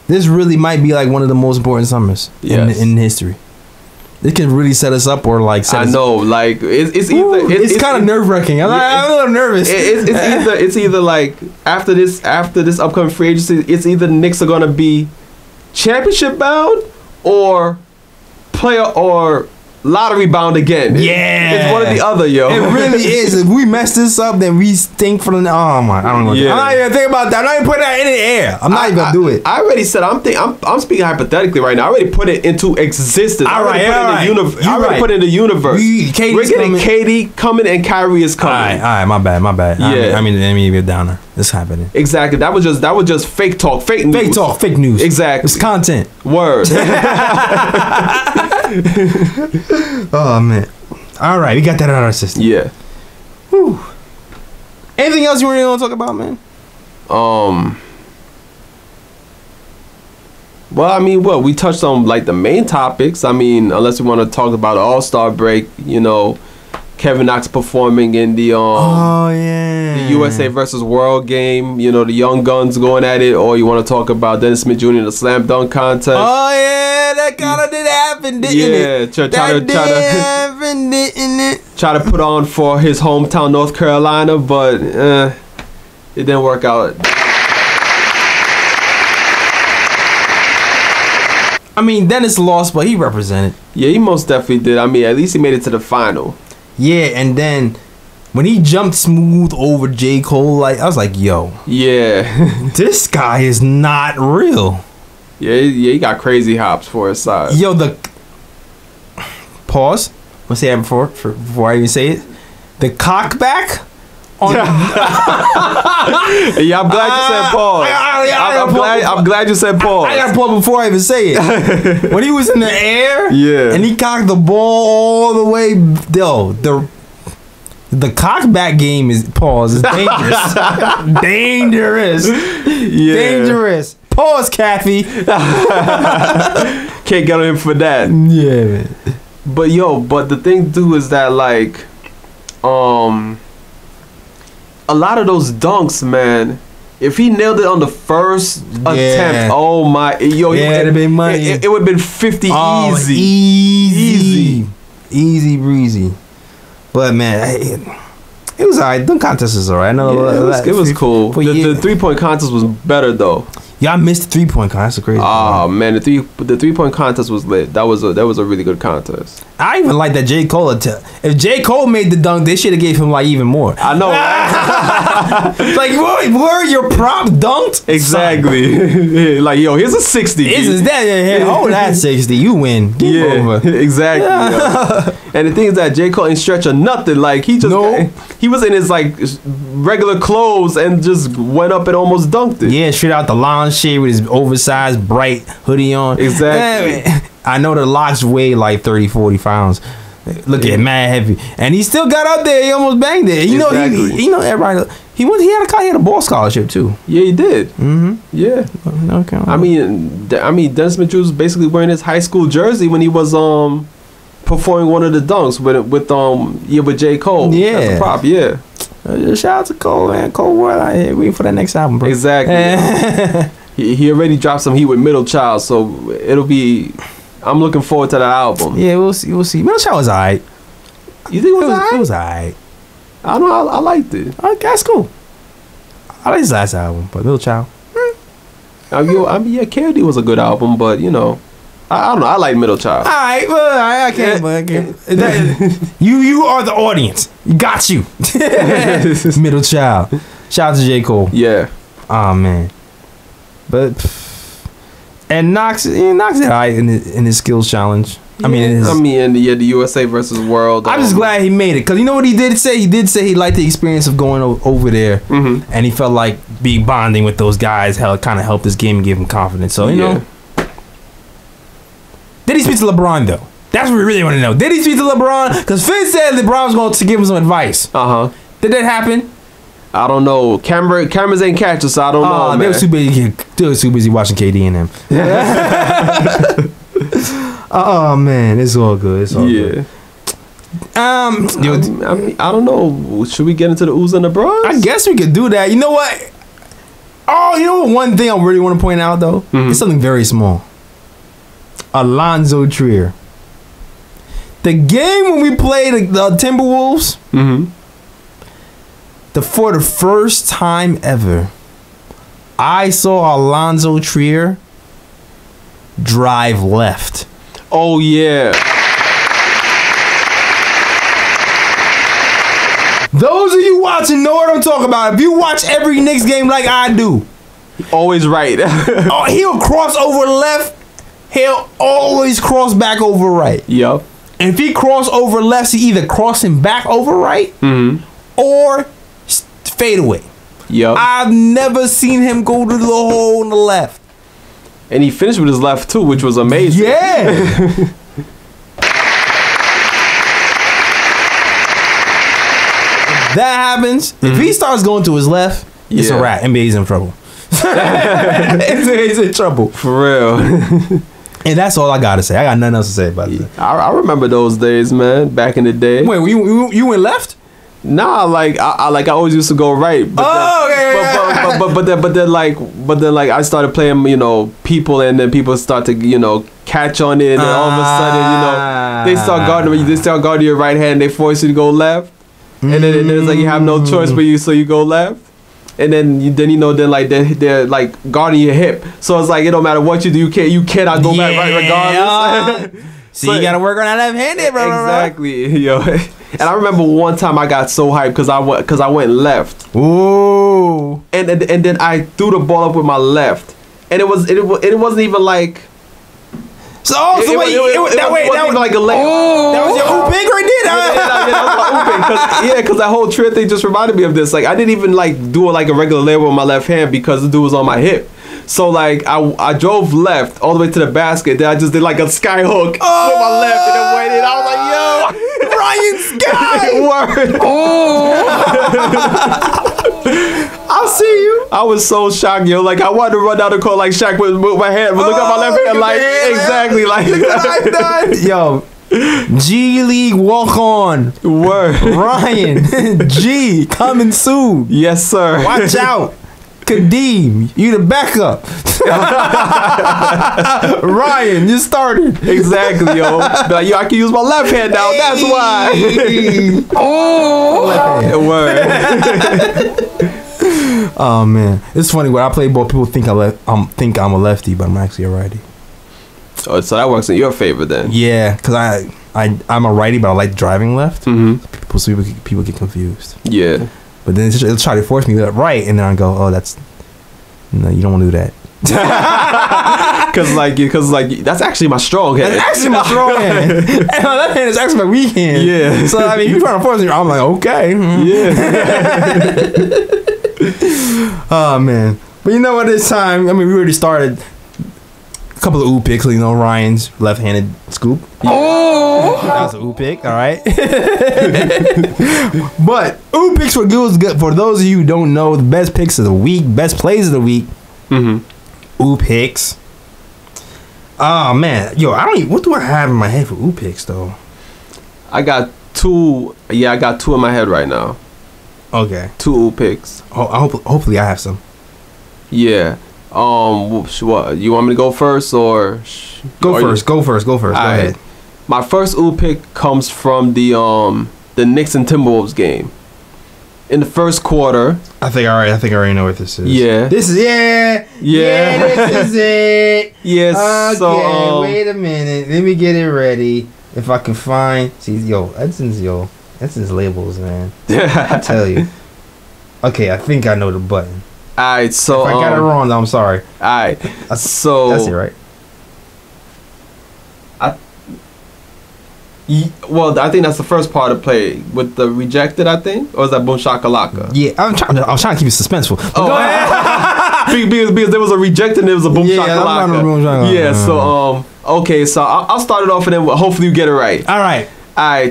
This really might be like one of the most important summers in history. It can really set us up, or like. I know, like it's either it's kind of nerve wracking. I'm a little nervous. It's either like after this upcoming free agency, it's either the Knicks are gonna be championship bound or player or lottery bound again. Yeah. It's one or the other, yo. It really is. If we mess this up, then we stink for the. Oh my! I don't know. Yeah. I'm not even thinking about that. I'm not even putting that in the air. I'm not even gonna do it. I already said I'm speaking hypothetically right now. I already put it into existence. All right, I already put it in the universe. We're getting KD coming and Kyrie is coming. All right, my bad. Yeah. I mean, let me get downer. It's happening. Exactly. That was just fake talk, fake news. Fake talk, fake news. Exactly. It's content. Word. Oh man. All right, we got that out of our system. Yeah. Whew. Anything else you really want to talk about, man? Well, I mean, we touched on like the main topics. I mean, unless we want to talk about the All-Star break, you know, Kevin Knox performing in the the USA versus World game, you know, the Young Guns going at it, or you want to talk about Dennis Smith Jr. in the slam dunk contest. Oh yeah, that kind of did happen, didn't it? Try to put on for his hometown North Carolina, but it didn't work out. I mean, Dennis lost, but he represented. Yeah, he most definitely did. I mean, at least he made it to the final. Yeah, and then when he jumped smooth over J. Cole, like I was like, yo, yeah, this guy is not real. Yeah, he got crazy hops for his size. Yo, the pause. Let's say that before I even say it. The cockback. Yeah, I'm glad you said pause. I'm glad you said pause. I got pause before I even say it. When he was in the air, yeah, and he cocked the ball all the way. Yo, the cockback game is pause. Is dangerous. Dangerous. Pause, Kathy. Can't get on him for that. Yeah, man. But the thing too is that like, a lot of those dunks, man. If he nailed it on the first attempt, oh my, it'd have been money. It would have been 50 easy breezy. But man, it was alright. Dunk contest is alright. It was cool. The 3-point contest was better though. Y'all missed the 3-point contest. That's crazy. Oh man, the 3-point contest was lit. That was a really good contest. I even like that J. Cole. If J. Cole made the dunk, they should have gave him like even more. I know. Right? Like, were your props dunked? Exactly. Like, yo, here's a 60. Is that hold that 60? You win. Game over. Exactly. Yeah. And the thing is that J. Cole ain't stretch or nothing. Like he was in his like regular clothes and just went up and almost dunked it. Yeah, straight out the lounge shit with his oversized bright hoodie on. Exactly. I know the locks weigh like 30-40 pounds. Look at mad heavy, and he still got up there. He almost banged it. You know, everybody. He had a ball scholarship too. Yeah, he did. Mm-hmm. Yeah. Okay. I mean, Dennis Smith Jr. was basically wearing his high school jersey when he was performing one of the dunks with J. Cole. Yeah. As a prop. Yeah. Shout out to Cole, man. Cole Ward out here waiting for that next album, bro. Exactly. he already dropped some heat with Middle Child, so it'll be. I'm looking forward to that album. Yeah, we'll see. Middle Child was alright. You think it was alright? It was alright. I don't know. I liked it. Okay, that's cool. I like his last album, but Middle Child. I mean, yeah, KD was a good album, but you know, I don't know. I like Middle Child. Alright, well, I can't. You are the audience. Got you. Middle Child. Shout out to J. Cole. Yeah. Oh man. But and Knox did alright in his skills challenge. Yeah. The USA versus World. I'm just glad he made it, because you know what he did say? He did say he liked the experience of going over there, and he felt like being bonding with those guys kind of helped his game and gave him confidence. So, you know. Did he speak to LeBron, though? That's what we really want to know. Did he speak to LeBron? Because Finn said LeBron was going to give him some advice. Did that happen? I don't know. Cameras ain't catching, so I don't know. They were too busy watching KD and them. Oh man, it's all good. It's all good. I don't know. Should we get into the oohs and the bras? I guess we could do that. You know what? Oh, you know what? One thing I really want to point out though, it's something very small. Allonzo Trier. The game when we played the Timberwolves. For the first time ever, I saw Allonzo Trier drive left. Oh yeah. Those of you watching know what I'm talking about. If you watch every Knicks game like I do, Always right. oh, he'll cross over left. He'll always cross back over right. Yup. And if he cross over left, he either crossing back over right or fade away. Yup. I've never seen him go to the hole on the left. And he finished with his left too, which was amazing. Yeah. That happens. If he starts going to his left, it's a wrap. NBA's in trouble. NBA's in trouble. For real. And that's all I gotta say. I got nothing else to say about it. I remember those days, man. Back in the day. Wait, you went left? Nah, like I always used to go right. But then I started playing, people, and then people start to, catch on it, and then all of a sudden, they start guarding your right hand, they force you to go left, and then it's like you have no choice but you go left. And then they're like guarding your hip, so it's like it don't matter what you do, you cannot go back right regardless. See, you gotta work on that left-handed, bro. Exactly, yo. And I remember one time I got so hyped because I went left. Ooh. And then I threw the ball up with my left, and it wasn't even like. So wait, that was like a layup. That was your ooping right there. Because that whole Trier thing just reminded me of this. Like I didn't even like do like a regular layup with my left hand because the dude was on my hip. So like I drove left all the way to the basket. Then I just did like a sky hook with my left and then waited. I was like, yo, Ryan Sky. Word. I'll see you. I was so shocked, yo. Like I wanted to run down the court like Shaq with my hand, but look at my left hand, like exactly like look what I've done. Yo, G League walk on. Word. Ryan G coming soon. Yes, sir. Watch out. Kadeem, you the backup. Ryan, you started. Exactly, yo. Like, yo, I can use my left hand now. That's why. Word. Oh man, it's funny when I play ball. People think I'm a lefty, but I'm actually a righty. Oh, so that works in your favor then. Yeah, because I'm a righty, but I like driving left. Mm-hmm. People get confused. Yeah. But then they'll try to force me to right, and then I go, no, you don't want to do that. Cause that's actually my strong hand. That's actually my strong hand. And my left hand is actually my weak hand. Yeah. So I mean, you trying to force me, I'm like, okay. Yeah. Oh man. But you know what? This time, I mean, we already started a couple of ooh picks. Ryan's left-handed scoop. Oh, that was an ooh pick. All right. But ooh picks for good. For those of you who don't know, the best picks of the week, best plays of the week. Ooh picks. Oh man, yo, what do I have in my head for ooh picks though? I got two. Yeah, I got two in my head right now. Okay. 2 ooh picks. Hopefully I have some. Yeah. What? You want me to go first or? Go first. Go ahead. My first ooh pick comes from the Knicks and Timberwolves game. In the first quarter. I think I already know what this is. Yeah. This is this is it. Yes. Okay, so, wait a minute. Let me get it ready. If I can find, Edson's labels, man. I tell you. Okay, I think I know the button. Alright, so if I got it wrong, I'm sorry. Alright, so that's it, right? I think that's the first part of play with the rejected. I think, or is that boom shakalaka? Yeah, I was trying to keep it suspenseful. Oh, go ahead. because there was a rejected and there was a boom shakalaka. Yeah, so okay, so I'll start it off and then hopefully you get it right. All right.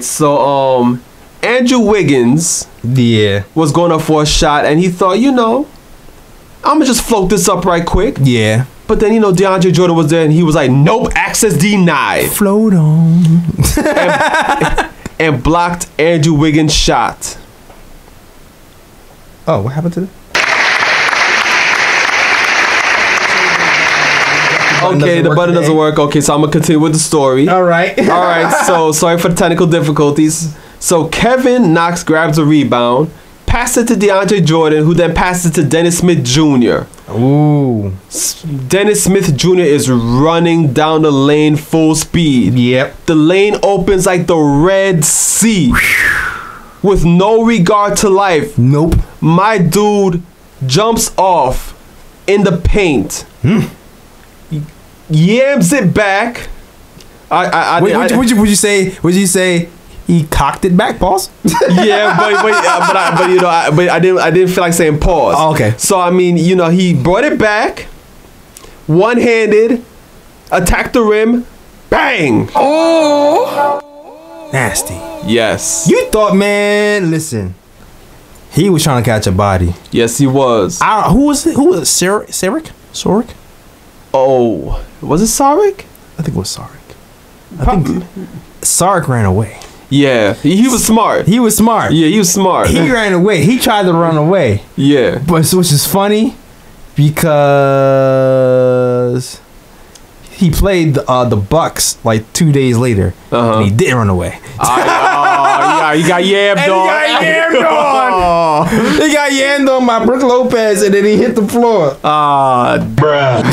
So Andrew Wiggins was going up for a shot and he thought, I'm gonna just float this up right quick. Yeah. But then, DeAndre Jordan was there and he was like, nope, access denied. Float on. and blocked Andrew Wiggins' shot. Oh, what happened to that? Okay, the button doesn't work. Okay, so I'm going to continue with the story. All right. So sorry for the technical difficulties. So Kevin Knox grabs a rebound, passed it to DeAndre Jordan, who then passes it to Dennis Smith Jr. Ooh. Dennis Smith Jr. is running down the lane full speed. Yep. The lane opens like the Red Sea. with no regard to life. Nope. My dude jumps off in the paint. Yams it back. Would you say he cocked it back? Pause. Yeah, but you know, I didn't feel like saying pause. Oh, okay. So I mean, you know, he brought it back, one-handed, attacked the rim, bang. Oh, nasty. Yes. You thought, man? Listen, he was trying to catch a body. Yes, he was. Who was it? Who was it? Saric? Oh, was it Saric? I think it was Saric. I think Saric ran away. Yeah, he was smart. He was smart. Yeah, he was smart. He ran away. He tried to run away. Yeah. But which is funny because he played the Bucks like 2 days later. And he didn't run away. Yeah, he got yammed on. He got yammed on by Brook Lopez and then he hit the floor. Bruh.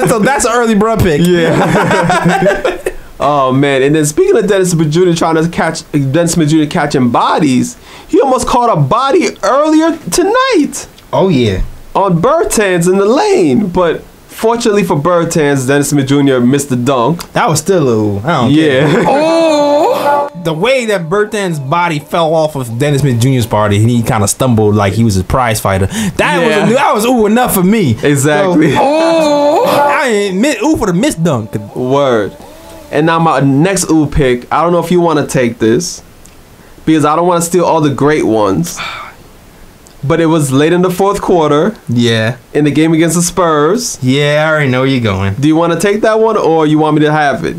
So that's an early bruh pick. Yeah. Oh man! And then speaking of Dennis Smith Jr. catching bodies, he almost caught a body earlier tonight. Oh yeah, on Bertans in the lane, but fortunately for Bertans, Dennis Smith Jr. missed the dunk. That was still a I don't care. Oh, the way that Bertans' body fell off of Dennis Smith Jr.'s body, and he kind of stumbled like he was a prize fighter. That was enough for me. Exactly. So, I admit for the missed dunk. Word. And now my next pick, I don't know if you want to take this because I don't want to steal all the great ones. But it was late in the fourth quarter. Yeah. In the game against the Spurs. Yeah, I already know where you're going. Do you want to take that one or you want me to have it?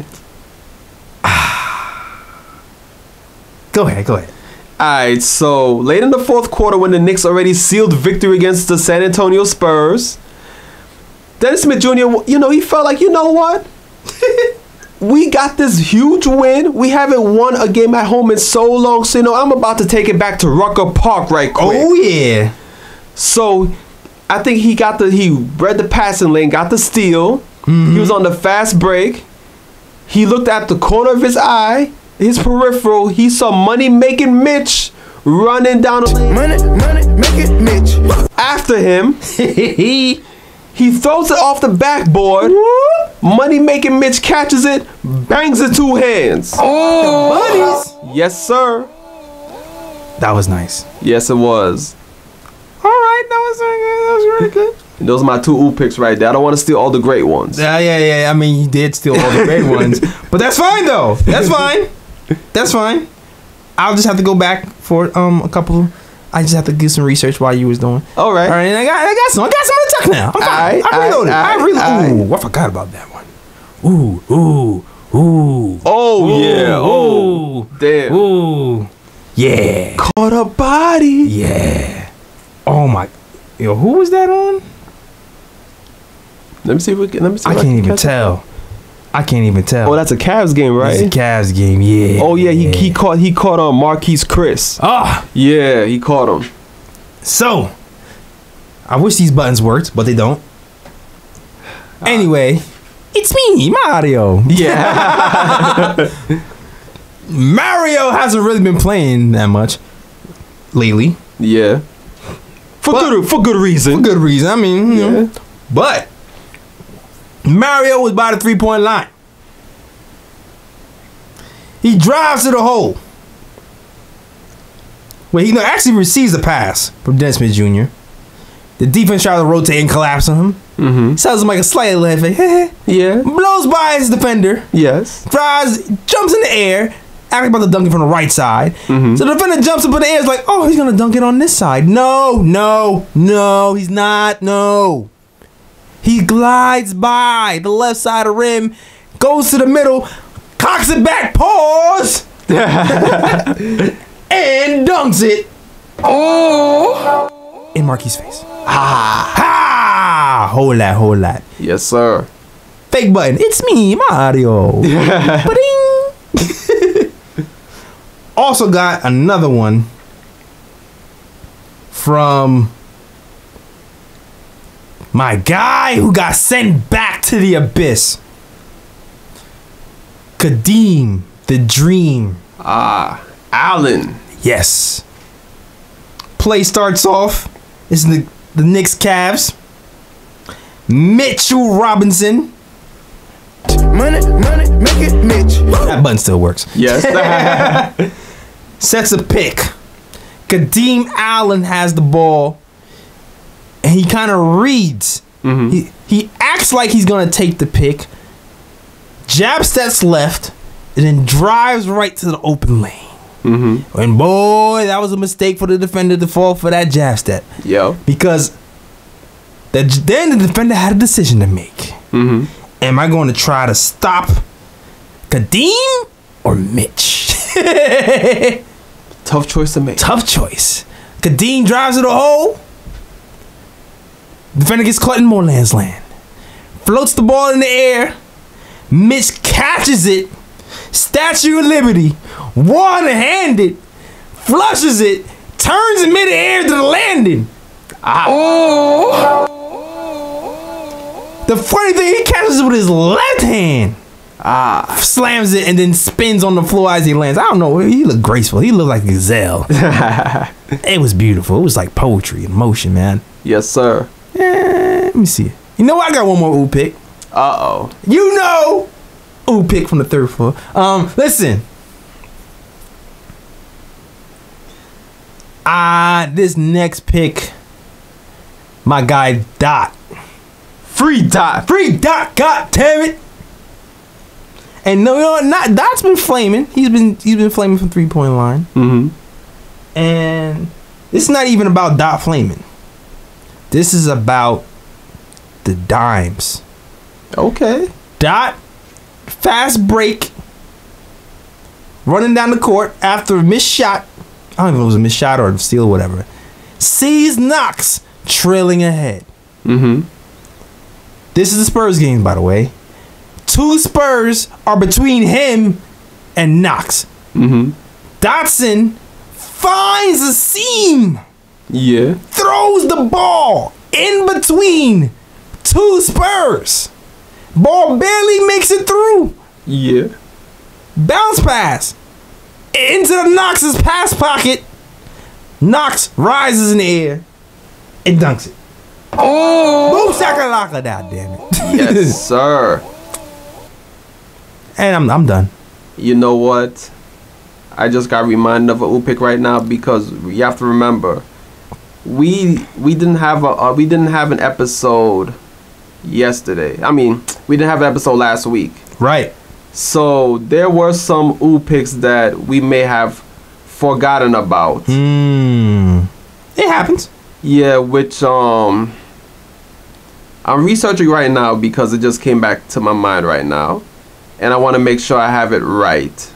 Go ahead. Alright, so late in the fourth quarter when the Knicks already sealed victory against the San Antonio Spurs, Dennis Smith Jr., you know, he felt like, you know what? We got this huge win. We haven't won a game at home in so long. So, you know, I'm about to take it back to Rucker Park right quick. Oh, yeah. So, I think he read the passing lane, got the steal. He was on the fast break. He looked at the corner of his eye, his peripheral. He saw money-making Mitch running down the lane. Money-making Mitch. After him, he throws it off the backboard. Money-making Mitch catches it, bangs it 2 hands. Oh, buddies. Yes, sir. That was nice. Yes, it was. All right, that was really good. And those are my 2 picks right there. I don't want to steal all the great ones. Yeah. I mean, you did steal all the great ones, but that's fine though. That's fine. That's fine. I'll just have to go back for a couple. I just have to do some research while you was doing. All right. And I got some in the tuck now. I'm fine. I reloaded. Ooh, I forgot about that one. Ooh. Oh yeah. Oh damn. Ooh. Yeah. Caught a body. Yeah. Oh my. Yo, who was that on? Let me see. I can't even tell. Oh, that's a Cavs game, right? It's a Cavs game, yeah. Oh yeah, he caught on Marquise Chris. Ah, yeah, he caught him. So, I wish these buttons worked, but they don't. Anyway, it's me, Mario. Yeah. Mario hasn't really been playing that much lately. Yeah. For good reason. For good reason. I mean, you know. But Mario was by the 3-point line. He drives to the hole. Well, he actually receives a pass from Dennis Smith Jr. The defense tries to rotate and collapse on him. Sounds like a slight left. Yeah. Blows by his defender. Yes. Jumps in the air. Acting about to dunk it from the right side. So the defender jumps up in the air. Is like, oh, he's going to dunk it on this side. No, he's not. No. He glides by the left side of the rim, goes to the middle, cocks it back, pause, and dunks it. Oh, in Marquis' face. Hold that. Yes, sir. Fake button. It's me, Mario. Also got another one from my guy who got sent back to the abyss. Kadeem, the Dream. Allen. Yes. Play starts off. It's the Knicks Cavs. Mitchell Robinson. Money, make it Mitch. That button still works. Yes. Sets a pick. Kadeem Allen has the ball. And he kind of reads. Mm-hmm. He acts like he's going to take the pick. Jab steps left. And then drives right to the open lane. Mm-hmm. And boy, that was a mistake for the defender to fall for that jab step. Yo. Because then the defender had a decision to make. Mm-hmm. Am I going to try to stop Kadeem or Mitch? Tough choice to make. Tough choice. Kadeem drives to the hole. Defender gets caught in more land. Floats the ball in the air. Mitch catches it. Statue of Liberty. One-handed. Flushes it. Turns in midair to the landing. Oh. The funny thing, he catches it with his left hand. Slams it and then spins on the floor as he lands. I don't know. He looked graceful. He looked like a gazelle. It was beautiful. It was like poetry in motion, man. Yes, sir. Let me see. You know what? I got one more ooh pick. Uh-oh. You know. Ooh pick from the third floor. Listen. This next pick, my guy Dot. Free Dot. God damn it. And no, not Dot's been flaming. He's been flaming from 3-point line. Mm-hmm. And it's not even about Dot flaming. This is about the dimes. Okay. Dot, fast break, running down the court after a missed shot. I don't even know if it was a missed shot or a steal or whatever. Sees Knox trailing ahead. Mm-hmm. This is the Spurs game, by the way. 2 Spurs are between him and Knox. Mm-hmm. Dotson finds a seam. Yeah. Throws the ball in between 2 Spurs. Ball barely makes it through. Yeah. Bounce pass into the Knox's pass pocket. Knox rises in the air and dunks it. Oh! Boom shakalaka, damn it. Yes, sir. And I'm done. You know what? I just got reminded of a ooh pick right now because you have to remember, we didn't have an episode yesterday. I mean, we didn't have an episode last week. Right. So there were some ooh picks that we may have forgotten about. It happens. Yeah, which I'm researching right now because it just came back to my mind right now. And I want to make sure I have it right.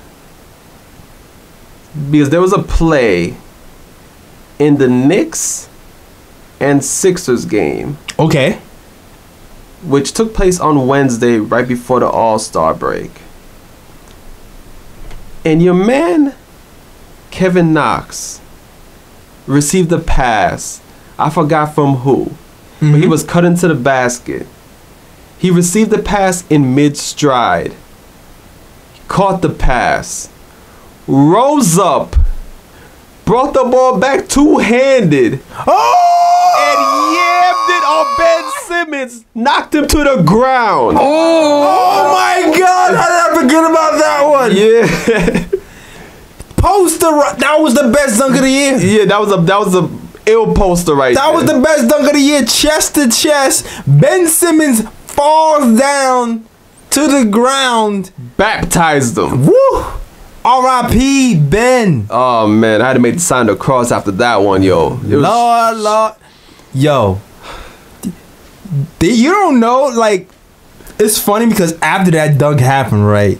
Because there was a play in the Knicks and Sixers game. Okay. Which took place on Wednesday right before the All-Star break. And your man, Kevin Knox, received a pass. I forgot from who. Mm-hmm. But he was cut into the basket. He received the pass in mid-stride. Caught the pass. Rose up. Brought the ball back two-handed. Oh! And yammed it on Ben Simmons. Knocked him to the ground. Oh my God! How did I forget about that one? Yeah. Poster. That was the best dunk of the year. Yeah, that was a ill poster right there. That was the best dunk of the year. Chest to chest. Ben Simmons falls down to the ground. Baptized them. Woo! R.I.P. Ben. Oh man, I had to make the sign of the cross after that one, yo. Lord. Yo. You don't know, like, it's funny because after that dunk happened, right?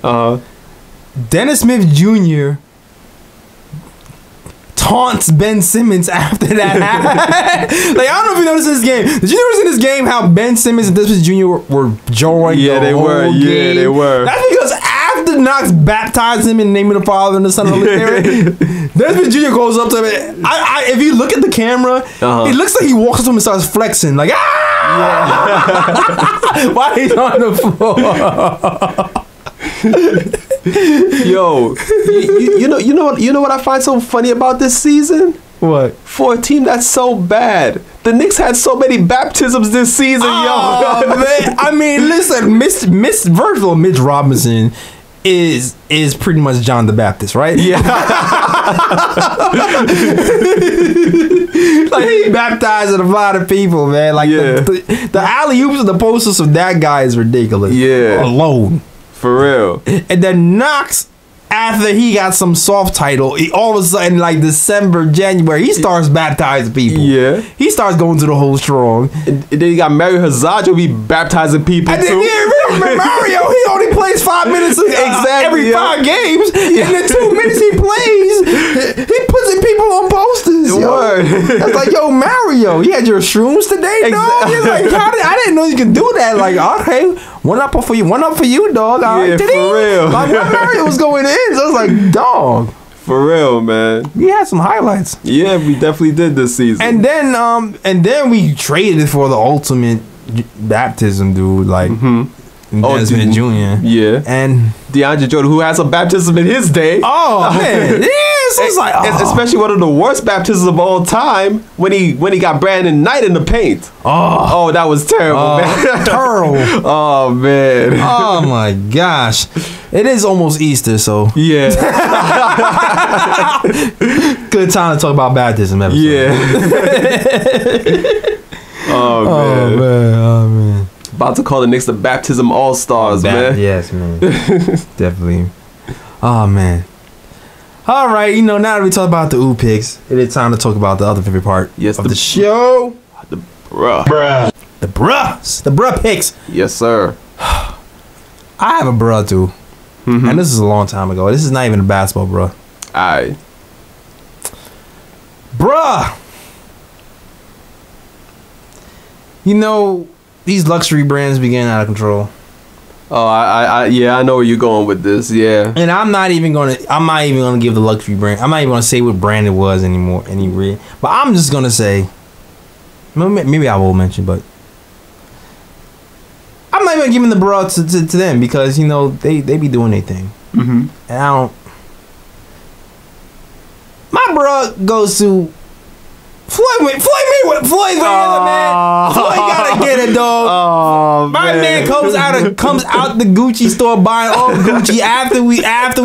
Dennis Smith Jr. taunts Ben Simmons after that happened. Like, I don't know if you noticed in this game. Did you notice in this game how Ben Simmons and Dennis Smith Jr. were joined? Yeah, they were. Yeah, they were. That's because after Knox baptized him in the name of the Father and the Son and the Holy Spirit, Dennis Smith Jr. goes up to him. If you look at the camera, it looks like he walks up to him and starts flexing. Like, ah! Yeah. Why he's on the floor? Yo, you know what I find so funny about this season? What? For a team that's so bad, the Knicks had so many baptisms this season, Oh, yo. man. I mean, listen, Miss Virgil Mitch Robinson is pretty much John the Baptist, right? Yeah. Like, he baptizing a lot of people, man. Like, the alley-oops and the posters of that guy is ridiculous. Yeah. Alone. For real. And then Knox, after he got some soft title, all of a sudden, like December, January, he starts baptizing people. Yeah. He starts going to the whole strong. And then you got Mario Hazajo be baptizing people And too. then, Mario, he only plays 5 minutes every 5 games. In the 2 minutes he plays, he puts in people on posters. Word. It's like, yo, Mario, you had your shrooms today, dog? It's like, I didn't know you could do that. Like, okay, one up for you, dog. All Yeah, right, for real. Like, when Mario was going in, so I was like, dog. For real, man. We had some highlights. Yeah, we definitely did this season. And then we traded for the ultimate baptism, dude. Like, Desmond Jr. Yeah. And DeAndre Jordan, who had some baptism in his day. oh man, yes, it's like especially one of the worst baptisms of all time when he got Brandon Knight in the paint. Oh, that was terrible, man. terrible. Oh man. Oh my gosh, it is almost Easter, so Yeah. good time to talk about baptism episode. Yeah. Oh man. Oh man. About to call the Knicks the Baptism All Stars, man. Yes, man. Definitely. Oh man. All right, now that we talk about the ooh picks, it is time to talk about the other favorite part of the show. The bruh. The bruh picks. Yes, sir. I have a bruh too. And this is a long time ago. This is not even a basketball bruh. Alright. Bruh. These luxury brands be getting out of control. Oh, I know where you're going with this. Yeah. And I'm not even gonna give the luxury brand. I'm not even gonna say what brand it was anymore. But I'm just gonna say, maybe I will mention, but I'm not even giving the bruh to them because they be doing their thing. And I don't. My bruh goes to Floyd Mayweather, man. Floyd gotta get it, dog. Oh, My man comes out the Gucci store buying all Gucci after we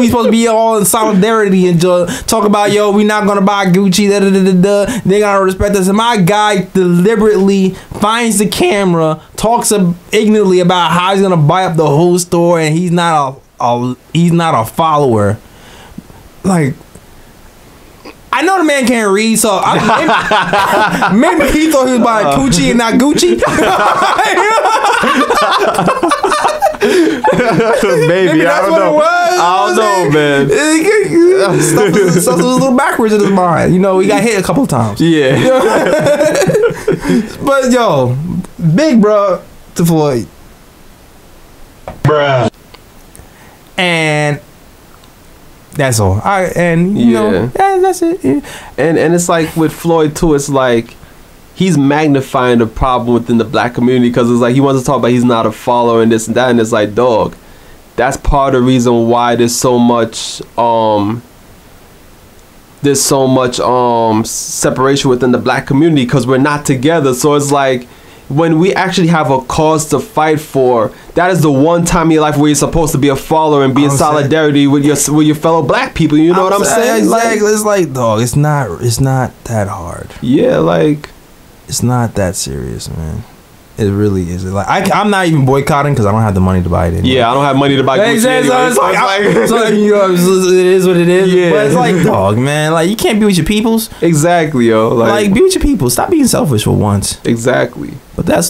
supposed to be all in solidarity and talk about we not gonna buy Gucci. They gotta respect us. And my guy deliberately finds the camera, talks ignorantly about how he's gonna buy up the whole store, and he's not a follower. Like, I know the man can't read, so maybe he thought he was buying Gucci and not Gucci. Maybe I don't know. I don't know, man. Stuff was a little backwards in his mind. He got hit a couple of times. Yeah. But big bro to Floyd. Bruh. And that's all. That's it. Yeah. And it's like with Floyd too, it's like he's magnifying the problem within the black community because it's like he wants to talk about he's not a follower and this and that, and it's like, dog, that's part of the reason why there's so much separation within the black community because we're not together. So it's like when we actually have a cause to fight for, that is the one time in your life where you're supposed to be a follower and be in solidarity with your fellow black people. You know what I'm saying? Exactly. It's like, dog, it's not that hard. Yeah, like it's not that serious, man. It really is. Like I'm not even boycotting because I don't have the money to buy it anymore. Yeah, I don't have money to buy Gucci anyway. It is what it is. Yeah. But it's like, dog, man, like you can't be with your peoples. Exactly, yo. Like be with your people. Stop being selfish for once. Exactly. But that's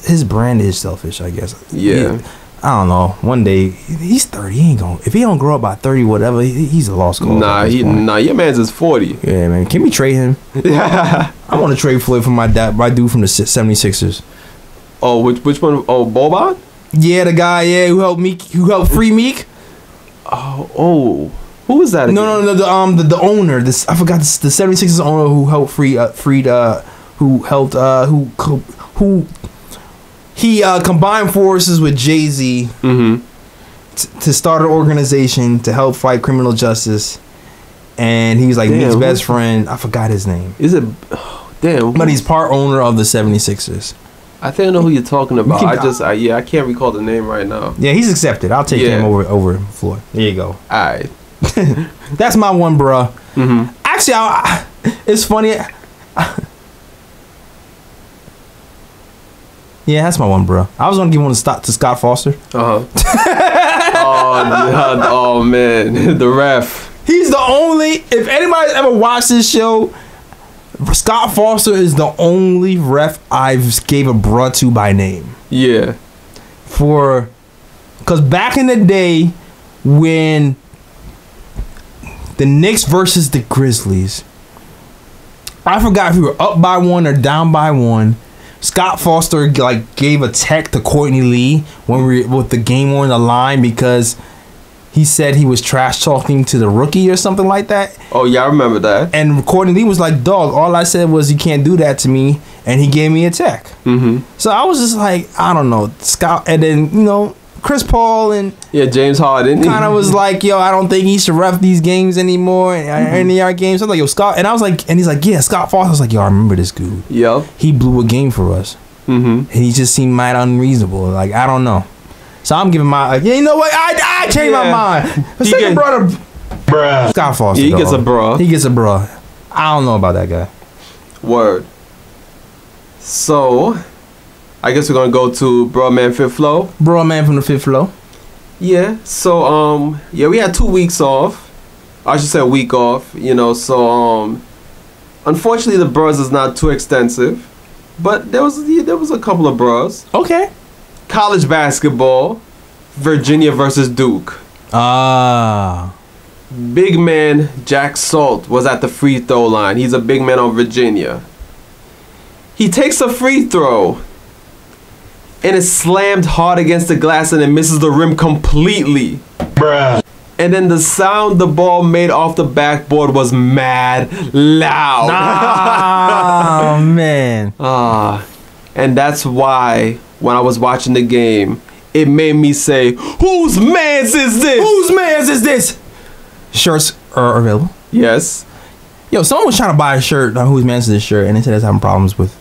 his brand is selfish, I guess. Yeah. I don't know. One day he's 30. He ain't gonna. If he don't grow up by 30, whatever, he's a lost cause. Nah. Your man's is 40. Yeah, man. Can we trade him? I want to trade Floyd for my dude from the 76ers. Oh, which one? Oh, Boban? Yeah, the guy. Yeah, who helped free Meek. Oh, who was that again? No. The owner. I forgot the 76ers owner who helped he combined forces with Jay-Z to start an organization to help fight criminal justice, and he was like Meek's best friend. I forgot his name. Is it? Oh, damn. But he's part owner of the 76ers. I think I know who you're talking about. I can't recall the name right now. Yeah, he's accepted. I'll take him over Floyd. There you go. All right. That's my one, bruh. Mm-hmm. Actually, it's funny. Yeah, that's my one, bro. I was gonna give one to Scott Foster. Oh man, the ref. He's the only. If anybody's ever watched this show, Scott Foster is the only ref I've gave a bruh to by name. Yeah. Because back in the day when the Knicks versus the Grizzlies, I forgot if we were up by one or down by one. Scott Foster gave a tech to Courtney Lee with the game on the line because he said he was trash talking to the rookie or something like that. Oh yeah, I remember that. And Courtney Lee was like, "Dog, all I said was you can't do that to me," and he gave me a tech. Mm-hmm. So I was just like, I don't know, Scott, and then Chris Paul and James Harden kind of was like, yo, I don't think he should ref these games anymore, any of our games. I was like, yo, Scott, and I was like, and he's like, yeah, Scott Foster. I was like, yo, I remember this dude. Yep. He blew a game for us, and he just seemed mad unreasonable. Like, I don't know. So I'm giving my, you know what? I changed my mind. The second brother, bruh, Scott Foster. Yeah, he gets a bruh. He gets a bruh. I don't know about that guy. Word. So, I guess we're gonna go to Bro Man Fifth Flow. Bro Man from the Fifth Flow. Yeah. So we had 2 weeks off. I should say a week off. So unfortunately the bros is not too extensive, but there was a couple of bros. Okay. College basketball, Virginia versus Duke. Big man Jack Salt was at the free throw line. He's a big man on Virginia. He takes a free throw and is slammed hard against the glass and it misses the rim completely. Bruh. And then the sound the ball made off the backboard was mad loud. Oh, man. And that's why when I was watching the game, it made me say, whose mans is this? Whose mans is this? Shirts are available. Yes. Yo, someone was trying to buy a shirt, whose mans is this shirt, and they said it's having problems with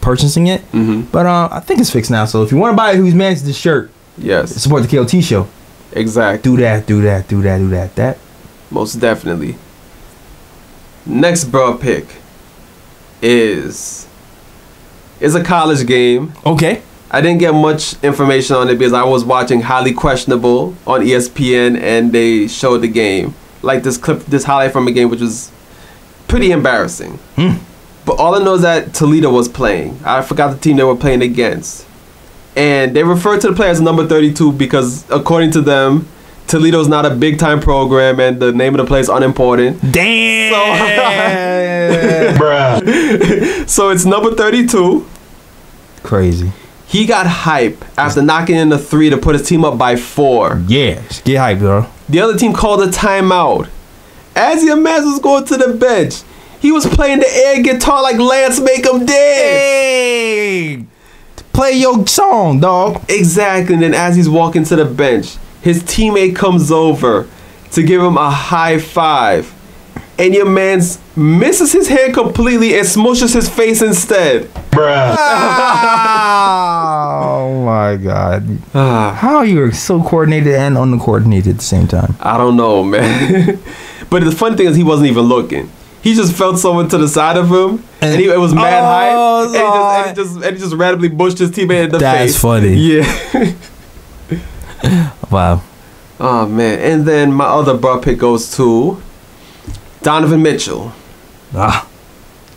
purchasing it. Mm-hmm. But I think it's fixed now. So if you want to buy whose mans is this shirt, yes, support the KLT show. Exactly. Do that. Most definitely. Next bro pick is a college game. Okay. I didn't get much information on it because I was watching Highly Questionable on ESPN and they showed the game. Like this highlight from a game which was pretty embarrassing. But all I know is that Toledo was playing. I forgot the team they were playing against. And they referred to the player as number 32 because according to them, Toledo's not a big time program and the name of the place is unimportant. Damn. So, bruh. So it's number 32. Crazy. He got hype after knocking in a 3 to put his team up by 4. Yeah, get hype, bro. The other team called a timeout. As your man was going to the bench, he was playing the air guitar like Lance Make 'Em Dance. Hey, play your song, dog. Exactly. And then as he's walking to the bench, his teammate comes over to give him a high five. And your man misses his hand completely and smushes his face instead. Bruh. Oh my God. How you are so coordinated and uncoordinated at the same time. I don't know, man. But the funny thing is he wasn't even looking. He just felt someone to the side of him, and it was mad high, and he just randomly bushed his teammate in the face. That's funny. Yeah. Wow. Oh man. And then my other bro pick goes to Donovan Mitchell.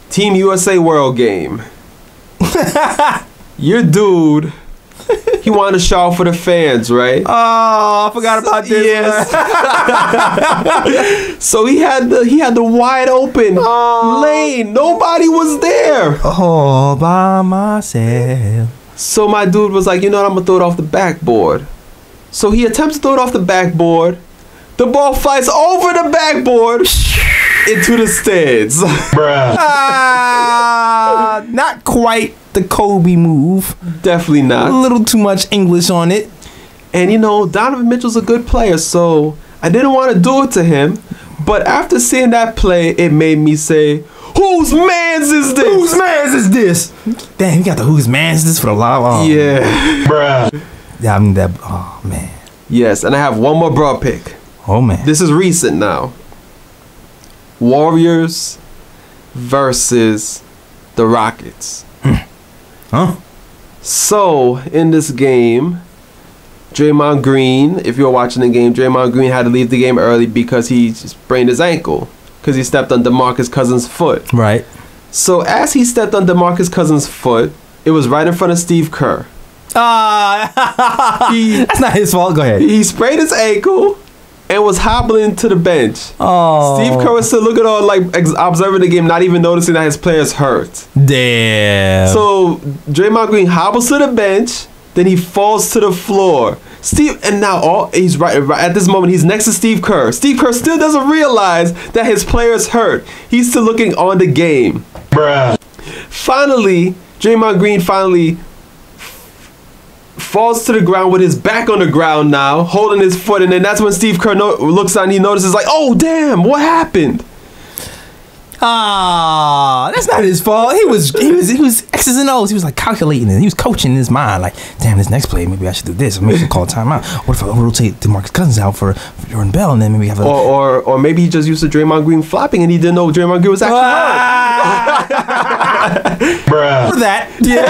Team USA World Game. Your dude, he wanted to show out for the fans, right? Oh, I forgot about this. Yes. So he had the wide open lane. Nobody was there. All by myself. So my dude was like, you know what? I'm gonna throw it off the backboard. So he attempts to throw it off the backboard. The ball flies over the backboard into the stands. Bruh. Not quite the Kobe move. Definitely not. A little too much English on it. And, Donovan Mitchell's a good player, so I didn't want to do it to him. But after seeing that play, it made me say, whose mans is this? Whose mans is this? Damn, you got the whose mans is this for the live. Oh, yeah. Bruh. Yeah, I mean that. Oh, man. Yes, and I have one more broad pick. Oh, man. This is recent now. Warriors versus the Rockets. Huh? So, in this game, Draymond Green, if you were watching the game, Draymond Green had to leave the game early because he sprained his ankle because he stepped on DeMarcus Cousins' foot. Right. So, as he stepped on DeMarcus Cousins' foot, it was right in front of Steve Kerr. That's not his fault. Go ahead. He sprained his ankle and was hobbling to the bench. Oh. Steve Kerr was still looking on, observing the game, not even noticing that his players hurt. Damn. So Draymond Green hobbles to the bench, then he falls to the floor. He's right at this moment. He's next to Steve Kerr. Steve Kerr still doesn't realize that his players hurt. He's still looking on the game. Bruh. Finally, Draymond Green falls to the ground with his back on the ground now, holding his foot, and then that's when Steve Kerr looks out and he notices oh damn, what happened? That's not his fault. He was X's and O's. He was calculating it. He was coaching in his mind, damn, this next play, maybe I should do this. Or maybe I should call a timeout. What if I rotate DeMarcus Cousins out for Jordan Bell, and then maybe have a or maybe he just used to Draymond Green flopping and he didn't know Draymond Green was actually hurt. Bruh. For that. Yeah.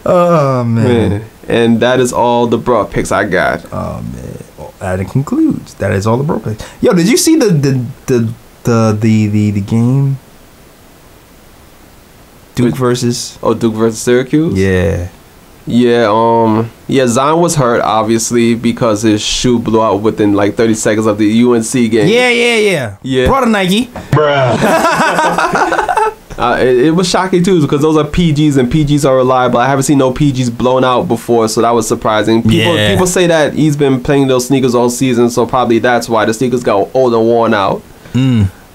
Oh man. And that is all the broad picks I got. Oh man. That concludes. That is all the broad picks. Yo, did you see the game? Duke versus Syracuse? Yeah. Yeah, Zion was hurt, obviously, because his shoe blew out within 30 seconds of the UNC game. Yeah. Brought a Nike. Bruh. It was shocking, too, because those are PGs, and PGs are reliable. I haven't seen no PGs blown out before, so that was surprising. People say that he's been playing those sneakers all season, so probably that's why the sneakers got old and worn out.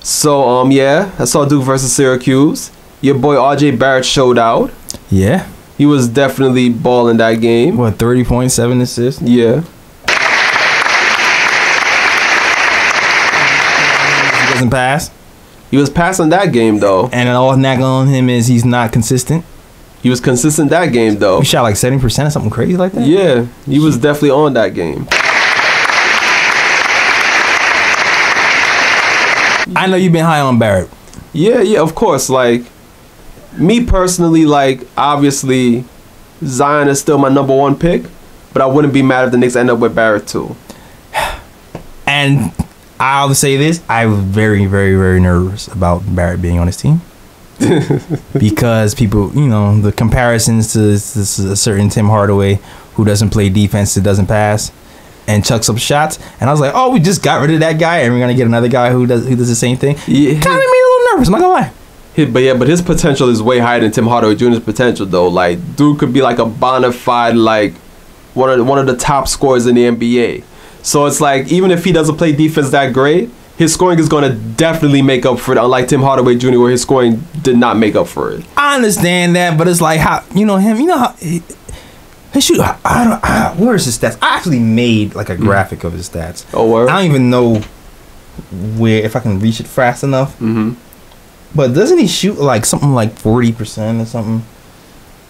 So, I saw Duke versus Syracuse. Your boy RJ Barrett showed out. Yeah. He was definitely balling that game. What, 30.7 assists? Yeah. He doesn't pass. He was passing that game, though. And all nag on him is he's not consistent. He was consistent that game, though. He shot 70% or something crazy like that? Yeah, he was definitely on that game. I know you've been high on Barret. Yeah, of course. Me personally, obviously, Zion is still my number one pick, but I wouldn't be mad if the Knicks end up with Barret too. And I'll say this, I was very, very, very nervous about Barret being on his team. Because people, the comparisons to a certain Tim Hardaway who doesn't play defense, that doesn't pass, and chucks up shots. And I was like, oh, we just got rid of that guy and we're going to get another guy who does the same thing. Yeah. Kind of made me a little nervous, I'm not going to lie. But his potential is way higher than Tim Hardaway Jr.'s potential, though. Dude could be a bona fide, one of the top scorers in the NBA. So it's even if he doesn't play defense that great, his scoring is going to definitely make up for it. Unlike Tim Hardaway Jr., where his scoring did not make up for it. I understand that, but it's how him. How his shoot. Where is his stats? I actually made a graphic of his stats. Oh, word? I don't even know where if I can reach it fast enough. Mm-hmm. But doesn't he shoot something 40% or something?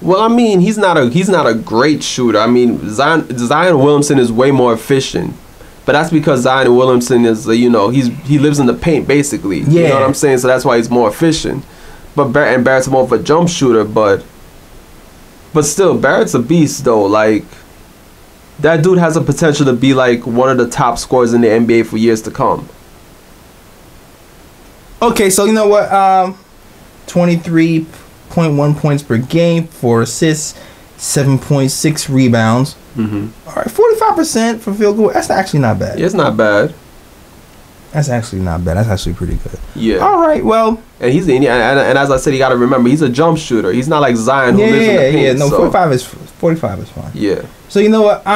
Well, I mean, he's not a great shooter. I mean, Zion Williamson is way more efficient, but that's because Zion Williamson is he lives in the paint basically. Yeah. You know what I'm saying? So that's why he's more efficient. But Barrett's more of a jump shooter, but still, Barrett's a beast though. That dude has a potential to be one of the top scorers in the NBA for years to come. Okay, so you know what? 23.1 points per game, 4 assists, 7.6 rebounds. Mm-hmm. All right, 45% for field goal. That's actually not bad. Yeah, it's not bad. That's actually not bad. That's actually pretty good. Yeah. All right, well. And and as I said, you got to remember, he's a jump shooter. He's not like Zion who lives in the paint. Yeah, no, 45 is fine. Yeah. So you know what?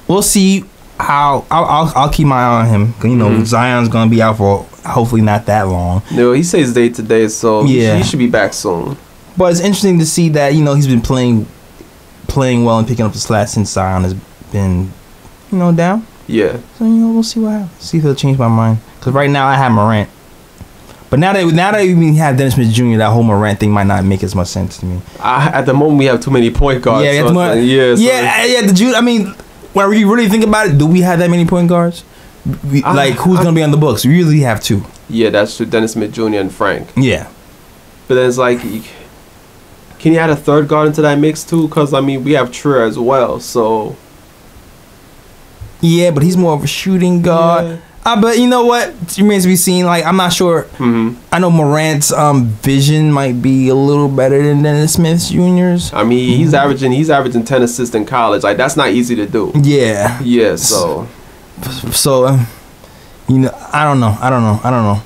We'll see. I'll keep my eye on him. Zion's gonna be out for hopefully not that long. No, he says day to day, so he should be back soon. But it's interesting to see that he's been playing well and picking up the slack since Zion has been down. Yeah. So we'll see what happens. See if it'll change my mind. Because right now I have Morant. But now that we have Dennis Smith Jr., that whole Morant thing might not make as much sense to me. At the moment, we have too many point guards. Yeah, so the Jude. I mean, when we really think about it, do we have that many point guards? Who's gonna be on the books? We really have two. Yeah, that's true. Dennis Smith Jr. and Frank. Yeah. But then it's like, can you add a third guard into that mix too? Because I mean, we have Trier as well. So. Yeah, but he's more of a shooting guard. Yeah. But you know what? It remains to be seen. Like, I'm not sure. Mm-hmm. I know Morant's vision might be a little better than Dennis Smith Jr.'s. I mean, he's averaging 10 assists in college. Like, that's not easy to do. Yeah. Yeah. So I don't know.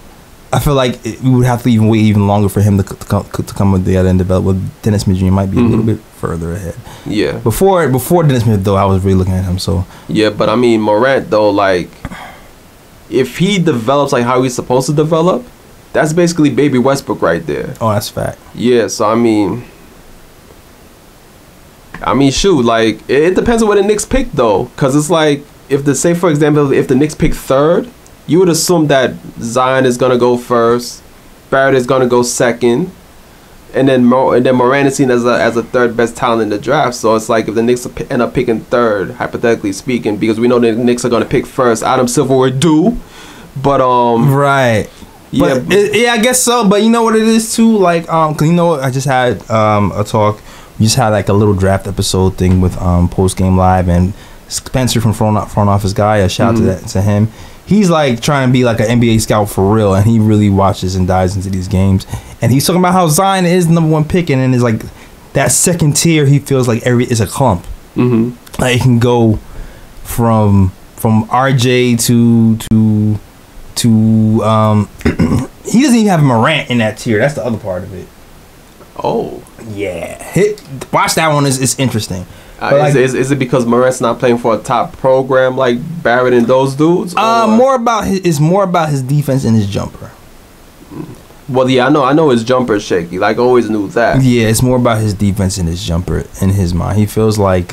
I feel like we would have to even wait even longer for him to come together and develop. With Dennis Smith Jr. might be a little bit further ahead. Yeah. Before Dennis Smith though, I was really looking at him. So. Yeah, but I mean Morant though, like, if he develops like how he's supposed to develop, that's basically baby Westbrook right there. Oh, that's fact. Yeah. So I mean, shoot, like it depends on what the Knicks pick though, because it's like for example, if the Knicks pick third, you would assume that Zion is gonna go first, Barret is gonna go second, and then Morant is seen as a third best talent in the draft. So it's like if the Knicks end up picking third, hypothetically speaking, because we know the Knicks are gonna pick first. Adam Silver would do, but right. Yeah, I guess so. But you know what it is too, like cause you know what, I just had a talk. We just had like a little draft episode thing with Post Game Live, and Spencer from front office guy. A shout out to him. He's like trying to be like an NBA scout for real, and he really watches and dives into these games. And he's talking about how Zion is the number one pick, and is like that second tier. He feels like is a clump. Mm-hmm. Like it can go from RJ to he doesn't even have Morant in that tier. That's the other part of it. Oh yeah, watch that one. It's interesting. Is it because Morant's not playing for a top program like Barret and those dudes? More about his defense and his jumper. Well, yeah, I know his jumper is shaky. Like, I always knew that. Yeah, it's more about his defense and his jumper in his mind. He feels like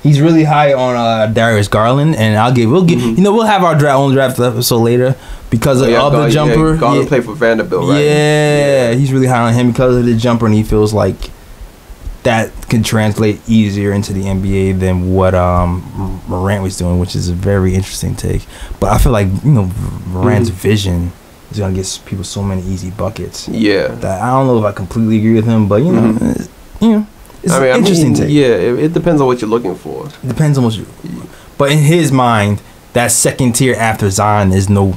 he's really high on Darius Garland, and we'll have our own draft episode later because of the jumper. Garland played for Vanderbilt, right? Yeah, he's really high on him because of the jumper, and he feels like that can translate easier into the NBA than what Morant was doing, which is a very interesting take. But I feel like Morant's vision is gonna get people so many easy buckets. Yeah, that I don't know if I completely agree with him, but it's an interesting take. Yeah, it depends on what you're looking for. It depends on what you. But in his mind, that second tier after Zion is no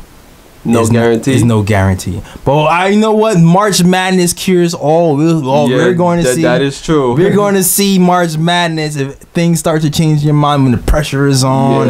guarantee. There's no guarantee. But you know what? March Madness cures all. We're going to see. That is true. We're going to see March Madness if things start to change in your mind when the pressure is on.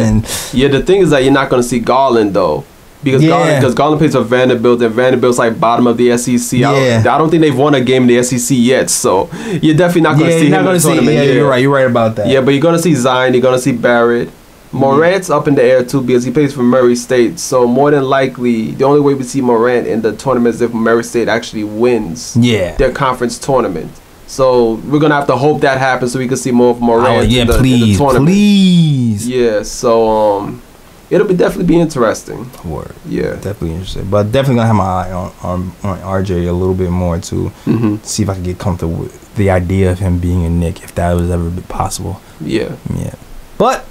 Yeah, the thing is that you're not going to see Garland though. Because Garland plays for Vanderbilt, and Vanderbilt's like bottom of the SEC. I don't think they've won a game in the SEC yet, so you're definitely not going to see him in the tournament. Yeah, you're right about that. Yeah, but you're going to see Zion, you're going to see Barret. Morant's up in the air too because he plays for Murray State. So more than likely, the only way we see Morant in the tournament is if Murray State actually wins their conference tournament. So we're gonna have to hope that happens so we can see more of Morant in the tournament. Please. Yeah. So it'll definitely be interesting. Word. Yeah. Definitely interesting. But definitely gonna have my eye on RJ a little bit more too. Mm-hmm. See if I can get comfortable with the idea of him being a Knick if that was ever possible. Yeah. Yeah. But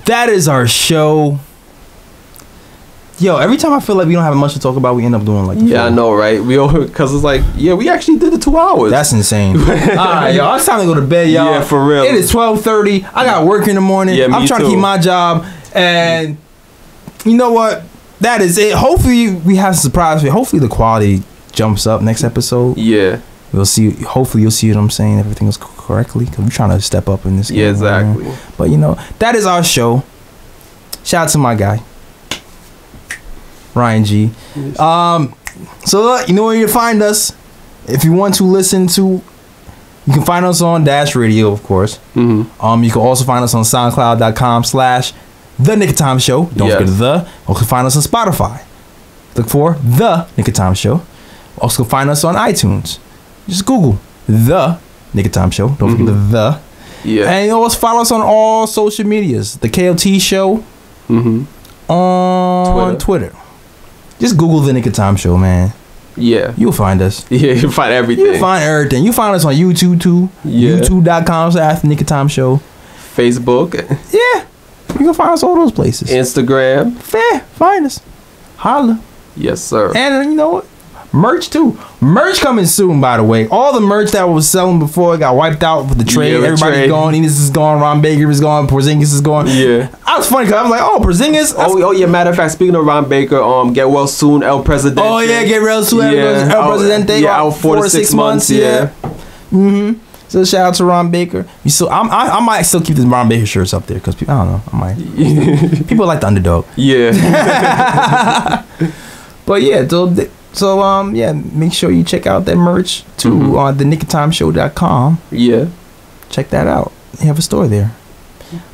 that is our show. Yo, every time I feel like we don't have much to talk about, we end up doing like I know, right? Because it's like, we actually did the 2 hours. That's insane. All right, y'all, it's time to go to bed, y'all. Yeah, for real. It is 12:30. I got work in the morning. Yeah, I'm trying to keep my job, and you know what? That is it. Hopefully, we have a surprise. Hopefully, the quality jumps up next episode. Yeah. We'll see. Hopefully, you'll see what I'm saying. Everything goes correctly because we're trying to step up in this game. Yeah, exactly. Right? But that is our show. Shout out to my guy, Ryan G. Yes. So look, you know where you find us. If you want to listen to, you can find us on Dash Radio, of course. Mm-hmm. You can also find us on SoundCloud.com/The Nick of Time Show. Don't forget the. Also find us on Spotify. Look for The Nick of Time Show. Also find us on iTunes. Just Google the Nigga Time Show. Don't forget the. Yeah. And you always follow us on all social medias. The KOT Show on Twitter. Just Google the Nigga Time Show, man. Yeah. You'll find us. Yeah, you'll find everything. You'll find everything. You find us on YouTube too. Yeah. YouTube.com/Nigga Time Show. Facebook. Yeah. You can find us all those places. Instagram. Fair. Find us. Holla. Yes, sir. And you know what? Merch too. Merch coming soon, by the way. All the merch that was selling before got wiped out with the trade. Yeah, Everybody's gone. Enos is gone. Ron Baker is gone. Porzingis is gone. Yeah. I was funny because I was like, oh, Porzingis. Oh yeah. Matter of fact, speaking of Ron Baker, get well soon, El Presidente. Oh yeah, get well soon, El Presidente. Yeah, out 4 to 6 months. Yeah. So shout out to Ron Baker. I might still keep the Ron Baker shirts up there because people, I don't know, I might. People like the underdog. Yeah. But yeah, so yeah, make sure you check out that merch too on the nickatimeshow.com. Yeah. Check that out. They have a store there.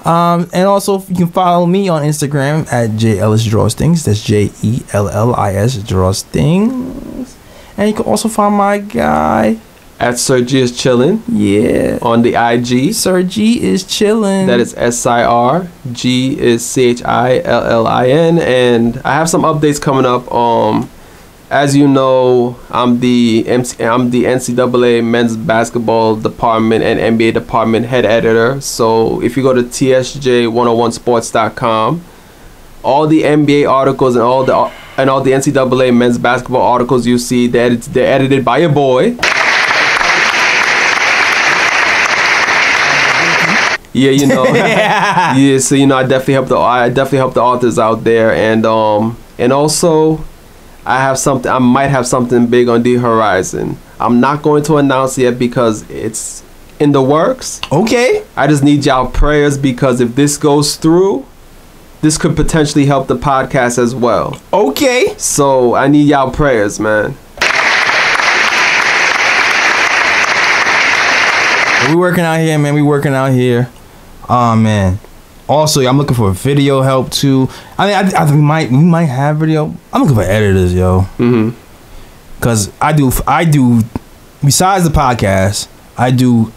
And also you can follow me on Instagram at JEllisDrawsThings. That's JELLIS Drawsthings. And you can also find my guy at Sir G is chillin'. Yeah. On the IG. Sir G is chillin'. That is SIR. G is CHILLIN. And I have some updates coming up. As you know, I'm the NCAA men's basketball department and NBA department head editor. So if you go to tsj101sports.com, all the NBA articles and all the NCAA men's basketball articles you see, they're edited by your boy. Yeah, you know. Yeah, so you know, I definitely help the authors out there, and also I might have something big on the horizon. I'm not going to announce yet because it's in the works. Okay. I just need y'all prayers because if this goes through, this could potentially help the podcast as well. Okay. So I need y'all prayers, man. We working out here, man. We working out here. Oh man. Also, I'm looking for video help too. I think we might have video. I'm looking for editors, yo. Cause I do. Besides the podcast, I do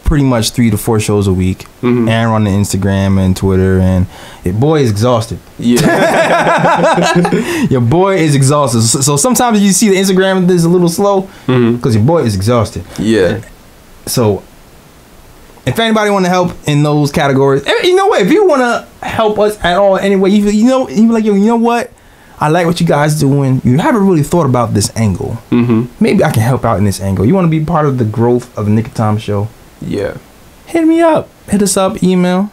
pretty much 3 to 4 shows a week, and run the Instagram and Twitter. And your boy is exhausted. Yeah. Your boy is exhausted. So sometimes you see the Instagram is a little slow because your boy is exhausted. Yeah. So if anybody want to help in those categories, you know what? If you want to help us at all anyway, you know what? I like what you guys doing. You haven't really thought about this angle. Maybe I can help out in this angle. You want to be part of the growth of the Nigga Time Show? Yeah. Hit me up. Hit us up. Email.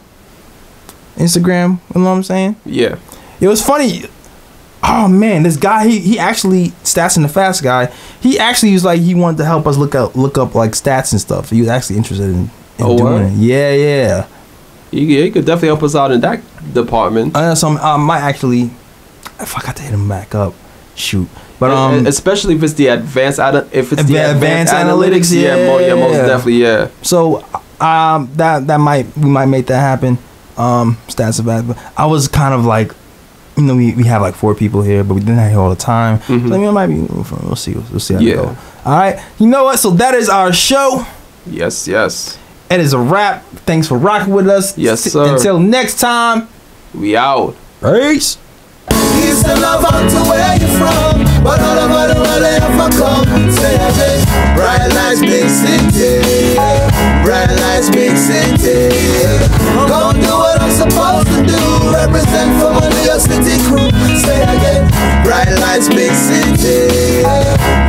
Instagram. You know what I'm saying? Yeah. It was funny. Oh man, this guy, he actually, Stats and the Fast guy, he actually was like, he wanted to help us look up like stats and stuff. He was actually interested in doing it. Yeah. He could definitely help us out in that department. So I might actually, if I got to hit him back up, shoot. But especially if it's the advanced analytics, most definitely, yeah. So we might make that happen. Stats of that, but I was kind of like, you know, we have like 4 people here, but we didn't have here all the time. So it might be. We'll see how it go. All right. You know what? So that is our show. Yes. It is a wrap. Thanks for rocking with us. Yes, sir. Until next time. We out. Peace. Peace and love out to where you're from, but all over the world they ever come. Say again, bright lights, big city, bright lights, big city. Gonna do what I'm supposed to do, represent for my New York City crew. Say again, bright lights, big city,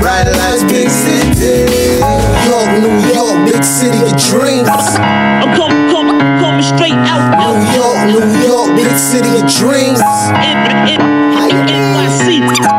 bright lights, big city. York, New York, big city of dreams. I'm coming straight out. New York, big city of dreams. NYC.